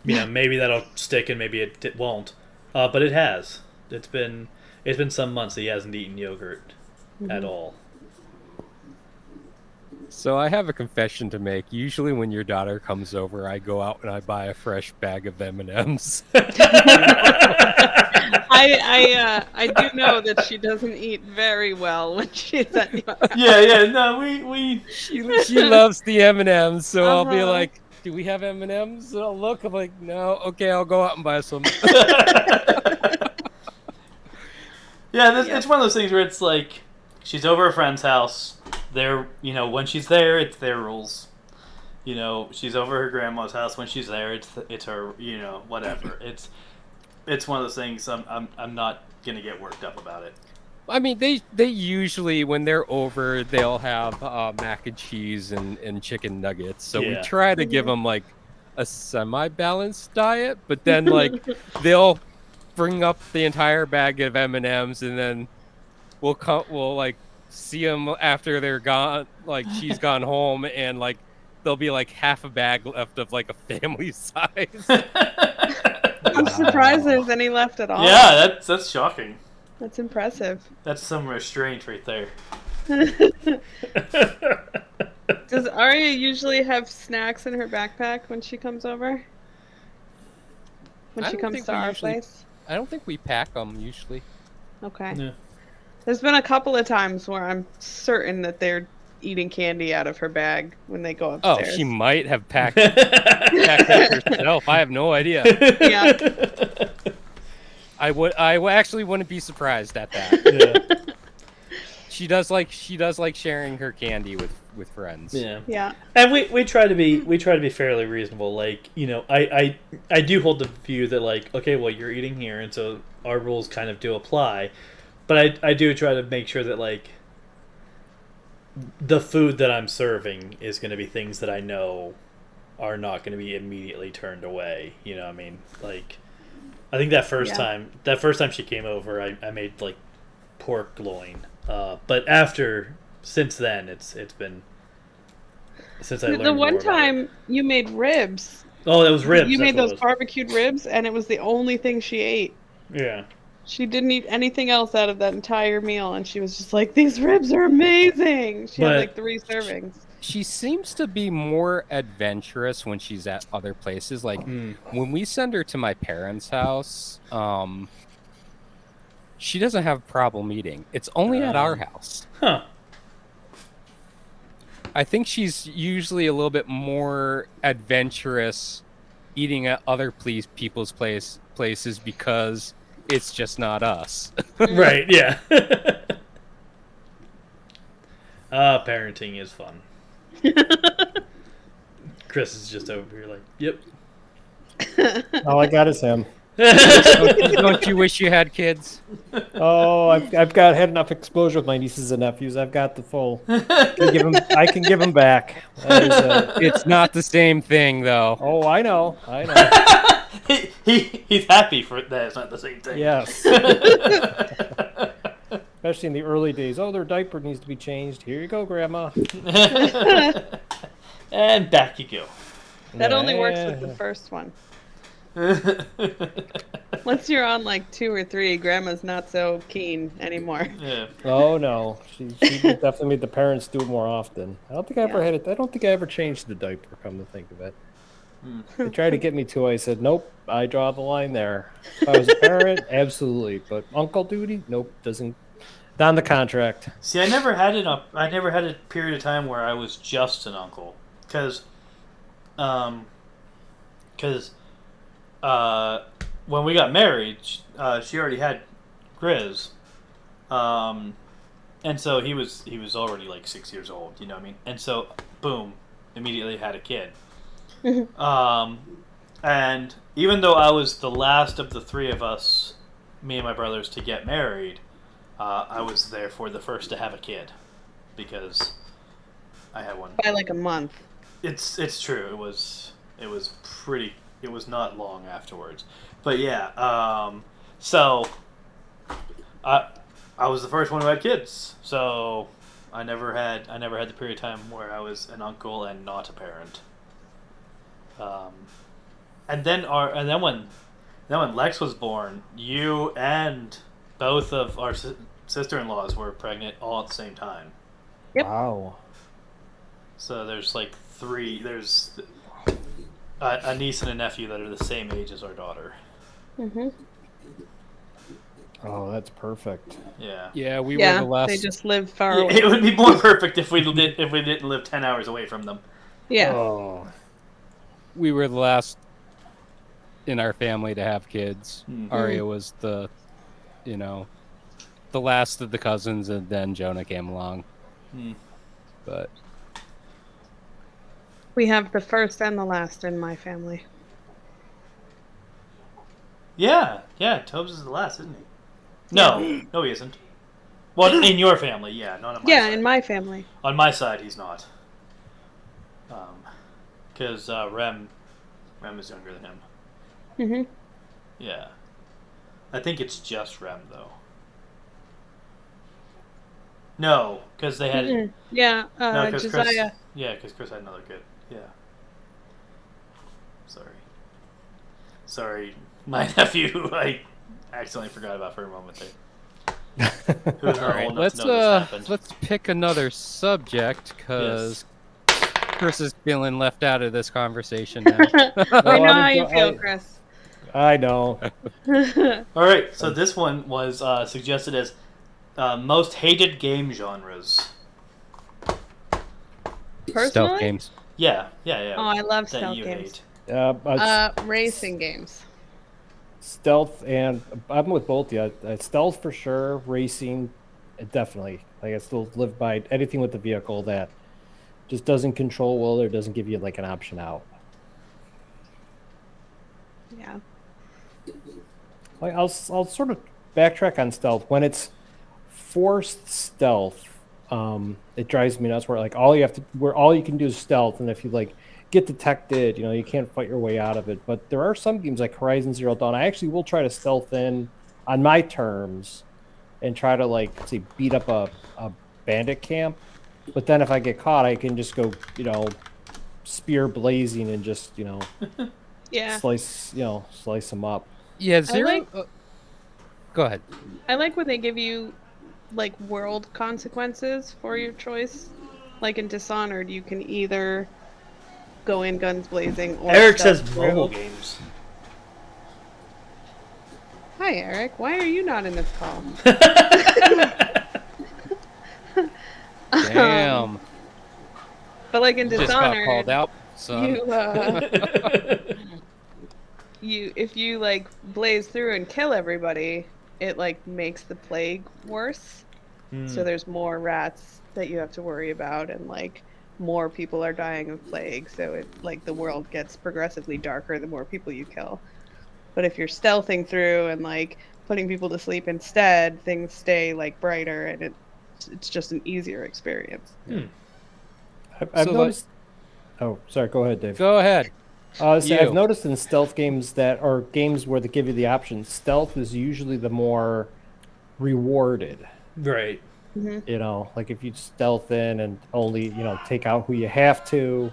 maybe that'll stick, and maybe it won't. But it has. It's been some months that he hasn't eaten yogurt at all. So I have a confession to make. Usually when your daughter comes over, I go out and I buy a fresh bag of M&Ms. I do know that she doesn't eat very well when she's at your house. No, she loves the M&Ms, so I'll be like, do we have M&Ms? And I'll look, I'm like, no, okay, I'll go out and buy some. It's one of those things where it's like, she's over a friend's house. When she's there, it's their rules. She's over her grandma's house. When she's there, it's her. Whatever. It's one of those things. I'm not gonna get worked up about it. I mean, they usually, when they're over, they'll have mac and cheese and chicken nuggets. So we try to give them like a semi-balanced diet, but then like they'll bring up the entire bag of M&Ms, and then we'll like see them after they're gone, like she's gone home, and like there'll be like half a bag left of like a family size. I'm surprised there's any left at all. Yeah, that's shocking. That's impressive. That's some restraint right there. Does Arya usually have snacks in her backpack when she comes over? When I she don't comes think to we our usually- place? I don't think we pack them usually. Okay. Yeah. There's been a couple of times where I'm certain that they're eating candy out of her bag when they go Oh, upstairs. she might have packed it herself. I have no idea. Yeah. I actually wouldn't be surprised at that. Yeah. She does like sharing her candy with friends. Yeah. Yeah. And we try to be fairly reasonable. Like, you know, I do hold the view that like, okay, well, you're eating here, and so our rules kind of do apply. But I do try to make sure that like the food that I'm serving is going to be things that I know are not going to be immediately turned away. You know what I mean? Like, I think that first time she came over, I made like pork loin. But since then, it's been since I learned The one more about it. time you made ribs. Oh, that was ribs. You that's made what it those was. barbecued ribs, and it was the only thing she ate. Yeah. She didn't eat anything else out of that entire meal, and she was just like, "These ribs are amazing." She had like 3 servings. She seems to be more adventurous when she's at other places. Like when we send her to my parents' house, she doesn't have a problem eating. It's only at our house. Huh. I think she's usually a little bit more adventurous eating at other people's places because it's just not us. Right. Yeah. Parenting is fun. Chris is just over here like, yep. All I got is him. Don't you wish you had kids? Oh, I've had enough exposure with my nieces and nephews. I've got the full. I can give them back. It's not the same thing, though. Oh, I know. He's happy for that. It's not the same thing. Yes. Especially in the early days. Oh, their diaper needs to be changed. Here you go, Grandma. And back you go. That only works with the first one. Once you're on like 2 or 3, Grandma's not so keen anymore. Yeah. Oh no, she definitely made the parents do it more often. I don't think I ever had it. I don't think I ever changed the diaper. Come to think of it, they tried to get me to. I said nope. I draw the line there. If I was a parent, absolutely, but uncle duty, nope. Doesn't. Not on the contract. See, I never had a period of time where I was just an uncle, because when we got married, she already had Grizz, and so he was already like 6 years old. You know what I mean? And so, boom, immediately had a kid. And even though I was the last of the 3 of us, me and my brothers, to get married, I was therefore the first to have a kid, because I had one. By like a month. It's true. It was pretty. It was not long afterwards, but yeah. So I was the first one who had kids. So I never had the period of time where I was an uncle and not a parent. And then when Lex was born, you and both of our sister-in-laws were pregnant all at the same time. Yep. Wow. So there's like 3. There's a niece and a nephew that are the same age as our daughter. Oh, that's perfect. Yeah. Yeah, we were the last. They just live far away. It would be more perfect if we didn't live 10 hours away from them. Yeah. Oh. We were the last in our family to have kids. Arya was the last of the cousins, and then Jonah came along. But We have the first and the last in my family. Yeah. Tobes is the last, isn't he? No, he isn't. Well, in your family, yeah, not on my side. In my family. On my side, he's not. Because Rem is younger than him. Mm-hmm. Yeah. I think it's just Rem, though. No, because they had... Mm-mm. Yeah, No, because Chris... Josiah. Yeah, because Chris had another kid. Yeah. Sorry, my nephew. I accidentally forgot about for a moment there. Who's not old enough to know this happened. Let's pick another subject because Chris is feeling left out of this conversation now. I know how you feel, Chris. I know. All right, so this one was suggested as most hated game genres. Personally? Stealth games. Yeah. Oh, I love that stealth you games. hate. Racing games. Stealth, and I'm with both of you. Stealth for sure. Racing, definitely. Like I still live by anything with the vehicle that just doesn't control well or doesn't give you like an option out. Yeah. Like I'll sort of backtrack on stealth when it's forced stealth. It drives me nuts. Where like all you can do is stealth, and if you like get detected, you can't fight your way out of it. But there are some games like Horizon Zero Dawn. I actually will try to stealth in on my terms and try to like say beat up a bandit camp. But then if I get caught, I can just go spear blazing and just Yeah. slice them up. Yeah, Zero. Go ahead. I like when they give you like world consequences for your choice. Like in Dishonored, you can either go in guns blazing or Eric says stealth mobile through. games. Hi, Eric. Why are you not in this call? Damn. But like in Just got Dishonored, called out, son. if you like blaze through and kill everybody, it like makes the plague worse. So there's more rats that you have to worry about, and like more people are dying of plague. So it like the world gets progressively darker the more people you kill. But if you're stealthing through and like putting people to sleep instead, things stay like brighter, and it's just an easier experience. I've noticed. Oh, sorry. Go ahead, Dave. Go ahead. I've noticed in stealth games that are games where they give you the option, stealth is usually the more rewarded. Right. Mm-hmm. Like if you stealth in and only take out who you have to,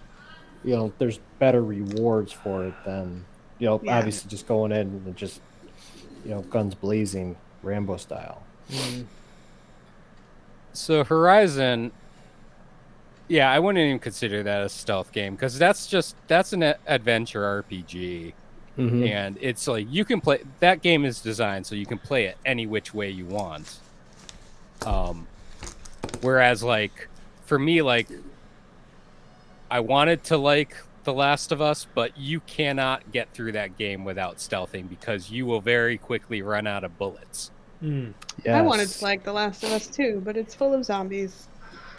there's better rewards for it than obviously just going in and just guns blazing Rambo style. So Horizon, yeah, I wouldn't even consider that a stealth game because that's an adventure RPG, and it's like you can play that game is designed so you can play it any which way you want. Whereas like for me, like I wanted to like The Last of Us, but you cannot get through that game without stealthing because you will very quickly run out of bullets. Yes. I wanted to like The Last of Us too, but it's full of zombies.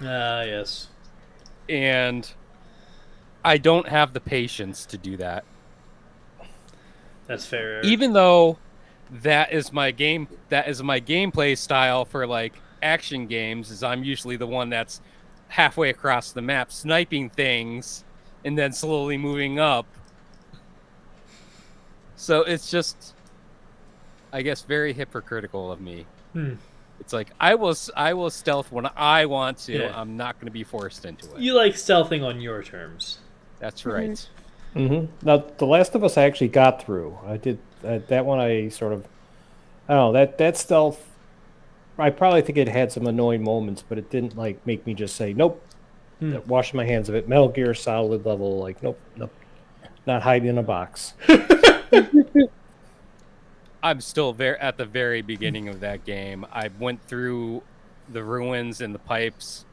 Yes. And I don't have the patience to do that. That's fair, Eric. Even though that is my gameplay style for like action games, is I'm usually the one that's halfway across the map sniping things and then slowly moving up. So it's just, I guess, very hypocritical of me. It's like I will stealth when I want to. Yeah. I'm not going to be forced into it. You like stealthing on your terms. That's right. Now, The Last of Us I actually got through. I did that one. I don't know that stealth. I probably think it had some annoying moments, but it didn't like make me just say nope. Washing my hands of it. Metal Gear Solid level, like nope, not hiding in a box. I'm still at the very beginning of that game. I went through the ruins and the pipes,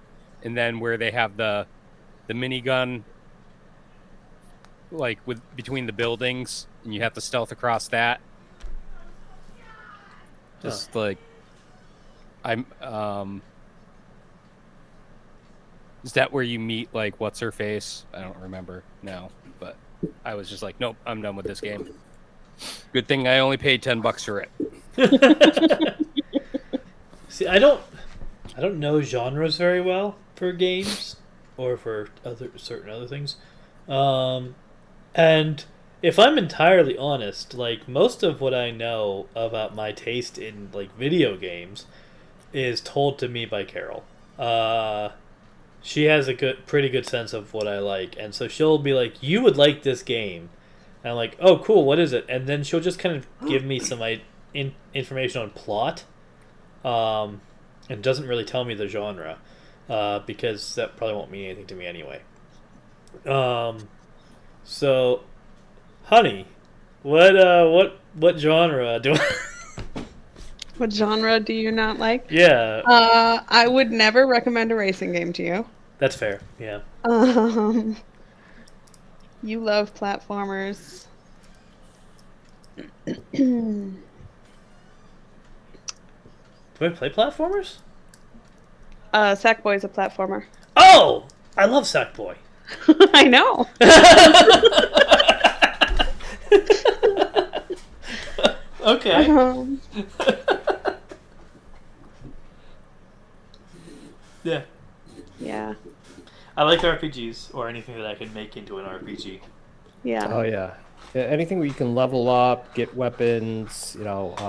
and then where they have the minigun, like between the buildings, and you have to stealth across that. Just like I'm. Is that where you meet like what's her face? I don't remember now, but I was just like, nope, I'm done with this game. Good thing I only paid $10 for it. See, I don't know genres very well for games or for certain other things, and if I'm entirely honest, like most of what I know about my taste in like video games is told to me by Carol. She has a pretty good sense of what I like, and so she'll be like, "You would like this game," and I'm like, "Oh, cool. What is it?" And then she'll just kind of give me some information on plot, and doesn't really tell me the genre, because that probably won't mean anything to me anyway. So, honey, what genre do I? What genre do you not like? Yeah, I would never recommend a racing game to you. that's fair. Yeah. You love platformers. Do I play platformers? Sackboy's a platformer. Oh, I love Sackboy. I know. Okay. Yeah. Yeah. I like RPGs or anything that I can make into an RPG. Yeah. Oh yeah. Yeah, anything where you can level up, get weapons,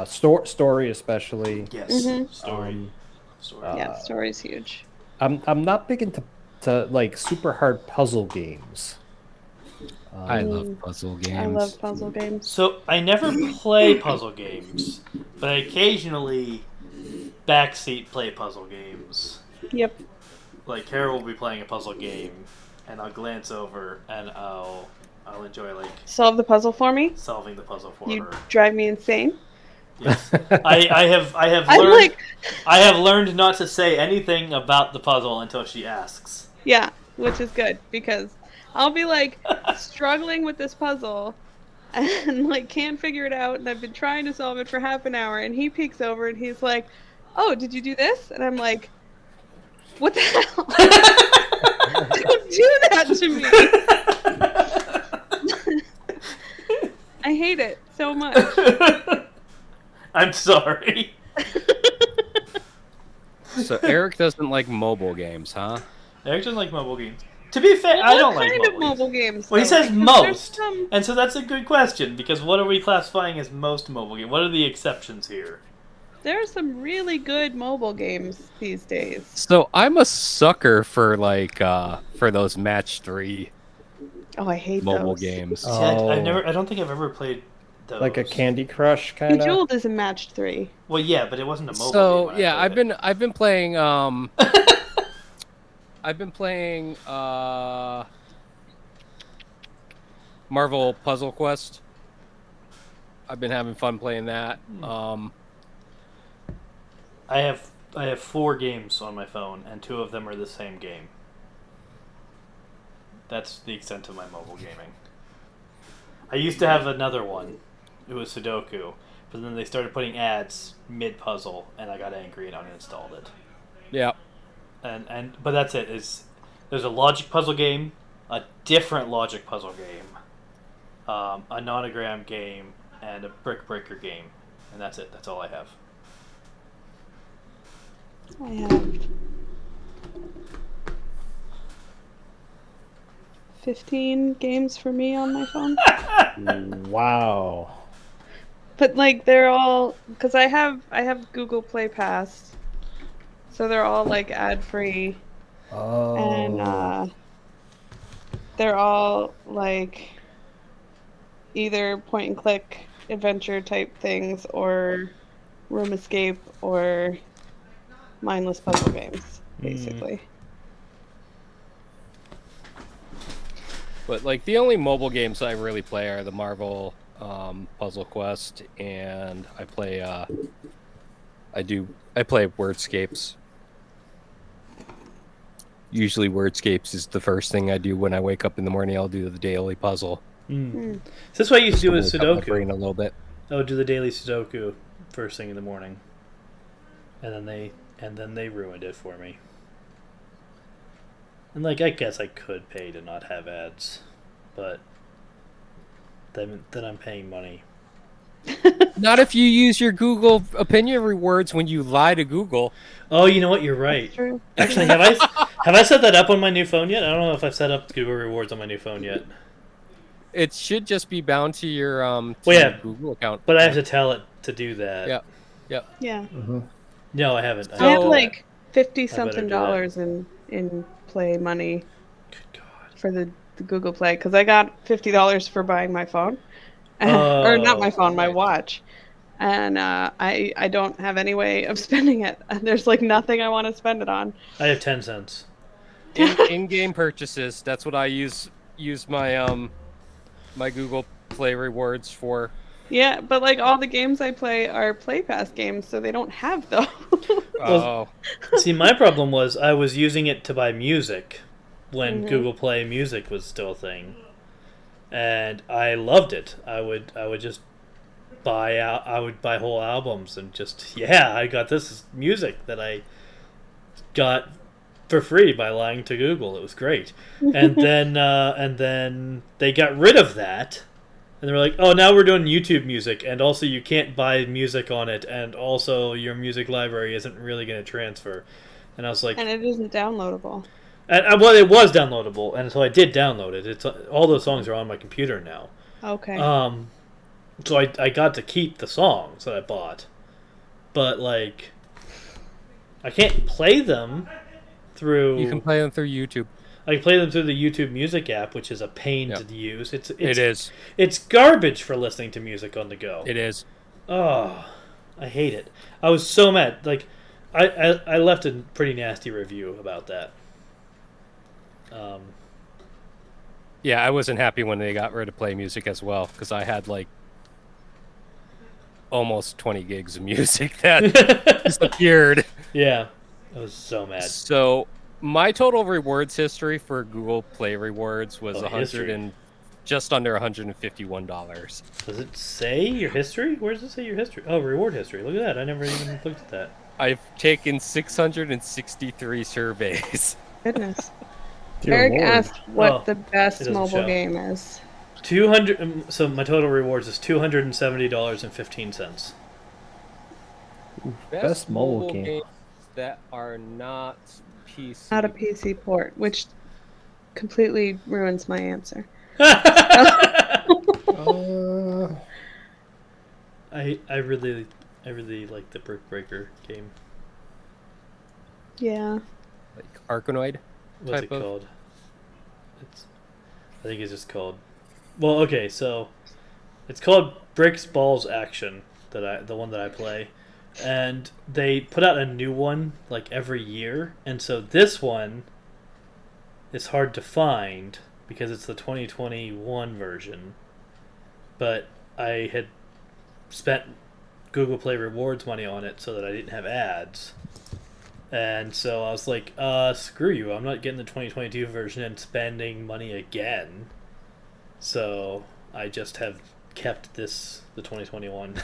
story especially. Yes. Mhm. Story. Yeah, story's huge. I'm not big into like super hard puzzle games. I love puzzle games. I love puzzle games. So I never play puzzle games, but I occasionally backseat play puzzle games. Yep. Like Carol will be playing a puzzle game, and I'll glance over and I'll enjoy like Solve the puzzle for me. solving the puzzle for You her. drive me insane. Yes. I have I'm learned like, I have learned not to say anything about the puzzle until she asks. yeah, which is good because I'll be like struggling with this puzzle and like can't figure it out, and I've been trying to solve it for half an hour, and he peeks over and he's like, "Oh, did you do this?" And I'm like, "What the hell? Don't do that to me." I hate it so much. I'm sorry. So Eric doesn't like mobile games, huh? Eric doesn't like mobile games. To be fair, I don't like What kind of mobile games. mobile games? Well, he though? says Because most, there's some- and so that's a good question because what are we classifying as most mobile game? What are the exceptions here? There are some really good mobile games these days. So I'm a sucker for like for those match 3 Oh, I hate mobile those. games. See, Oh. I don't think I've ever played those. Like a Candy Crush kind of. Bejeweled is a match 3. Well, yeah, but it wasn't a mobile game. So when I yeah, played it. I've been playing I've been playing Marvel Puzzle Quest. I've been having fun playing that. I have 4 games on my phone, and 2 of them are the same game. That's the extent of my mobile gaming. I used to have another one. It was Sudoku, but then they started putting ads mid puzzle, and I got angry and uninstalled it. Yeah. But that's it. There's a logic puzzle game, a different logic puzzle game, a nonogram game, and a brick breaker game, and that's it. That's all I have. I have 15 games for me on my phone. Wow. But like they're all because I have Google Play Pass, so they're all like ad free, Oh. and they're all like either point and click adventure type things or room escape or mindless puzzle games, basically. But like the only mobile games I really play are the Marvel Puzzle Quest, and I play Wordscapes. Usually Wordscapes is the first thing I do when I wake up in the morning. I'll do the daily puzzle. So that's what I used to do with Wake up my brain Sudoku. a little bit. I would do the daily Sudoku first thing in the morning, and then they ruined it for me. And like I guess I could pay to not have ads, but then I'm paying money. Not if you use your Google opinion rewards when you lie to Google. Oh, you know what? You're right. True. Actually, have I set that up on my new phone yet? I don't know if I've set up Google Rewards on my new phone yet. it should just be bound to your Well, yeah, Google account. but I have to tell it to do that. Yeah. Yeah. Yeah. No, I haven't. I have So- like $50 I better something do that. dollars in Play money Good God. for the Google Play because I got $50 for buying my phone, or not my phone, my right. watch, and I don't have any way of spending it. There's like nothing I want to spend it on. I have 10 cents. In-game purchases. That's what I use my my Google Play rewards for. Yeah, but like all the games I play are Play Pass games, so they don't have those. Oh, See, my problem was I was using it to buy music when Mhm. Google Play Music was still a thing, and I loved it. I would just buy out. I would buy whole albums and just I got this music that I got for free by lying to Google. It was great, and then they got rid of that. And they were like, "Oh, now we're doing YouTube music, and also you can't buy music on it, and also your music library isn't really going to transfer." And I was like, And it isn't downloadable. well, it was downloadable, and so I did download it. It's all those songs are on my computer now. Okay. So I got to keep the songs that I bought, but like, I can't play them through. you can play them through YouTube. I can play them through the YouTube Music app, which is a pain Yep. to use. It is. It's garbage for listening to music on the go. It is. Oh, I hate it. I was so mad. Like, I left a pretty nasty review about that. Yeah, I wasn't happy when they got rid of Play Music as well because I had like almost 20 gigs of music that disappeared. Yeah, I was so mad. So my total rewards history for Google Play rewards was History. just under $151. Does it say your history? Where does it say your history? Oh, reward history. Look at that. I never even looked at that. I've taken 663 surveys. Goodness. Dear Eric Lord. asked what Oh, the it best doesn't mobile show. game is. 200. So my total rewards is $270.15. Best mobile game. games that are not PC. Not a PC port, which completely ruins my answer. Uh, I really like the Brick Breaker game. Yeah. Like Arkanoid. What's Type it of- called? I think it's just called. Well, okay, so it's called Bricks Balls Action. The one that I play, and they put out a new one like every year, and so this one is hard to find because it's the 2021 version. But I had spent Google Play rewards money on it so that I didn't have ads. And so I was like, screw you, I'm not getting the 2022 version and spending money again. So I just have kept the 2021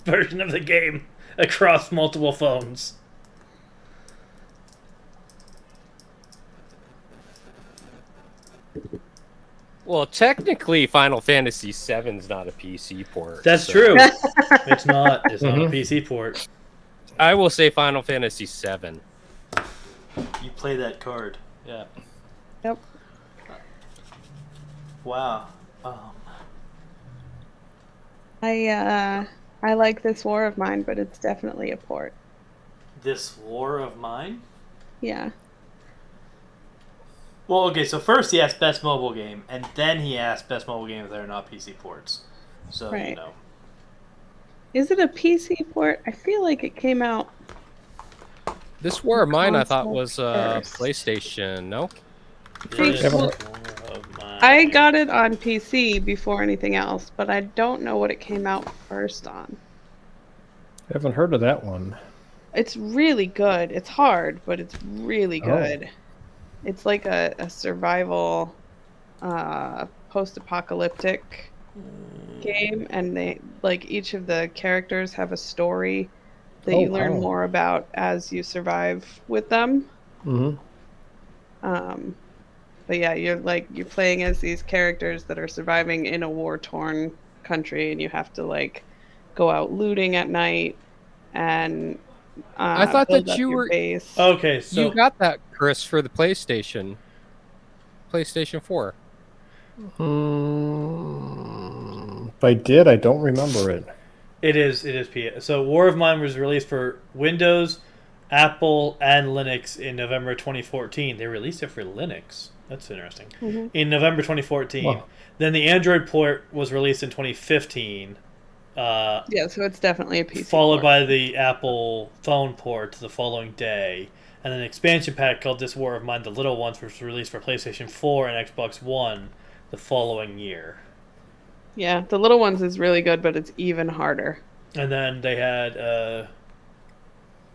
version of the game across multiple phones. Well, technically, Final Fantasy VII's not a PC port. That's so true. It's not a Mhm. PC port. I will say Final Fantasy VII. You play that card. Yeah. Yep. Wow. I like this War of Mine, but it's definitely a port. This War of Mine? Yeah. Well, okay, so first he asked best mobile game, and then he asked best mobile games that are not PC ports. So, you Right. know. Is it a PC port? I feel like it came out. This War of Mine, I thought Console was first. PlayStation. No, This Well, War of Mine. I got it on PC before anything else, but I don't know what it came out first on. haven't heard of that one. It's really good. It's hard, but it's really Oh. good. It's like a survival, post-apocalyptic game, and they like each of the characters have a story that Oh, you learn wow. more about as you survive with them. Mm-hmm. But yeah, you're playing as these characters that are surviving in a war-torn country, and you have to like go out looting at night and I thought build that up you your were- base. Okay, so you got that, Chris, for the PlayStation 4. If I did, I don't remember it. It is So War of Mine was released for Windows, Apple, and Linux in November 2014. They released it for Linux. That's interesting. Mm-hmm. In November 2014. Wow. Then the Android port was released in 2015. Yeah, so it's definitely a PC. Followed port. by the Apple phone port the following day. And an expansion pack called This War of Mine, The Little Ones, was released for PlayStation 4 and Xbox One the following year. Yeah, the little ones is really good, but it's even harder. And then they had a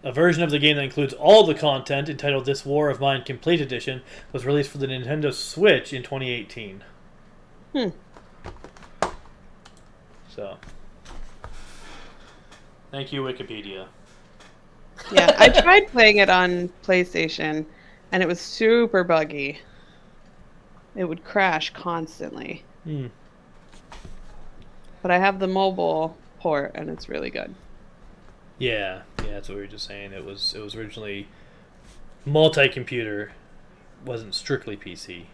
version of the game that includes all the content, entitled This War of Mine Complete Edition, was released for the Nintendo Switch in 2018. So, thank you, Wikipedia. Yeah, I tried playing it on PlayStation, and it was super buggy. It would crash constantly. But I have the mobile port, and it's really good. Yeah, that's what we were just saying. It was originally multi-computer, wasn't strictly PC. It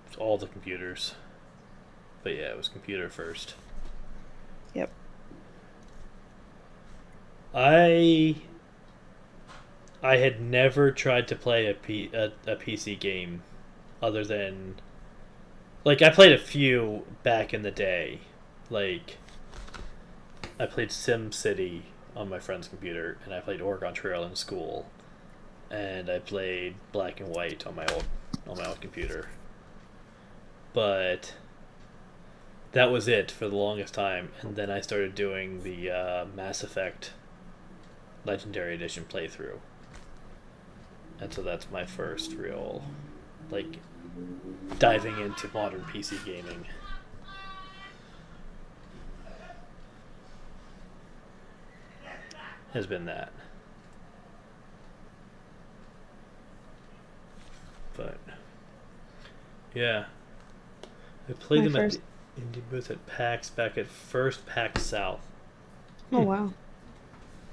was all the computers. But yeah, it was computer first. Yep. I had never tried to play a PC game other than, like, I played a few back in the day. Like, I played SimCity on my friend's computer, and I played Oregon Trail in school, and I played Black and White on my old computer. But that was it for the longest time, and then I started doing the Mass Effect Legendary Edition playthrough. And so that's my first real, like, diving into modern PC gaming. Has been that. But, yeah. I played My them first- at the indie booth at PAX back at first PAX South. Oh, wow.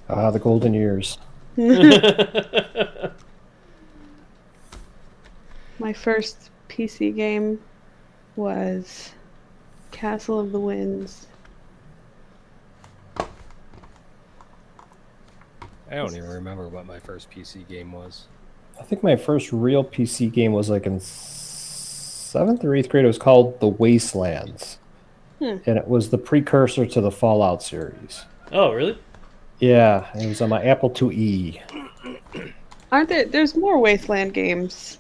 The golden years. My first PC game was Castle of the Winds. I don't even remember what my first PC game was. I think my first real PC game was like in 7th or 8th grade. It was called The Wastelands. And it was the precursor to the Fallout series. Oh, really? Yeah, it was on my Apple IIe. Aren't there? There's more Wasteland games.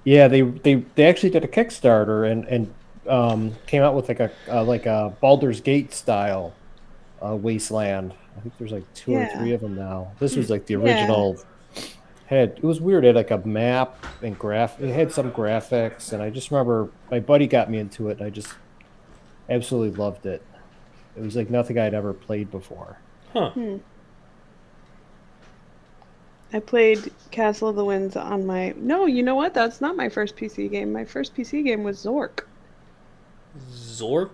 Yeah, they actually did a Kickstarter and came out with like a Baldur's Gate style Wasteland. I think there's like 2 or Yeah. 3 of them now. This was like the Yeah. original. It was weird. It had like a map and it had some graphics, and I just remember my buddy got me into it, and I just absolutely loved it. It was like nothing I'd ever played before. Huh. I played Castle of the Winds on my... No, you know what? That's not my first PC game. My first PC game was Zork. Zork?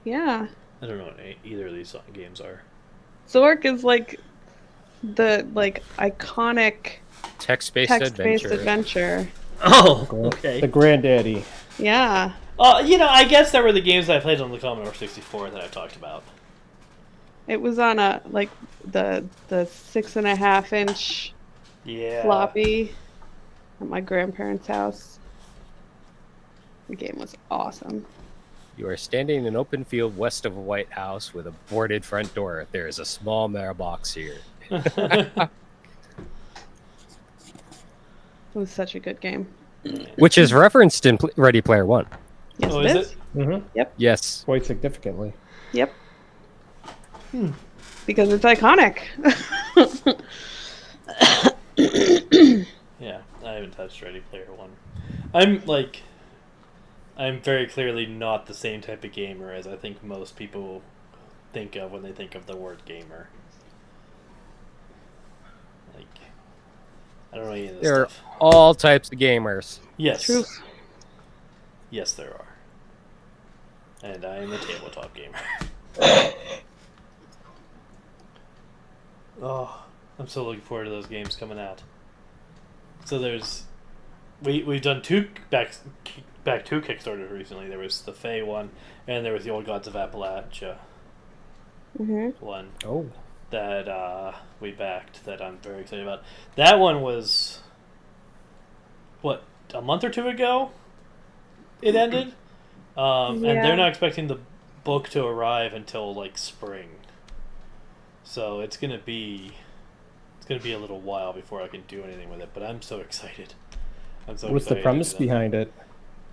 Yeah. I don't know what either of these games are. Zork is like the iconic Text-based text-based adventure. adventure. Oh, okay. The granddaddy. Yeah. I guess that were the games that I played on the Commodore 64 that I talked about. It was on the 6.5-inch Yeah. floppy at my grandparents' house. The game was awesome. You are standing in an open field west of a White House with a boarded front door. There is a small mailbox here. It was such a good game. Which is referenced in Ready Player One. Yes, Oh, it is is. Mm-hmm. Yes. Quite significantly. Yep. Because it's iconic. Yeah, I haven't touched Ready Player One. I'm very clearly not the same type of gamer as I think most people think of when they think of the word gamer. Like, I don't know any of this There are stuff. all types of gamers. Yes. Truth. Yes, there are. And I am a tabletop gamer. Oh, I'm so looking forward to those games coming out. So there's we've done two back two Kickstarters recently. There was the Fae one, and there was the Old Gods of Appalachia one. Oh. That we backed. That I'm very excited about. That one was what, a month or two ago. It ended, and they're not expecting the book to arrive until like spring. So it's gonna be a little while before I can do anything with it. But I'm so excited. What's the premise behind it?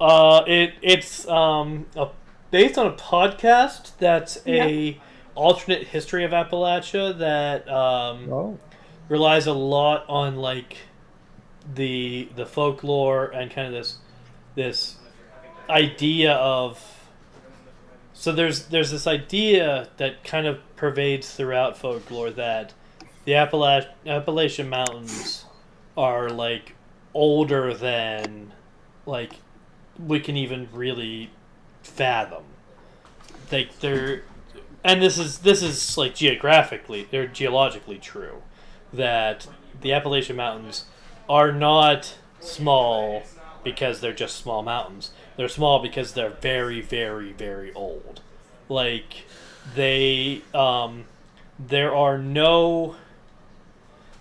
It's based on a podcast that's a alternate history of Appalachia that relies a lot on like the folklore and kind of this idea of, so there's this idea that kind of pervades throughout folklore that the Appalachian Mountains are like older than like we can even really fathom. Like they're, and this is like geologically true, that the Appalachian Mountains are not small because they're just small mountains. They're small because they're very, very, very old. Like they, there are no.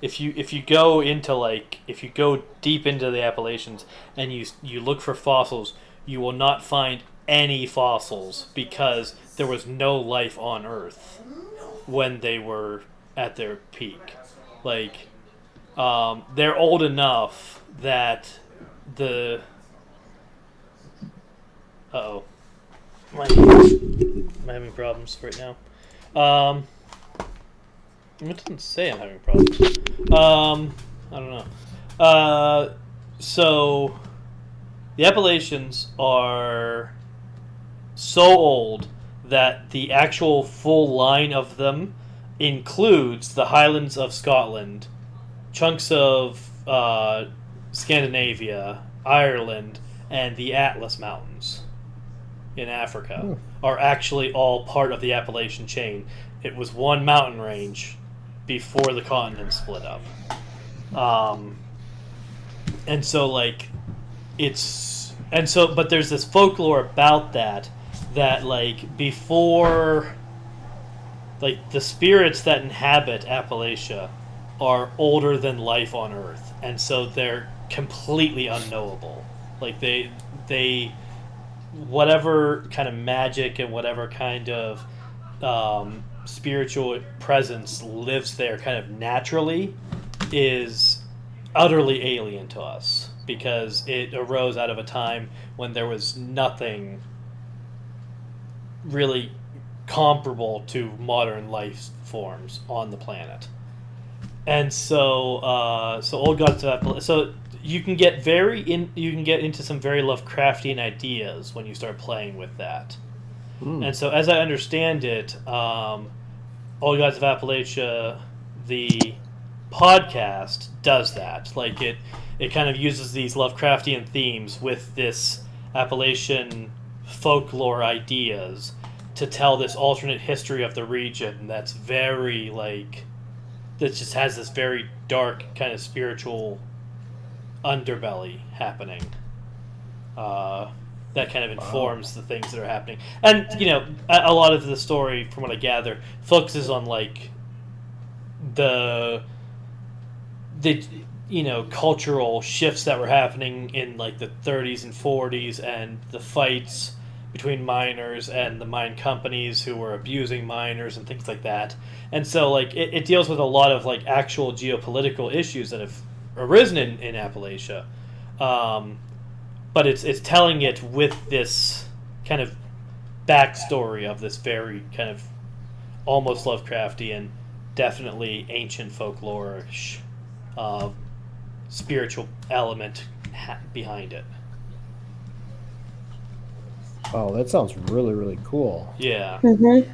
If you go deep into the Appalachians and you look for fossils, you will not find any fossils because there was no life on Earth when they were at their peak. Like, they're old enough that the... Uh-oh. I'm having problems right now. It doesn't say I'm having problems. I don't know. So, the Appalachians are so old that the actual full line of them includes the Highlands of Scotland, chunks of Scandinavia, Ireland, and the Atlas Mountains in Africa are actually all part of the Appalachian chain. It was one mountain range before the continent split up. And so like but there's this folklore about that like before, like the spirits that inhabit Appalachia are older than life on Earth, and so they're completely unknowable. Like they whatever kind of magic and whatever kind of spiritual presence lives there kind of naturally is utterly alien to us, because it arose out of a time when there was nothing really comparable to modern life forms on the planet. And so Old Gods of Appalachia, so you can get into some very Lovecraftian ideas when you start playing with that. And so, as I understand it, Old Gods of Appalachia, the podcast, does that. Like it kind of uses these Lovecraftian themes with this Appalachian folklore ideas to tell this alternate history of the region that's very that just has this very dark kind of spiritual underbelly happening. That kind of informs the things that are happening. And, a lot of the story, from what I gather, focuses on, the cultural shifts that were happening in, the 30s and 40s, and the fights between miners and the mine companies who were abusing miners and things like that. And so, it deals with a lot of, actual geopolitical issues that have arisen in Appalachia. But it's telling it with this kind of backstory of this very kind of almost Lovecraftian, definitely ancient folklore-ish spiritual element behind it. Oh, that sounds really, really cool. Yeah. Mm-hmm.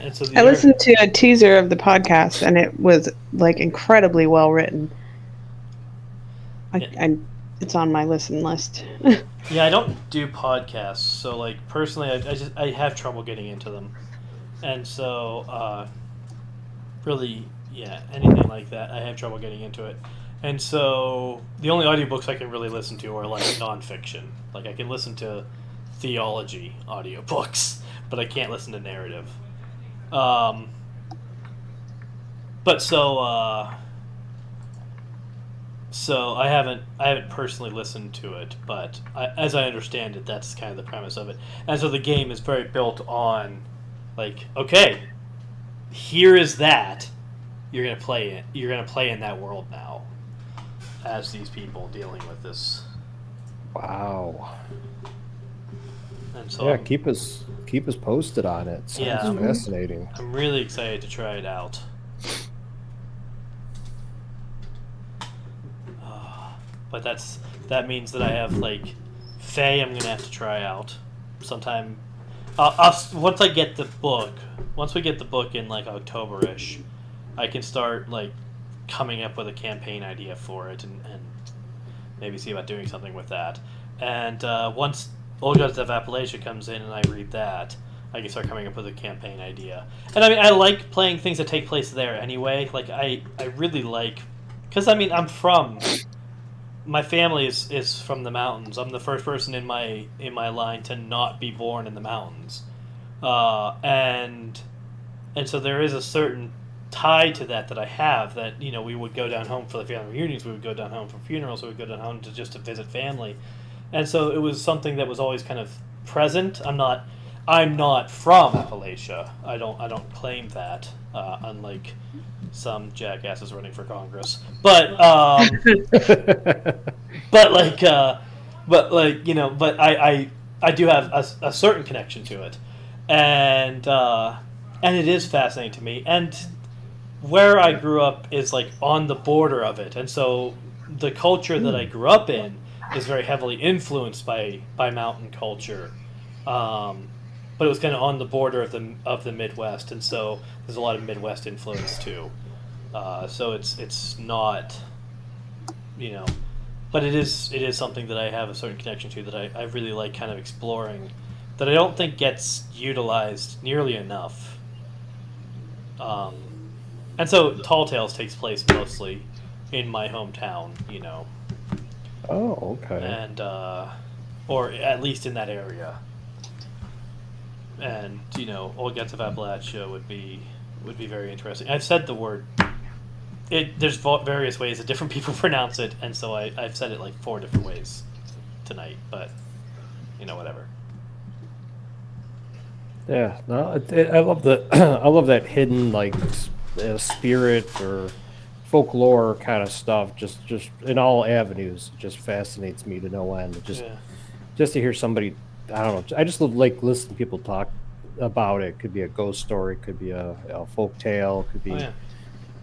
And so I listened to a teaser of the podcast, and it was incredibly well written. It's on my listen list. Yeah, I don't do podcasts, so personally, I have trouble getting into them, and so really, yeah, anything like that, I have trouble getting into it. And so the only audiobooks I can really listen to are like nonfiction. Like I can listen to theology audiobooks, but I can't listen to narrative. Um, but so I haven't personally listened to it, but as I understand it, that's kind of the premise of it. And so the game is very built on, like, okay, here is that. You're gonna play it. You're gonna play in that world now, as these people dealing with this. Wow. And so Yeah, keep us posted on it. Sounds Yeah. fascinating. I'm really excited to try it out. But that means that I have like Faye. I'm gonna have to try out sometime. Once I get the book. Once we get the book in like October-ish, I can start like coming up with a campaign idea for it and maybe see about doing something with that. And once Old Gods of Appalachia comes in and I read that, I can start coming up with a campaign idea. And I mean, I like playing things that take place there anyway. Like I really like, because I mean, my family is from the mountains. I'm the first person in my line to not be born in the mountains, and so there is a certain tie to that I have. That we would go down home for the family reunions, we would go down home for funerals, we would go down home to visit family, and so it was something that was always kind of present. I'm not from Appalachia. I don't claim that, unlike some jackasses running for Congress, but I do have a certain connection to it, and it is fascinating to me. And where I grew up is like on the border of it, and so the culture that I grew up in is very heavily influenced by mountain culture. But it was kind of on the border of the Midwest, and so there's a lot of Midwest influence too. So it's not, but it is something that I have a certain connection to that I really like kind of exploring, that I don't think gets utilized nearly enough. And so Tall Tales takes place mostly in my hometown, Oh, okay. and or at least in that area. And Old Gods of Appalachia would be very interesting. I've said the word. There's various ways that different people pronounce it, and so I've said it like 4 different ways tonight. But whatever. Yeah, no, I love I love that hidden like spirit or folklore kind of stuff. Just in all avenues, it just fascinates me to no end. Just to hear somebody, I don't know. I just like listening to people talk about it. Could be a ghost story, could be a folk tale, could be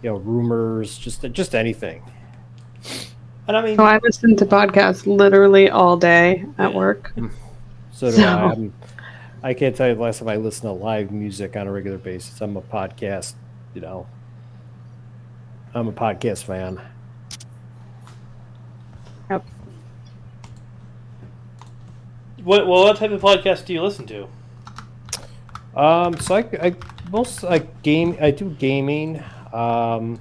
rumors, just anything. And I mean, I listen to podcasts literally all day at work. So do I. I can't tell you the last time I listened to live music on a regular basis. I'm a podcast, I'm a podcast fan. Yep. What type of podcast do you listen to? So I I do gaming. I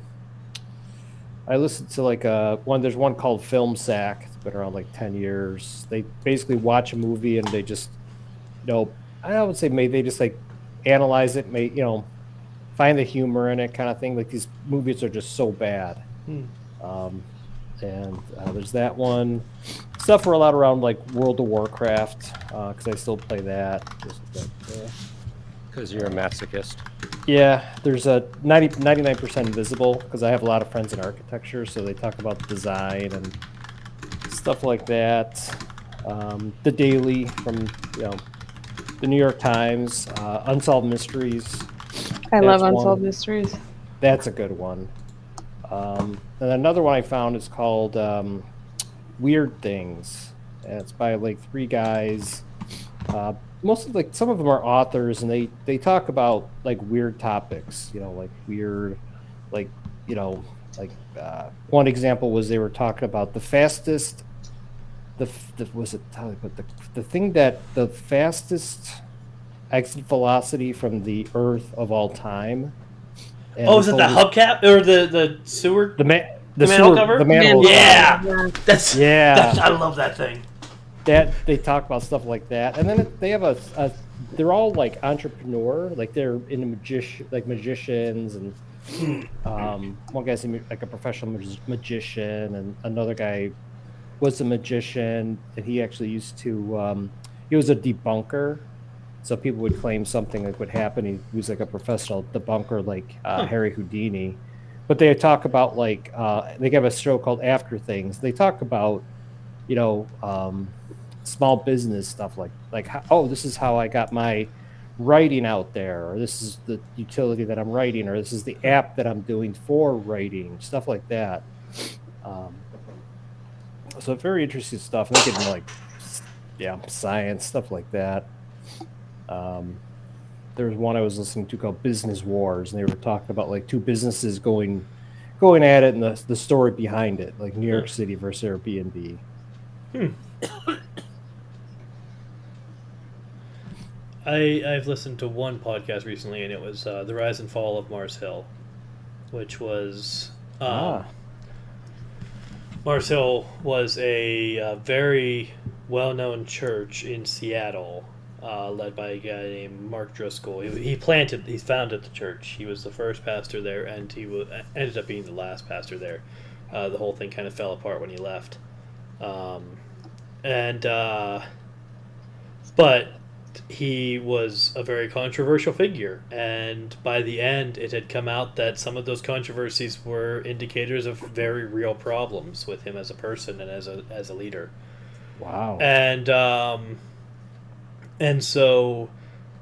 listen to like there's one called Film Sack. It's been around like 10 years. They basically watch a movie and they just, I would say maybe they just like analyze it, find the humor in it kind of thing. Like these movies are just so bad. And there's that one. Stuff a lot around like World of Warcraft, because I still play that. Because you're a masochist. Yeah, there's a 99% Invisible, because I have a lot of friends in architecture, so they talk about design and stuff like that. The Daily from the New York Times, Unsolved Mysteries. I love Unsolved Mysteries. That's a good one. And another one I found is called Weird Things. And it's by like 3 guys. Mostly like some of them are authors, and they talk about like weird topics. Like weird, like one example was they were talking about the fastest. The thing that the fastest exit velocity from the Earth of all time. And is it the hubcap or the sewer? The manhole cover? The manhole cover. Yeah, that's Yeah. I love that thing. That they talk about stuff like that, and then they have a they're all like entrepreneur, like they're in magicians, and one guy's like a professional magician, and another guy was a magician, and he actually used to he was a debunker. So people would claim something like would happen. He was like a professional debunker, like Harry Houdini. But they talk about like they have a show called After Things. They talk about small business stuff like how, this is how I got my writing out there, or this is the utility that I'm writing, or this is the app that I'm doing for writing, stuff like that. So very interesting stuff. And they get into like science, stuff like that. There was one I was listening to called Business Wars, and they were talking about like two businesses going at it, and the story behind it, like New York City versus Airbnb. I've listened to one podcast recently, and it was The Rise and Fall of Mars Hill, which was Mars Hill was a very well-known church in Seattle, led by a guy named Mark Driscoll. He founded the church. He was the first pastor there, and he ended up being the last pastor there. The whole thing kind of fell apart when he left, but he was a very controversial figure, and by the end it had come out that some of those controversies were indicators of very real problems with him as a person and as a leader. Wow. And so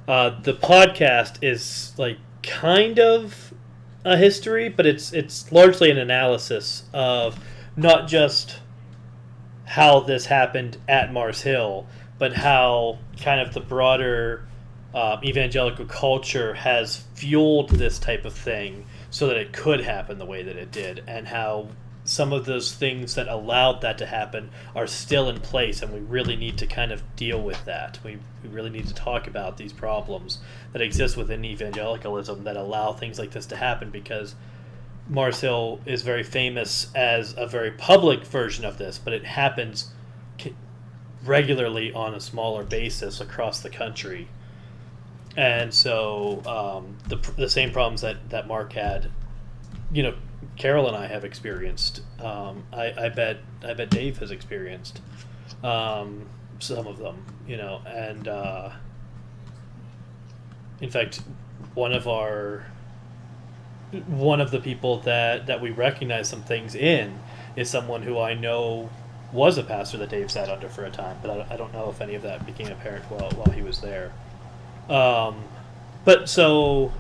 the podcast is like kind of a history, but it's largely an analysis of not just how this happened at Mars Hill, but how kind of the broader evangelical culture has fueled this type of thing so that it could happen the way that it did, and how some of those things that allowed that to happen are still in place, and we really need to kind of deal with that. We really need to talk about these problems that exist within evangelicalism that allow things like this to happen, because Mars Hill is very famous as a very public version of this, but it happens regularly on a smaller basis across the country. And so the same problems that Mark had, Carol and I have experienced. I bet Dave has experienced some of them, and in fact, one of the people that we recognize some things in is someone who I know was a pastor that Dave sat under for a time, but I don't know if any of that became apparent while he was there. But so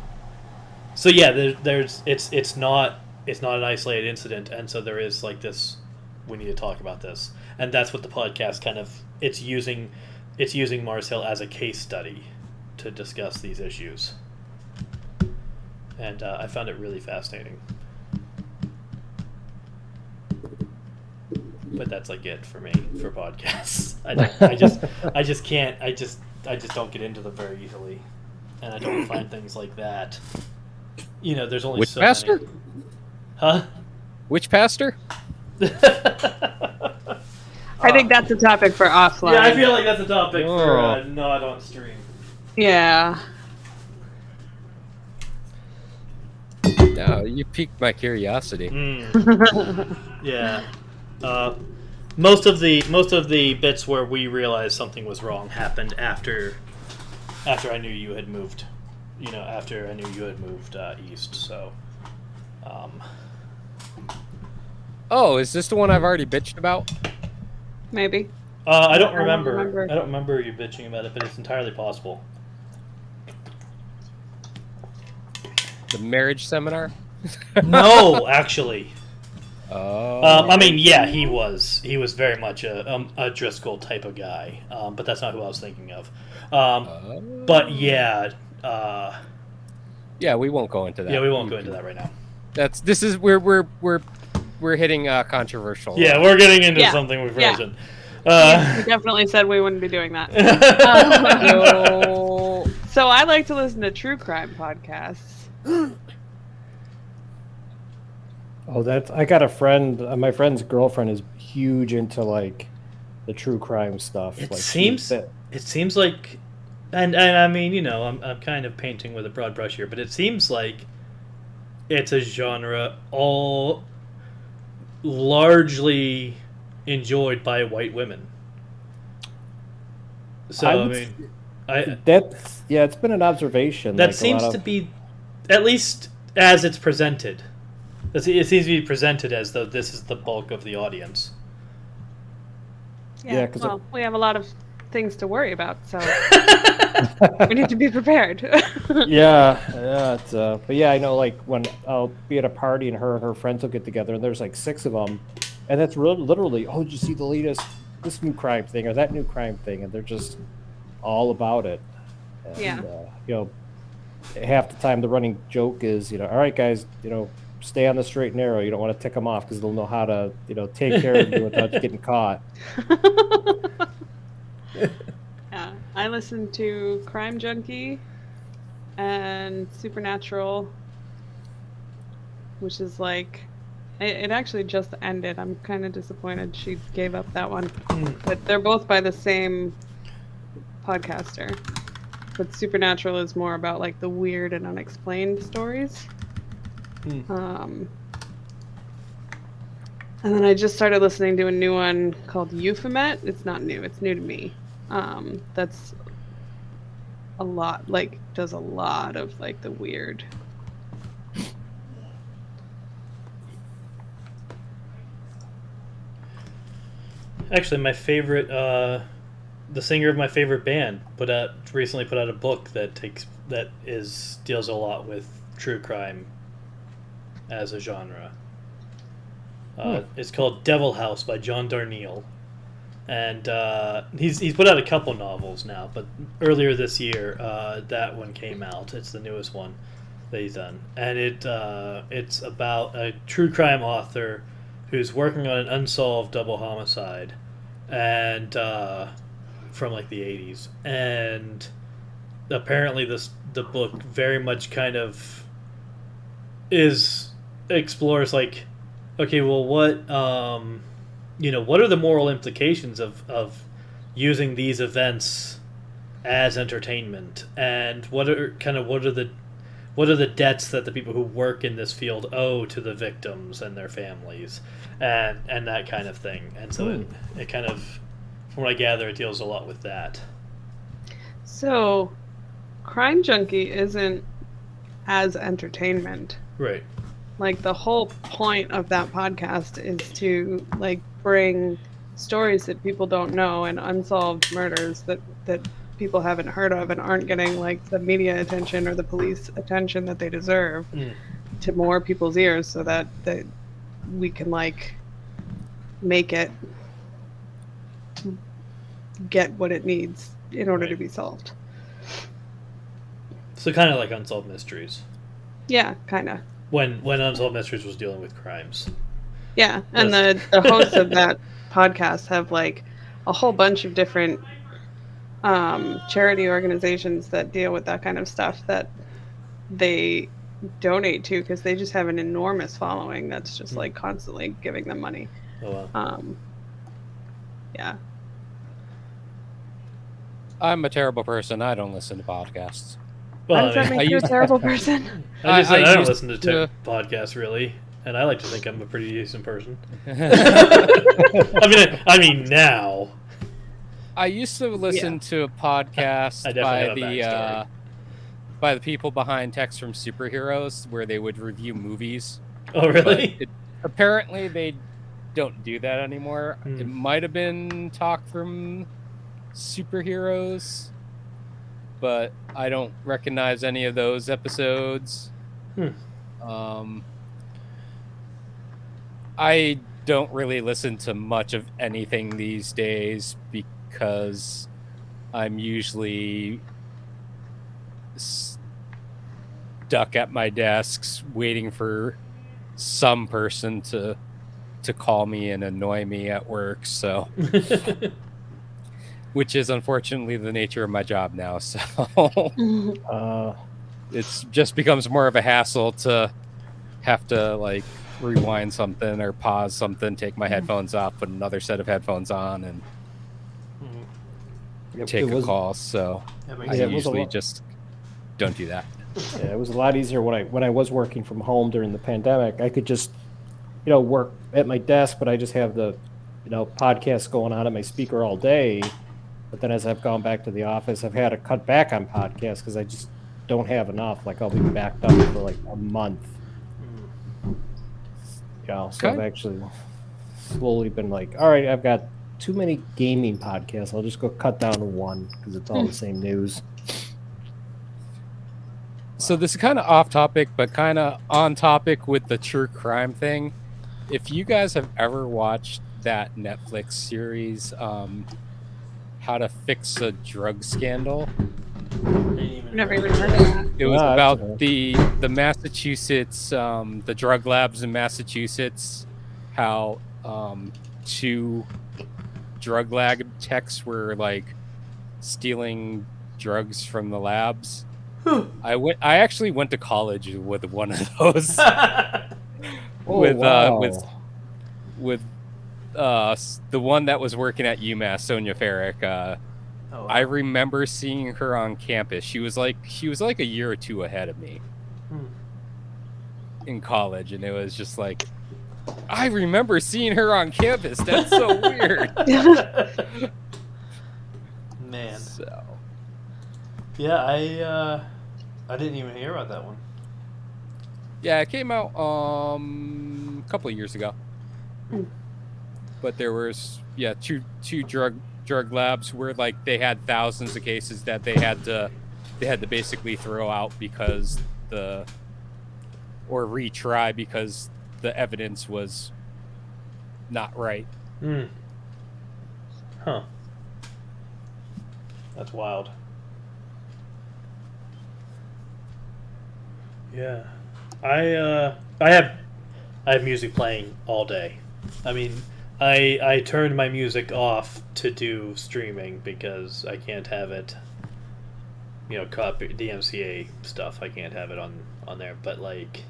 yeah, it's not an isolated incident, and so there is like this, we need to talk about this, and that's what the podcast kind of, it's using Mars Hill as a case study to discuss these issues, and I found it really fascinating. But that's like it for me for podcasts. I just don't get into them very easily, and I don't find things like that. There's only Which so pastor? many. Huh? Which pastor? I think that's a topic for offline. Yeah, I feel like that's a topic for not on stream. Yeah. No, you piqued my curiosity. Yeah. Most of the bits where we realized something was wrong happened after I knew you had moved. After I knew you had moved east. So. Oh, is this the one I've already bitched about? Maybe. I don't remember. I don't remember you bitching about it, but it's entirely possible. The marriage seminar? No, actually. Oh. I mean, yeah, he was very much a Driscoll type of guy, but that's not who I was thinking of. But yeah. Yeah, we won't go into that. Yeah, we won't go into that right now. We're hitting controversial. Yeah, we're getting into something we frozen. We definitely said we wouldn't be doing that. So I like to listen to true crime podcasts. Oh, that's I got a friend. My friend's girlfriend is huge into like the true crime stuff. It Like seems it seems like, and I mean, I'm kind of painting with a broad brush here, but it seems like it's a genre all largely enjoyed by white women. So I I would. mean, I That's yeah. It's been an observation. that Like a lot seems to of be, at least as it's presented. It seems to be presented as though this is the bulk of the audience. Yeah, 'cause well, we have a lot of things to worry about, so we need to be prepared. yeah. It's but yeah, I know. Like when I'll be at a party and her friends will get together, and there's like 6 of them, and that's literally, oh, did you see the latest this new crime thing or that new crime thing, and they're just all about it. And, Yeah. Half the time the running joke is, all right, guys, stay on the straight and narrow. You don't want to tick them off because they'll know how to, take care of you without getting caught. Yeah, I listen to Crime Junkie and Supernatural, which is like, it actually just ended. I'm kind of disappointed she gave up that one. But they're both by the same podcaster. But Supernatural is more about like the weird and unexplained stories. And then I just started listening to a new one called Euphemet. It's not new, it's new to me. That's a lot, like, does a lot of like the weird. Actually, my favorite, the singer of my favorite band, recently put out a book that deals a lot with true crime as a genre. It's called Devil House by John Darnielle, and he's put out a couple novels now. But earlier this year, that one came out. It's the newest one that he's done, and it's about a true crime author who's working on an unsolved double homicide, and from like the 80s, and apparently the book very much kind of explores like, okay, well, what what are the moral implications of using these events as entertainment, and what are the debts that the people who work in this field owe to the victims and their families, and that kind of thing. And so it kind of, from what I gather, it deals a lot with that. So, Crime Junkie isn't as entertainment. Right. Like, the whole point of that podcast is to like bring stories that people don't know and unsolved murders that people haven't heard of and aren't getting like the media attention or the police attention that they deserve to more people's ears, so that we can like make it get what it needs in order to be solved. So kind of like Unsolved Mysteries. Yeah, kind of. When Unsolved Mysteries was dealing with crimes. Yeah, and the hosts of that podcast have like a whole bunch of different charity organizations that deal with that kind of stuff that they donate to, because they just have an enormous following that's just like constantly giving them money. Oh, wow. Yeah. I'm a terrible person. I don't listen to podcasts. How Well, does that make you a terrible person? I don't used listen to podcasts really, and I like to think I'm a pretty decent person. I mean now. I used to listen to a podcast by the people behind Text from Superheroes, where they would review movies. Oh, really? Apparently, they don't do that anymore. It might have been Talk from Superheroes, but I don't recognize any of those episodes. I don't really listen to much of anything these days because I'm usually stuck at my desks waiting for some person to call me and annoy me at work, so which is unfortunately the nature of my job now, so it's just becomes more of a hassle to have to like rewind something or pause something, take my headphones off, put another set of headphones on, and take a call. So I usually just don't do that. Yeah, it was a lot easier when I was working from home during the pandemic. I could just, work at my desk, but I just have the, podcast going on at my speaker all day. But then as I've gone back to the office, I've had to cut back on podcasts because I just don't have enough. Like I'll be backed up for like a month. So I've actually slowly been like, all right, I've got too many gaming podcasts. I'll just go cut down to one because it's all the same news. So this is kind of off topic, but kind of on topic with the true crime thing. If you guys have ever watched that Netflix series, How to Fix a Drug Scandal, Never even heard of that. it was about the Massachusetts, the drug labs in Massachusetts, how 2 drug lab techs were like stealing drugs from the labs. I actually went to college with one of those. With the one that was working at UMass, Sonia Farrick. I remember seeing her on campus. She was like a year or two ahead of me in college, and it was just like, I remember seeing her on campus. That's so weird. Man. So. Yeah, I didn't even hear about that one. Yeah, it came out a couple of years ago. But there was two drug labs where like they had thousands of cases that they had to basically throw out or retry because the evidence was not right. Huh. That's wild. Yeah. I have music playing all day. I mean, I turned my music off to do streaming because I can't have it, copy DMCA stuff. I can't have it on there. But like,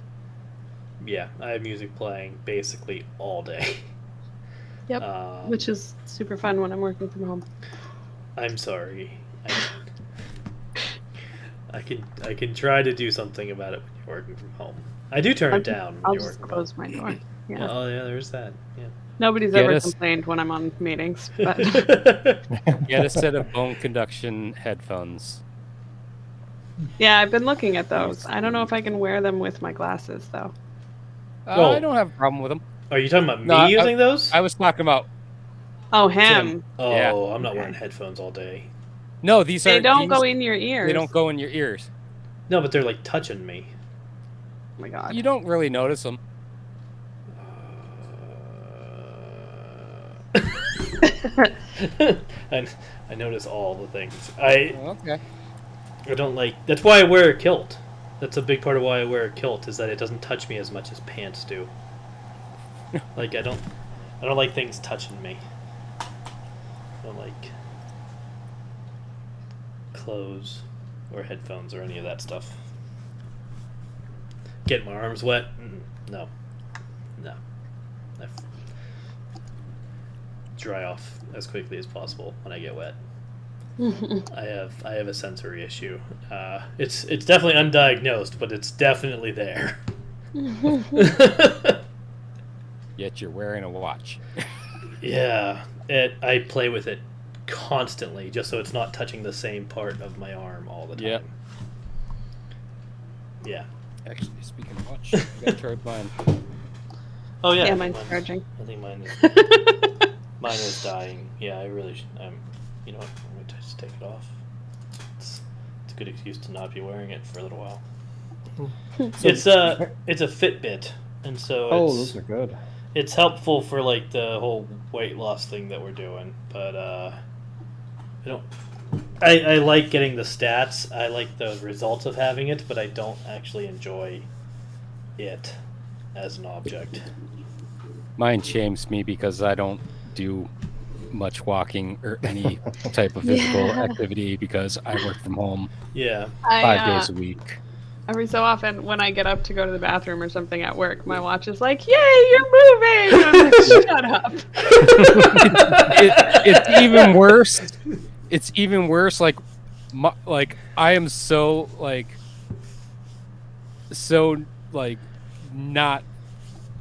yeah, I have music playing basically all day. Yep, which is super fun when I'm working from home. I'm sorry. I can try to do something about it when you're working from home. I do turn it down when I'll you're just working close from home. my door. Yeah. Oh yeah, there's that. Yeah. Nobody's ever complained when I'm on meetings. But Get a set of bone conduction headphones. yeah, I've been looking at those. I don't know if I can wear them with my glasses though. I don't have a problem with them. Are you talking about me using those? I was talking about. Oh, him. Tim. Oh, yeah. I'm not wearing headphones all day. No, they don't go in your ears. They don't go in your ears. No, but they're like touching me. Oh my god. You don't really notice them. I notice all the things. I don't like. That's why I wear a kilt. That's a big part of why I wear a kilt is that it doesn't touch me as much as pants do. Like I don't like things touching me. I don't like clothes or headphones or any of that stuff. Get my arms wet? No. I dry off as quickly as possible when I get wet. I have a sensory issue. It's definitely undiagnosed, but it's definitely there. Yet you're wearing a watch. Yeah, I play with it constantly just so it's not touching the same part of my arm all the time. Yep. Yeah. Actually, speaking of watch, I gotta charge mine. Oh yeah. Yeah, mine's charging. I think mine is dying. Yeah, I really should. You know what? I'm going to just take it off. It's a good excuse to not be wearing it for a little while. It's a Fitbit, and so those are good. It's helpful for like the whole weight loss thing that we're doing, but I like getting the stats. I like the results of having it, but I don't actually enjoy it as an object. Mine shames me because I don't do much walking or any type of physical activity because I work from home 5 days a week. Every so often, when I get up to go to the bathroom or something at work, my watch is like, "Yay, you're moving!" And I'm like, "Shut up." It's even worse. It's even worse. Like I am so not.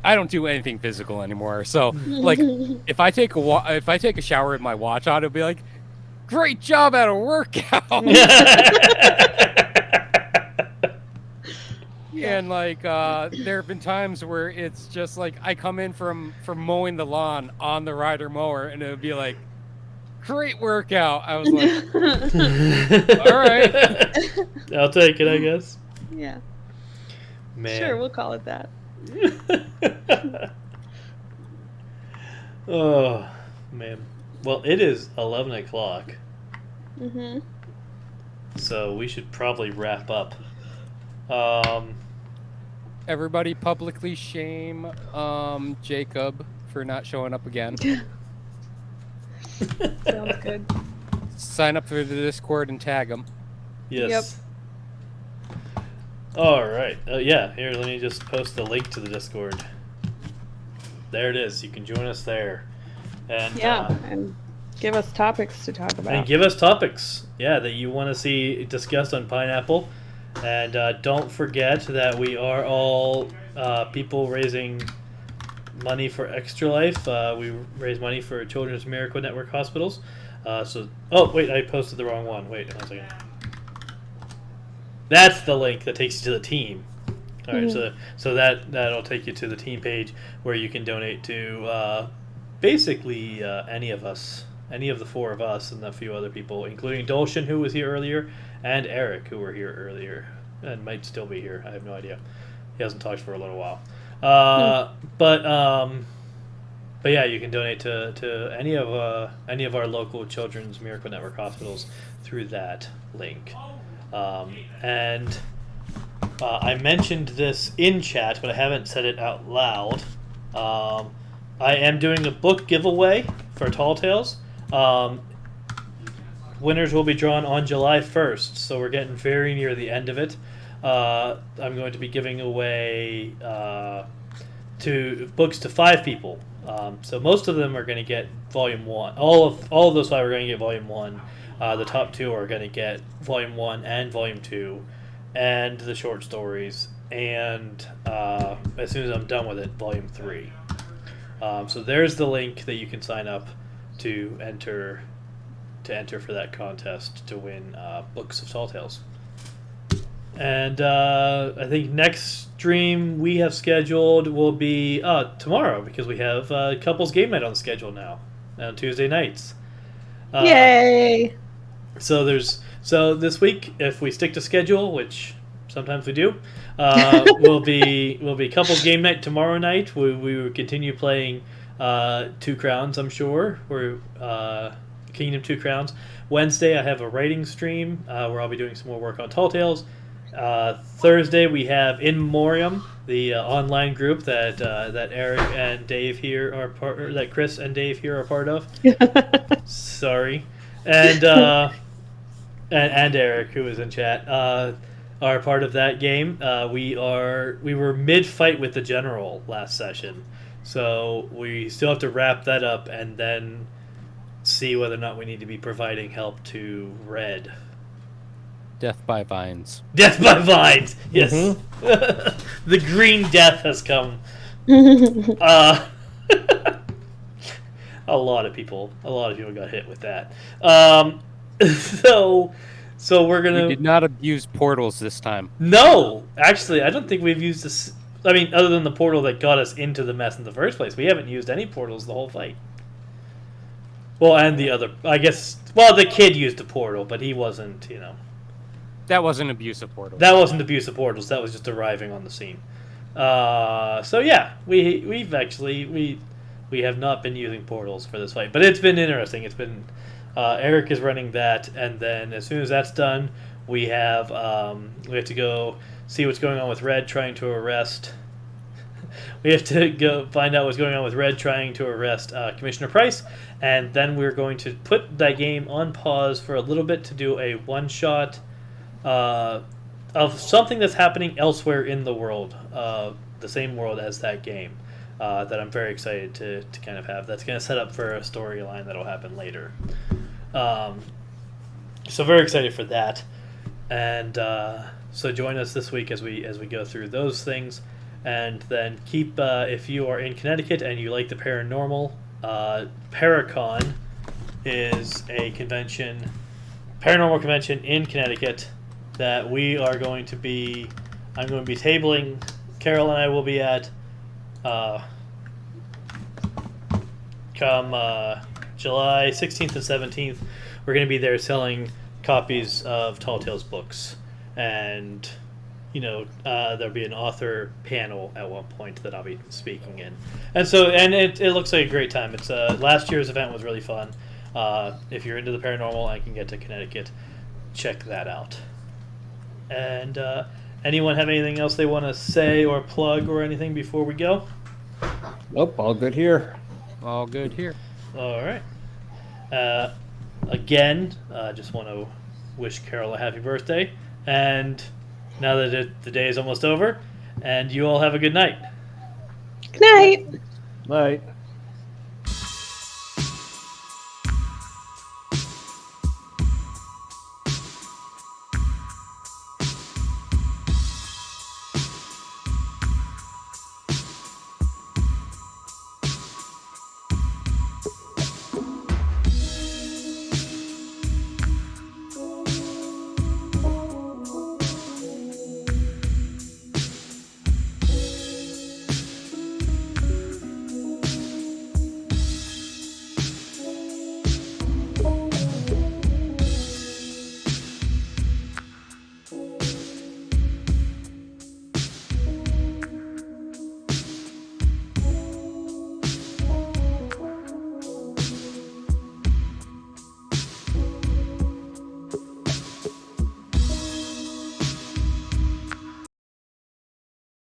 I don't do anything physical anymore. So like, if I take a shower with my watch on, it'll be like, "Great job at a workout." And like, there have been times where it's just like I come in from mowing the lawn on the rider mower, and it would be like, "Great workout." I was like, "All right, I'll take it, I guess. Yeah. Man. Sure, we'll call it that. Oh, man. Well, it is 11 o'clock, Mm-hmm. so we should probably wrap up. everybody publicly shame Jacob for not showing up again. Sounds good. Sign up for the Discord and tag him." Yes. All right. Yeah, here, let me just post the link to the Discord. There it is. You can join us there. And Yeah, and give us topics to talk about. and give us topics, that you want to see discussed on Pineapple. And don't forget that we are all people raising money for Extra Life. We raise money for Children's Miracle Network hospitals. Oh, wait, I posted the wrong one. Wait, 1 second. That's the link that takes you to the team. All right, so that'll take you to the team page where you can donate to basically any of us, any of the four of us, and a few other people, including Dolshin, who was here earlier, and Eric, who were here earlier and might still be here. I have no idea. He hasn't talked for a little while. But yeah, you can donate to any of our local Children's Miracle Network hospitals through that link. And I mentioned this in chat, but I haven't said it out loud. I am doing a book giveaway for Tall Tales. Winners will be drawn on July 1st, so we're getting very near the end of it. I'm going to be giving away books to 5 people. So most of them are going to get Volume 1. All of those 5 are going to get Volume 1. The top 2 are going to get Volume 1 and Volume 2, and the short stories. And as soon as I'm done with it, Volume 3. So there's the link that you can sign up to enter for that contest to win books of Tall Tales. And I think next stream we have scheduled will be tomorrow, because we have couples game night on the schedule now on Tuesday nights. Yay! So this week, if we stick to schedule, which sometimes we do, will be couples game night tomorrow night. We will continue playing Two Crowns, I'm sure. We're Kingdom Two Crowns. Wednesday, I have a writing stream where I'll be doing some more work on Tall Tales. Thursday, we have In Memoriam, the online group that Eric and Dave here are part, or that Chris and Dave here are part of. Sorry, and Eric, who is in chat, are part of that game. We were mid fight with the general last session, so we still have to wrap that up and then see whether or not we need to be providing help to Red. Death by vines. Death by vines. Yes, the green death has come. A lot of people got hit with that. So we're gonna. We did not abuse portals this time. No, actually, I don't think we've used this. I mean, other than the portal that got us into the mess in the first place, we haven't used any portals the whole fight. Well, and the other, I guess. Well, the kid used a portal, but he wasn't. That wasn't abuse of portals. That wasn't abuse of portals. That was just arriving on the scene. So yeah, we have not been using portals for this fight, but it's been interesting. It's been Eric is running that, and then as soon as that's done, we have to go see what's going on with Red trying to arrest. We have to go find out what's going on with Red trying to arrest Commissioner Price, and then we're going to put that game on pause for a little bit to do a one-shot of something that's happening elsewhere in the world, the same world as that game. That I'm very excited to kind of have. That's going to set up for a storyline that'll happen later. So very excited for that, and so join us this week as we go through those things, and then keep if you are in Connecticut and you like the paranormal, Paracon is a paranormal convention in Connecticut that we are going to be. I'm going to be tabling. Carol and I will be at. Come July 16th and 17th, we're going to be there selling copies of Tall Tales books, and there'll be an author panel at one point that I'll be speaking in, and it looks like a great time. It's last year's event was really fun. If you're into the paranormal and can get to Connecticut, check that out. And anyone have anything else they want to say or plug or anything before we go? Nope, all good here. All good here. All right. Again, just want to wish Carol a happy birthday. And now that the day is almost over, and you all have a good night. Good night. Night.